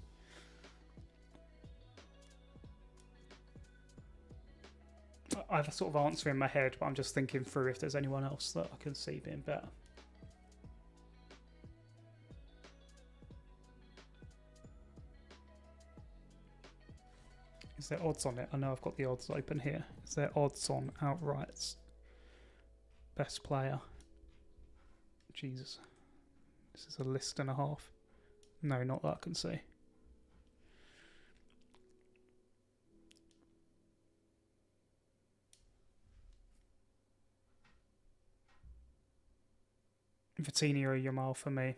I have a sort of answer in my head, but I'm just thinking through if there's anyone else that I can see being better. Is there odds on it? I know I've got the odds open here. Is there odds on outrights? Best player. Jesus. This is a list and a half. No, not that I can see. Vitinha or Yamal for me.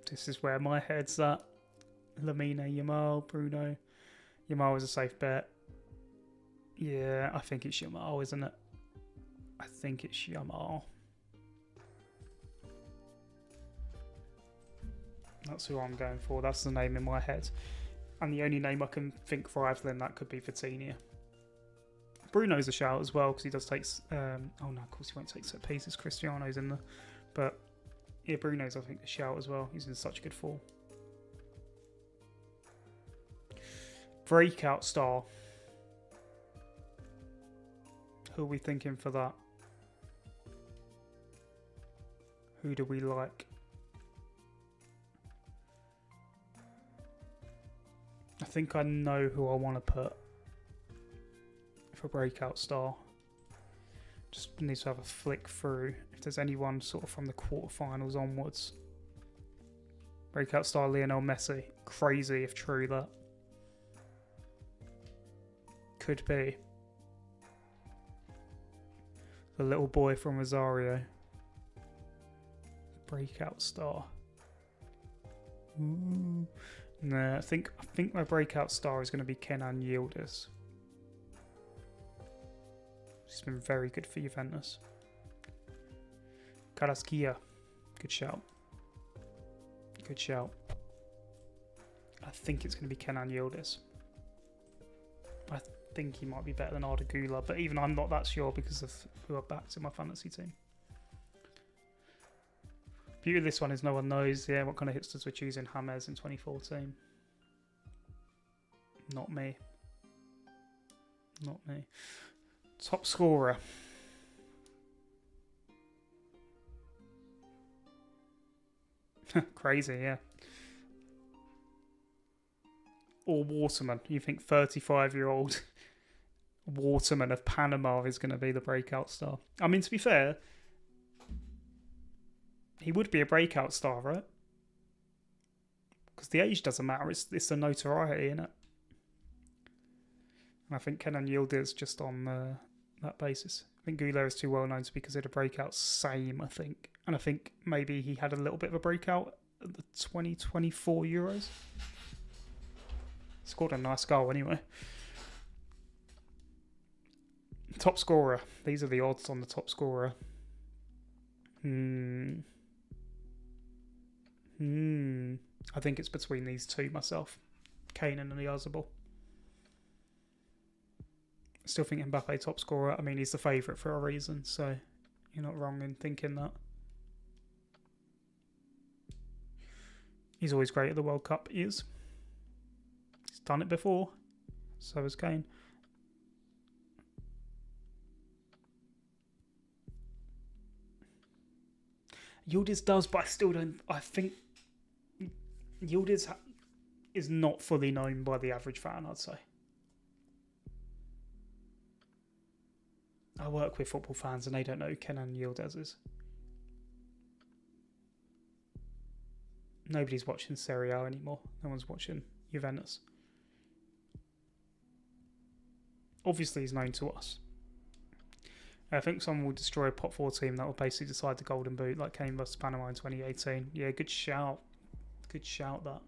This is where my head's at. Lamine, Yamal, Bruno. Yamal is a safe bet. Yeah, I think it's Yamal, isn't it? I think it's Yamal. That's who I'm going for. That's the name in my head. And the only name I can think for either than that could be Vitinha. Bruno's a shout as well because he does take... oh no, of course he won't take set pieces. Cristiano's in there. But yeah, Bruno's I think a shout as well. He's in such good form. Breakout star. Who are we thinking for that? Who do we like? I think I know who I want to put for breakout star. Just need to have a flick through if there's anyone sort of from the quarterfinals onwards. Breakout star Lionel Messi. Crazy if true that. Could be. The little boy from Rosario. Breakout star. Ooh. No, I think my breakout star is going to be Kenan Yildiz. He's been very good for Juventus. Carrasquilla. Good shout. Good shout. I think it's going to be Kenan Yildiz. I think he might be better than Arda Güler, but even I'm not that sure because of who I backed in my fantasy team. Beauty of this one is no one knows, yeah, what kind of hipsters were choosing James in 2014. Not me. Not me. Top scorer. Crazy, yeah. Or Waterman. You think 35-year-old Waterman of Panama is going to be the breakout star? I mean, to be fair, he would be a breakout star, right? Because the age doesn't matter. It's the notoriety, innit? And I think Kenan Yildiz just on that basis. I think Güler is too well known to be considered a breakout. Same, I think. And I think maybe he had a little bit of a breakout at the 2024 Euros. Scored a nice goal anyway. Top scorer. These are the odds on the top scorer. I think it's between these two myself. Kane and Oyarzabal. Still think Mbappe top scorer. I mean, he's the favourite for a reason, so you're not wrong in thinking that. He's always great at the World Cup. He is. He's done it before. So has Kane. Yildiz does, but I still don't. I think Yildiz is not fully known by the average fan, I'd say. I work with football fans and they don't know who Kenan Yildiz is. Nobody's watching Serie A anymore. No one's watching Juventus. Obviously, he's known to us. I think someone will destroy a pot 4 team that will basically decide the golden boot like Kane versus Panama in 2018. Yeah, good shout. Good shout, that.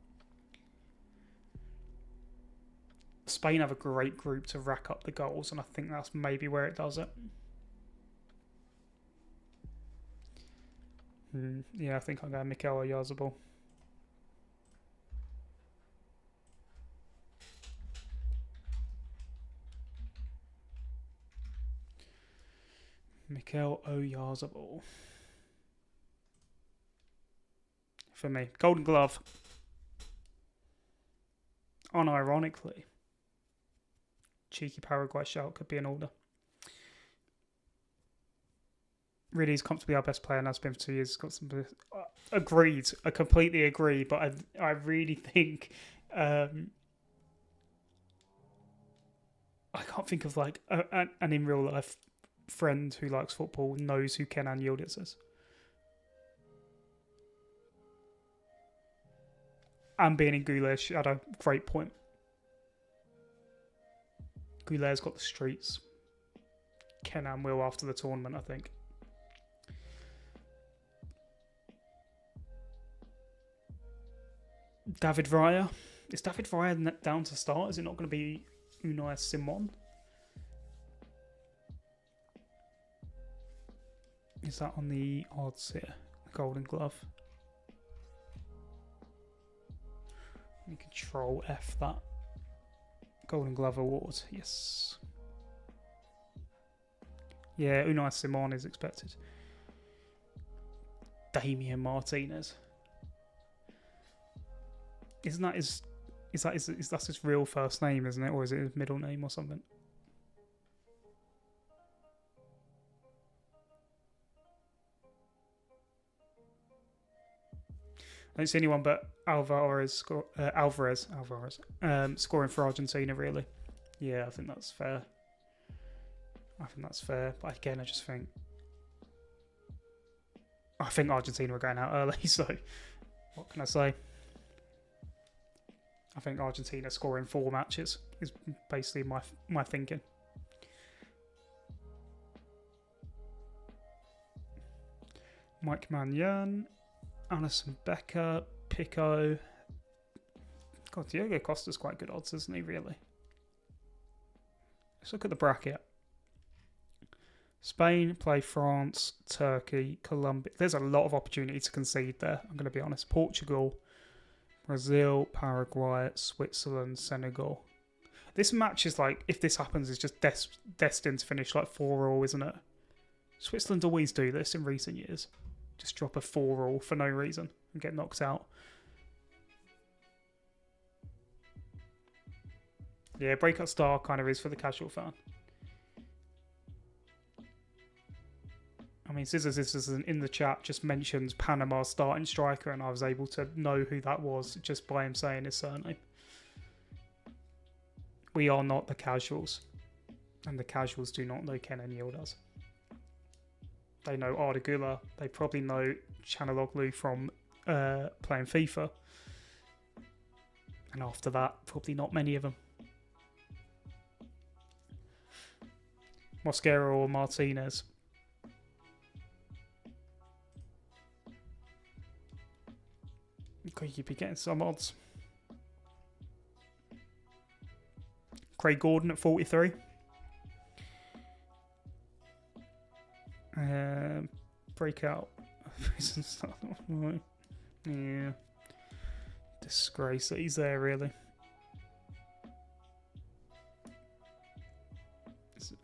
Spain have a great group to rack up the goals, and I think that's maybe where it does it. Yeah, I think I'm going Mikel Oyarzabal. Mikel Oyarzabal. For me. Golden Glove. Unironically. Cheeky Paraguay shout could be in order. Really, he's comfortably our best player and has been for 2 years. Got some agreed. I completely agree, but I really think I can't think of like an in real life friend who likes football knows who Kenan Yildiz is. And being in Goulash had a great point. Goulet's got the streets. Kenan will after the tournament, I think. David Raya. Is David Raya down to start? Is it not going to be Unai Simon? Is that on the odds here? The Golden Glove. You Control F that. Golden Glove Award. Yes. Yeah, Unai Simon is expected. Damian Martinez. Isn't that his? Is that his real first name, isn't it, or is it his middle name or something? I don't see anyone but Alvarez scoring for Argentina, really. Yeah, I think that's fair. But again, I think Argentina are going out early, so what can I say? I think Argentina scoring 4 matches is basically my thinking. Mike Maignan, Alisson Becker, Pico. God, Diogo Costa's quite good odds, isn't he, really? Let's look at the bracket. Spain play France, Turkey, Colombia. There's a lot of opportunity to concede there, I'm going to be honest. Portugal, Brazil, Paraguay, Switzerland, Senegal. This match is like, if this happens, it's just destined to finish like 4-4, isn't it? Switzerland always do this in recent years. Just drop a 4-4 for no reason and get knocked out. Yeah, breakout star kind of is for the casual fan. I mean, Scissors in the chat just mentions Panama's starting striker, and I was able to know who that was just by him saying his surname. We are not the casuals, and the casuals do not know Kenan Yildiz. They know Arda Güler. They probably know Chanaloglu from playing FIFA. And after that, probably not many of them. Mosquera or Martinez. You'd be getting some odds. Craig Gordon at 43. Breakout. Yeah. Disgrace that he's there, really.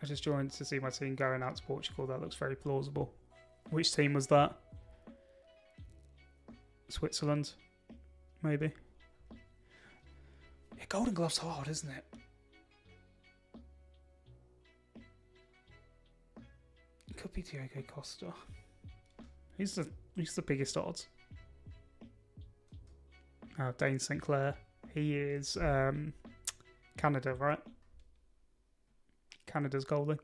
I just joined to see my team going out to Portugal. That looks very plausible. Which team was that? Switzerland, maybe. Yeah, Golden Glove's hard, isn't it? It could be Diogo Costa. Who's the biggest odds? Oh, Dane St. Clair. He is Canada, right? Canada's goalie.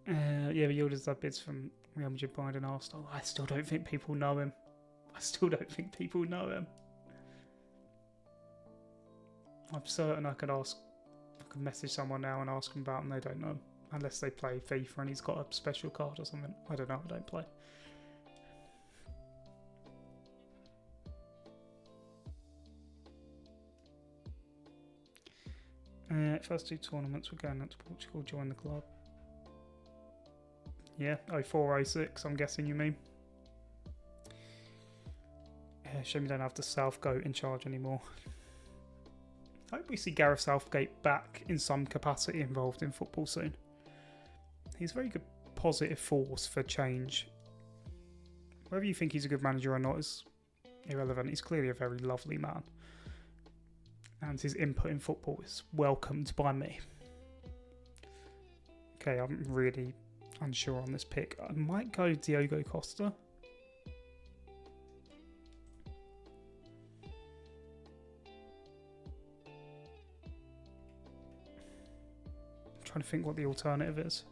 Yeah, but Yildiz had bids from Real Madrid, Bayern and Arsenal. I still don't think people know him. I'm certain I could message someone now and ask him about him. They don't know him. Unless they play FIFA and he's got a special card or something. I don't know, I don't play. First 2 tournaments, we're going out to Portugal, join the club. Yeah, 0406, I'm guessing you mean. Shame we don't have the Southgate in charge anymore. I hope we see Gareth Southgate back in some capacity involved in football soon. He's a very good positive force for change. Whether you think he's a good manager or not is irrelevant. He's clearly a very lovely man. And his input in football is welcomed by me. Okay, I'm really unsure on this pick. I might go Diogo Costa. I'm trying to think what the alternative is.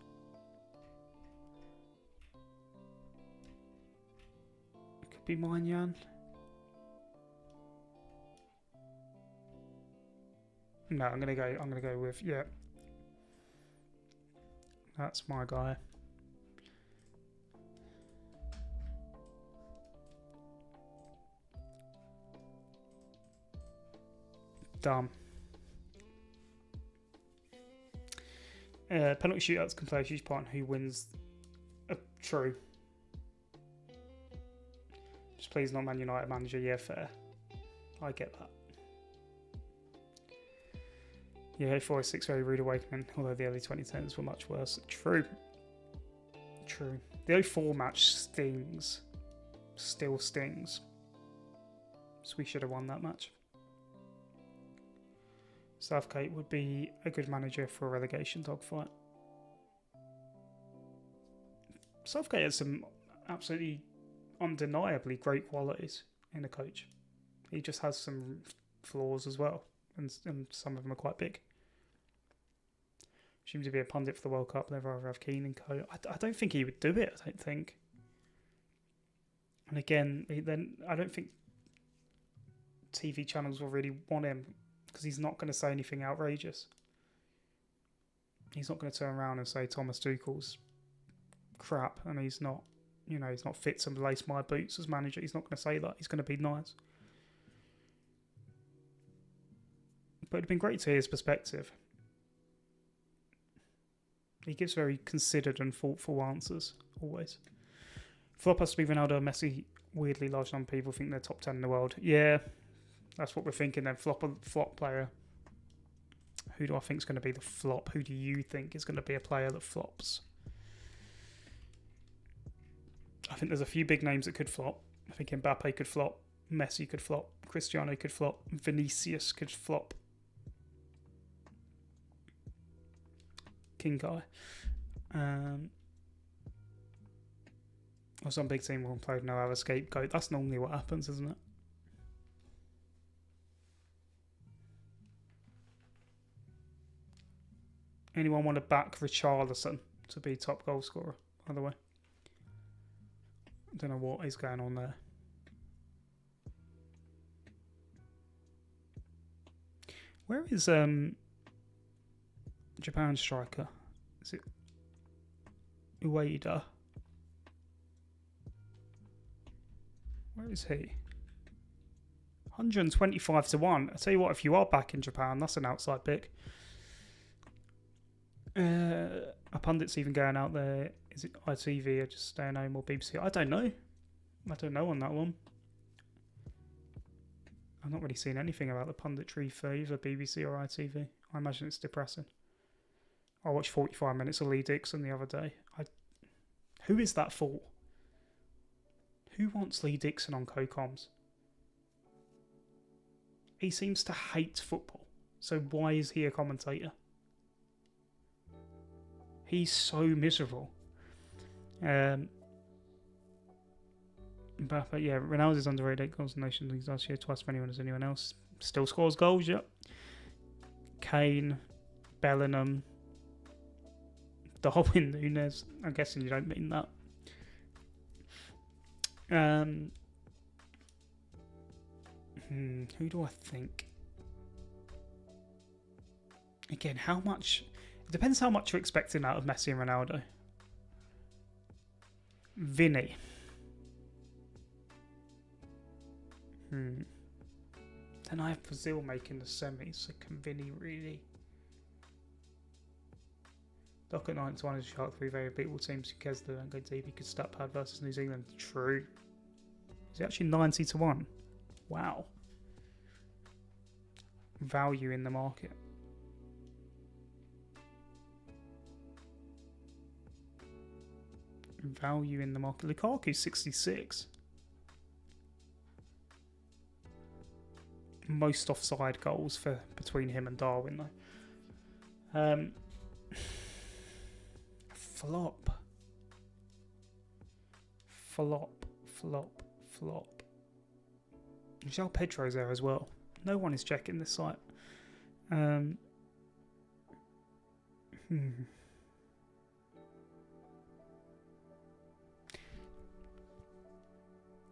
It could be Maignan. No, I'm gonna go with, yeah. That's my guy. Dumb. Penalty shootouts can play a huge part in who wins. True. Just please not Man United manager. Yeah, fair. I get that. Yeah, 4-6 very rude awakening, although the early 2010s were much worse. True. The 04 match stings. Still stings. So we should have won that match. Southgate would be a good manager for a relegation dogfight. Southgate has some absolutely undeniably great qualities in a coach. He just has some flaws as well, and some of them are quite big. Seems to be a pundit for the World Cup. They'd rather have Keane and co. I don't think he would do it. I don't think. And again, I don't think TV channels will really want him because he's not going to say anything outrageous. He's not going to turn around and say Thomas Tuchel's crap and he's not fit to lace my boots as manager. He's not going to say that. He's going to be nice. But it'd been great to hear his perspective. He gives very considered and thoughtful answers, always. Flop has to be Ronaldo and Messi. Weirdly, large number of people think they're top 10 in the world. Yeah, that's what we're thinking then. Flop player. Who do I think is going to be the flop? Who do you think is going to be a player that flops? I think there's a few big names that could flop. I think Mbappe could flop. Messi could flop. Cristiano could flop. Vinicius could flop. King guy. Or some big team will play no other scapegoat. That's normally what happens, isn't it? Anyone want to back Richarlison to be top goal scorer, by the way? I don't know what is going on there. Where is Japan striker? Is it Ueda? Where is he? 125 to 1. I tell you what, if you are back in Japan, that's an outside pick. A pundit's even going out there. Is it ITV or just staying home or BBC? I don't know. I don't know on that one. I've not really seen anything about the punditry for either BBC or ITV. I imagine it's depressing. I watched 45 minutes of Lee Dixon the other day. Who is that for? Who wants Lee Dixon on co-coms? He seems to hate football. So why is he a commentator? He's so miserable. But yeah, Ronaldo's underrated. 8 goals in Nations League last year, twice as many as anyone else. Still scores goals, yep. Kane, Bellingham, Darwin Núñez. I'm guessing you don't mean that. Who do I think? Again, how much? It depends how much you're expecting out of Messi and Ronaldo. Vinny. Then I have Brazil making the semis, so can Vinny really? Doc at 9-1 is Shark 3 very beatable teams. Who cares they don't go deep? He could stat pad versus New Zealand. True. Is it actually 90-1? Wow. Value in the market. Value in the market. Lukaku's 66. Most offside goals for between him and Darwin though. Flop. João Pedro's there as well. No one is checking this site.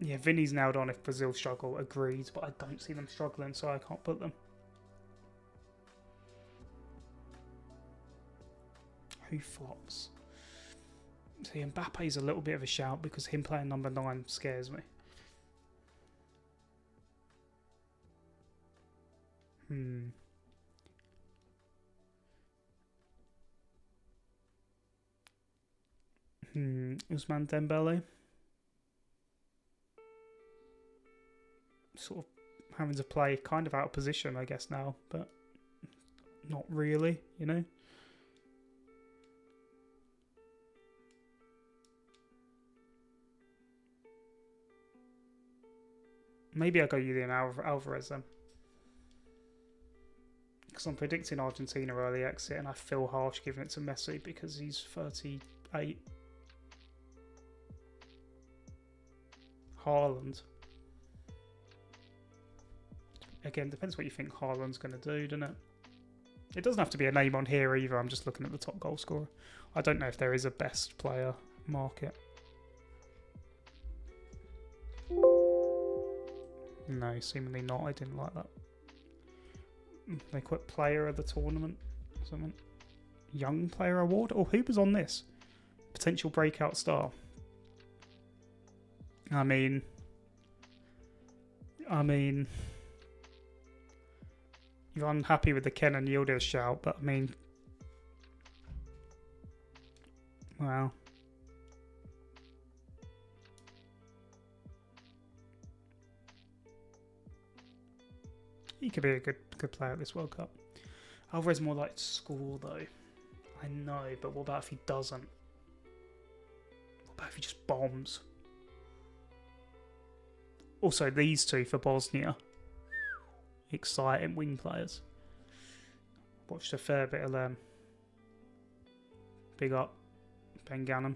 Yeah, Vinny's nailed on if Brazil struggle, agreed, but I don't see them struggling, so I can't put them. Who flops? See, Mbappe's a little bit of a shout because him playing number 9 scares me. Ousmane Dembele. Sort of having to play kind of out of position, I guess, now, but not really, you know? Maybe I'll go Julian Alvarez then. Because I'm predicting Argentina early exit, and I feel harsh giving it to Messi because he's 38. Haaland. Again, depends what you think Haaland's going to do, doesn't it? It doesn't have to be a name on here either. I'm just looking at the top goal scorer. I don't know if there is a best player market. No, seemingly not. I didn't like that. They quit player of the tournament or something. Young player award? Oh, who was on this? Potential breakout star. I mean... You're unhappy with the Kenan Yildiz shout, but I mean... Wow. He could be a good player at this World Cup. Alvarez more like to score, though. I know, but what about if he doesn't? What about if he just bombs? Also, these two for Bosnia. Exciting wing players. Watched a fair bit of them. Big up Ben Gannon.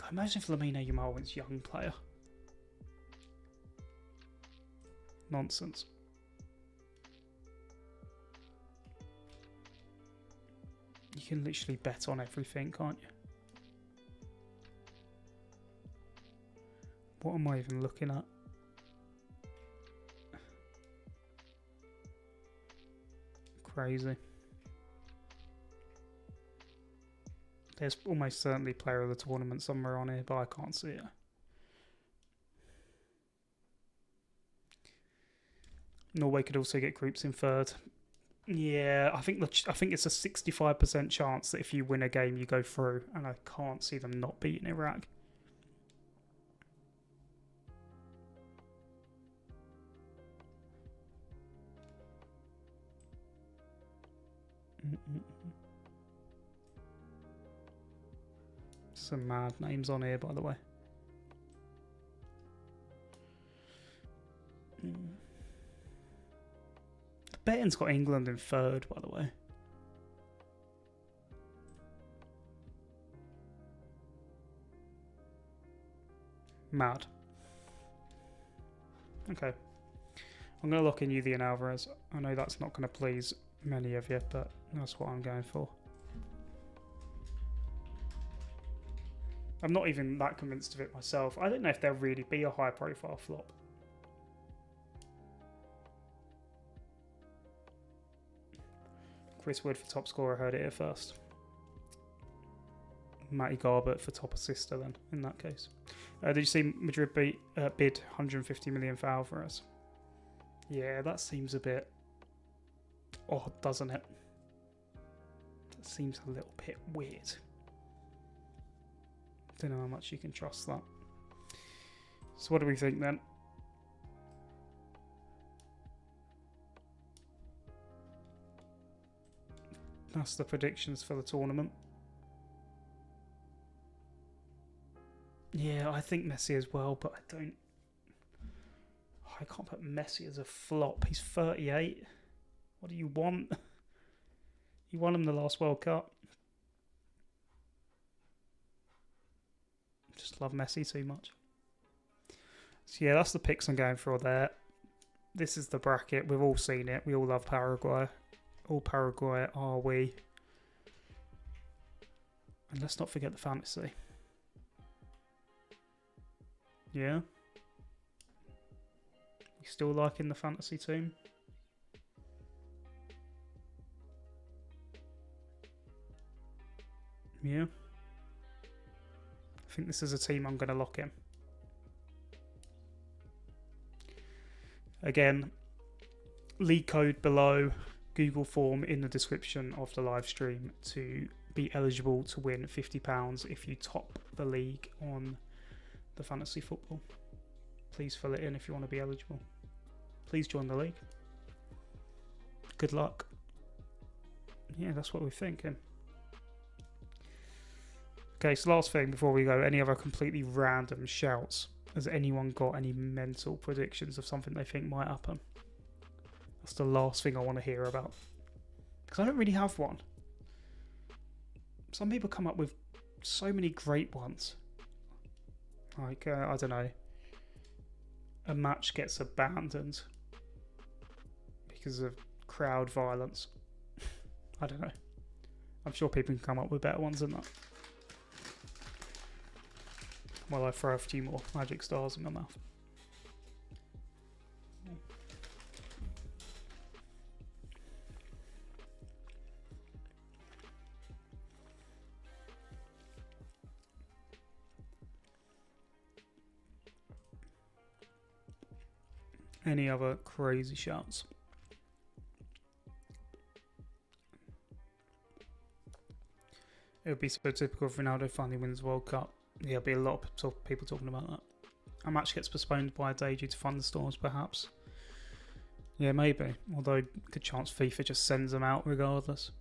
Imagine if Lamine Yamal wins young player. Nonsense. You can literally bet on everything, can't you? What am I even looking at? Crazy. There's almost certainly player of the tournament somewhere on here, but I can't see it. Norway could also get groups in third. Yeah, I think it's a 65% chance that if you win a game, you go through, and I can't see them not beating Iraq. Some mad names on here, by the way. The betting's got England in third, by the way. Mad. Okay. I'm going to lock in Julian Alvarez. I know that's not going to please many of you, but that's what I'm going for. I'm not even that convinced of it myself. I don't know if there'll really be a high-profile flop. Chris Wood for top scorer, heard it here first. Matty Garbett for top assister then, in that case. Did you see Madrid bid 150 million for Alvarez? Yeah, that seems a bit odd, doesn't it? That seems a little bit weird. Don't know how much you can trust that. So what do we think then? That's the predictions for the tournament. Yeah, I think Messi as well, but I can't put Messi as a flop. He's 38. What do you want? You won him the last World Cup. Just love Messi too much. So yeah, that's the picks I'm going for there. This is the bracket. We've all seen it. We all love Paraguay. All Paraguay are we. And let's not forget the fantasy. Yeah? You still liking the fantasy team? Yeah? I think this is a team I'm going to lock in. Again, league code below, Google form in the description of the live stream to be eligible to win £50 if you top the league on the fantasy football. Please fill it in if you want to be eligible. Please join the league. Good luck. Yeah, that's what we're thinking. Okay, so last thing before we go, any other completely random shouts? Has anyone got any mental predictions of something they think might happen? That's the last thing I want to hear about. Because I don't really have one. Some people come up with so many great ones. Like, I don't know. A match gets abandoned because of crowd violence. I don't know. I'm sure people can come up with better ones than that. While I throw a few more magic stars in my mouth. Any other crazy shouts? It would be so typical if Ronaldo finally wins the World Cup. Yeah, there'll be a lot of people talking about that. A match gets postponed by a day due to thunderstorms, perhaps. Yeah, maybe. Although, good chance FIFA just sends them out regardless.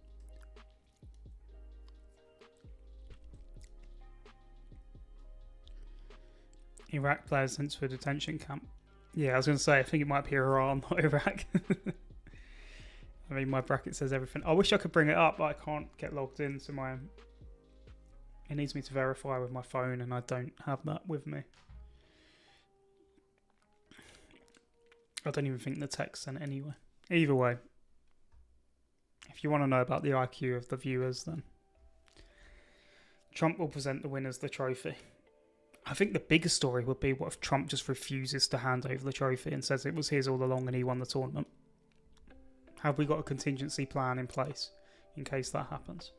Iraq players sent to a detention camp. Yeah, I was going to say, I think it might be Iran, not Iraq. I mean, my bracket says everything. I wish I could bring it up, but I can't get logged into my... It needs me to verify with my phone, and I don't have that with me. I don't even think the text sent anyway. Either way, if you want to know about the IQ of the viewers, then Trump will present the winners the trophy. I think the biggest story would be what if Trump just refuses to hand over the trophy and says it was his all along and he won the tournament. Have we got a contingency plan in place in case that happens?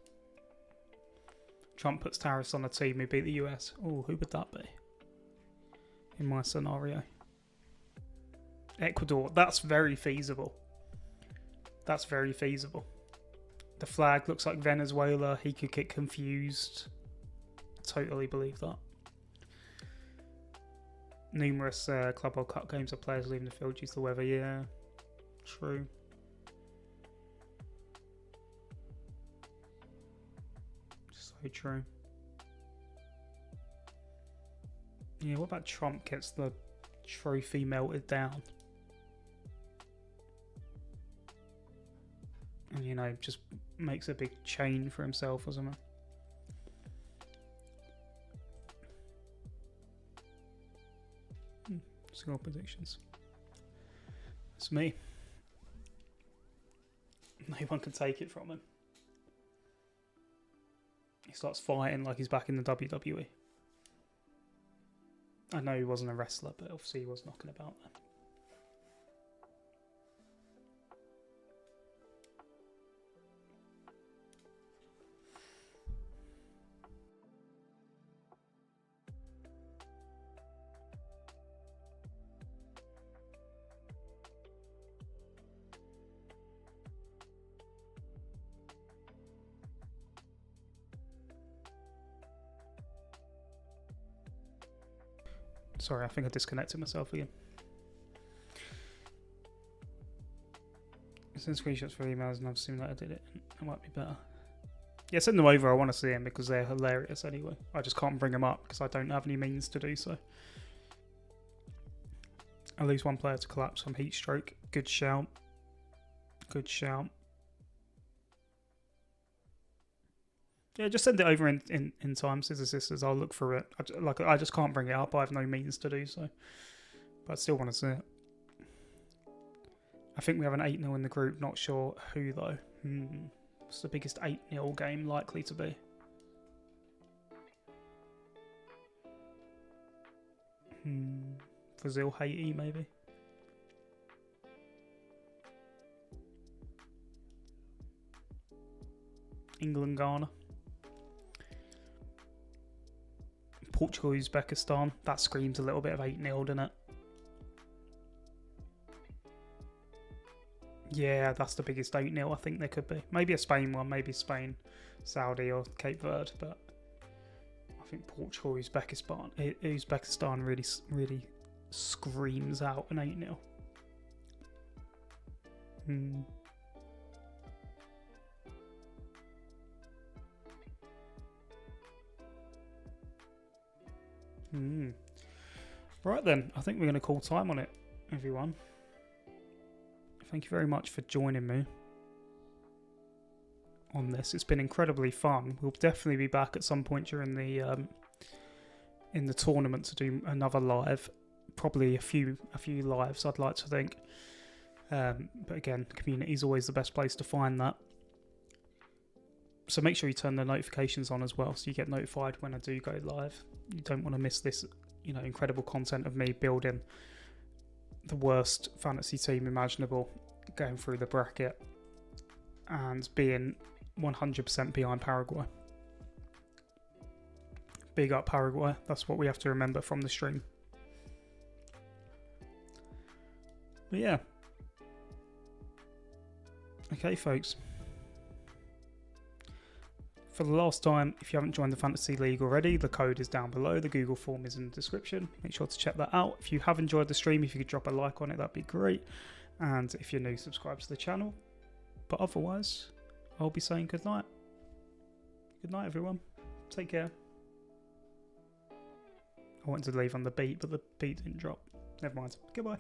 Trump puts tariffs on a team who beat the US. Oh, who would that be? In my scenario. Ecuador. That's very feasible. That's very feasible. The flag looks like Venezuela. He could get confused. Totally believe that. Numerous Club World Cup games of players leaving the field due to the weather. Yeah, true. Very true. Yeah, what about Trump gets the trophy melted down? And, you know, just makes a big chain for himself or something. Score predictions. It's me. No one can take it from him. He starts fighting like he's back in the WWE. I know he wasn't a wrestler, but obviously he was knocking about there. Sorry, I think I disconnected myself again. Send screenshots for emails and I've seen that I did it. It might be better. Yeah, send them over. I want to see them because they're hilarious anyway. I just can't bring them up because I don't have any means to do so. I lose one player to collapse from heat stroke. Good shout. Good shout. Yeah, just send it over in time, Scissor Sisters. I'll look for it. I just can't bring it up. I have no means to do so. But I still want to see it. I think we have an 8-0 in the group. Not sure who, though. What's the biggest 8-0 game likely to be? Brazil, Haiti, maybe? England, Ghana. Portugal, Uzbekistan. That screams a little bit of 8-0, doesn't it? Yeah, that's the biggest 8-0 I think there could be. Maybe a Spain one, maybe Spain, Saudi or Cape Verde, but I think Portugal, Uzbekistan really screams out an 8-0. Right then, I think we're going to call time on it, everyone. Thank you very much for joining me on this. It's been incredibly fun. We'll definitely be back at some point during the in the tournament to do another live. Probably a few lives, I'd like to think. But again, community is always the best place to find that. So make sure you turn the notifications on as well, so you get notified when I do go live. You don't want to miss this, you know, incredible content of me building the worst fantasy team imaginable, going through the bracket, and being 100% behind Paraguay. Big up Paraguay. That's what we have to remember from the stream. But yeah. Okay, folks. For the last time, if you haven't joined the Fantasy League already, the code is down below. The Google form is in the description. Make sure to check that out. If you have enjoyed the stream, if you could drop a like on it, that'd be great. And if you're new, subscribe to the channel. But otherwise, I'll be saying good night. Good night, everyone. Take care. I wanted to leave on the beat, but the beat didn't drop. Never mind. Goodbye.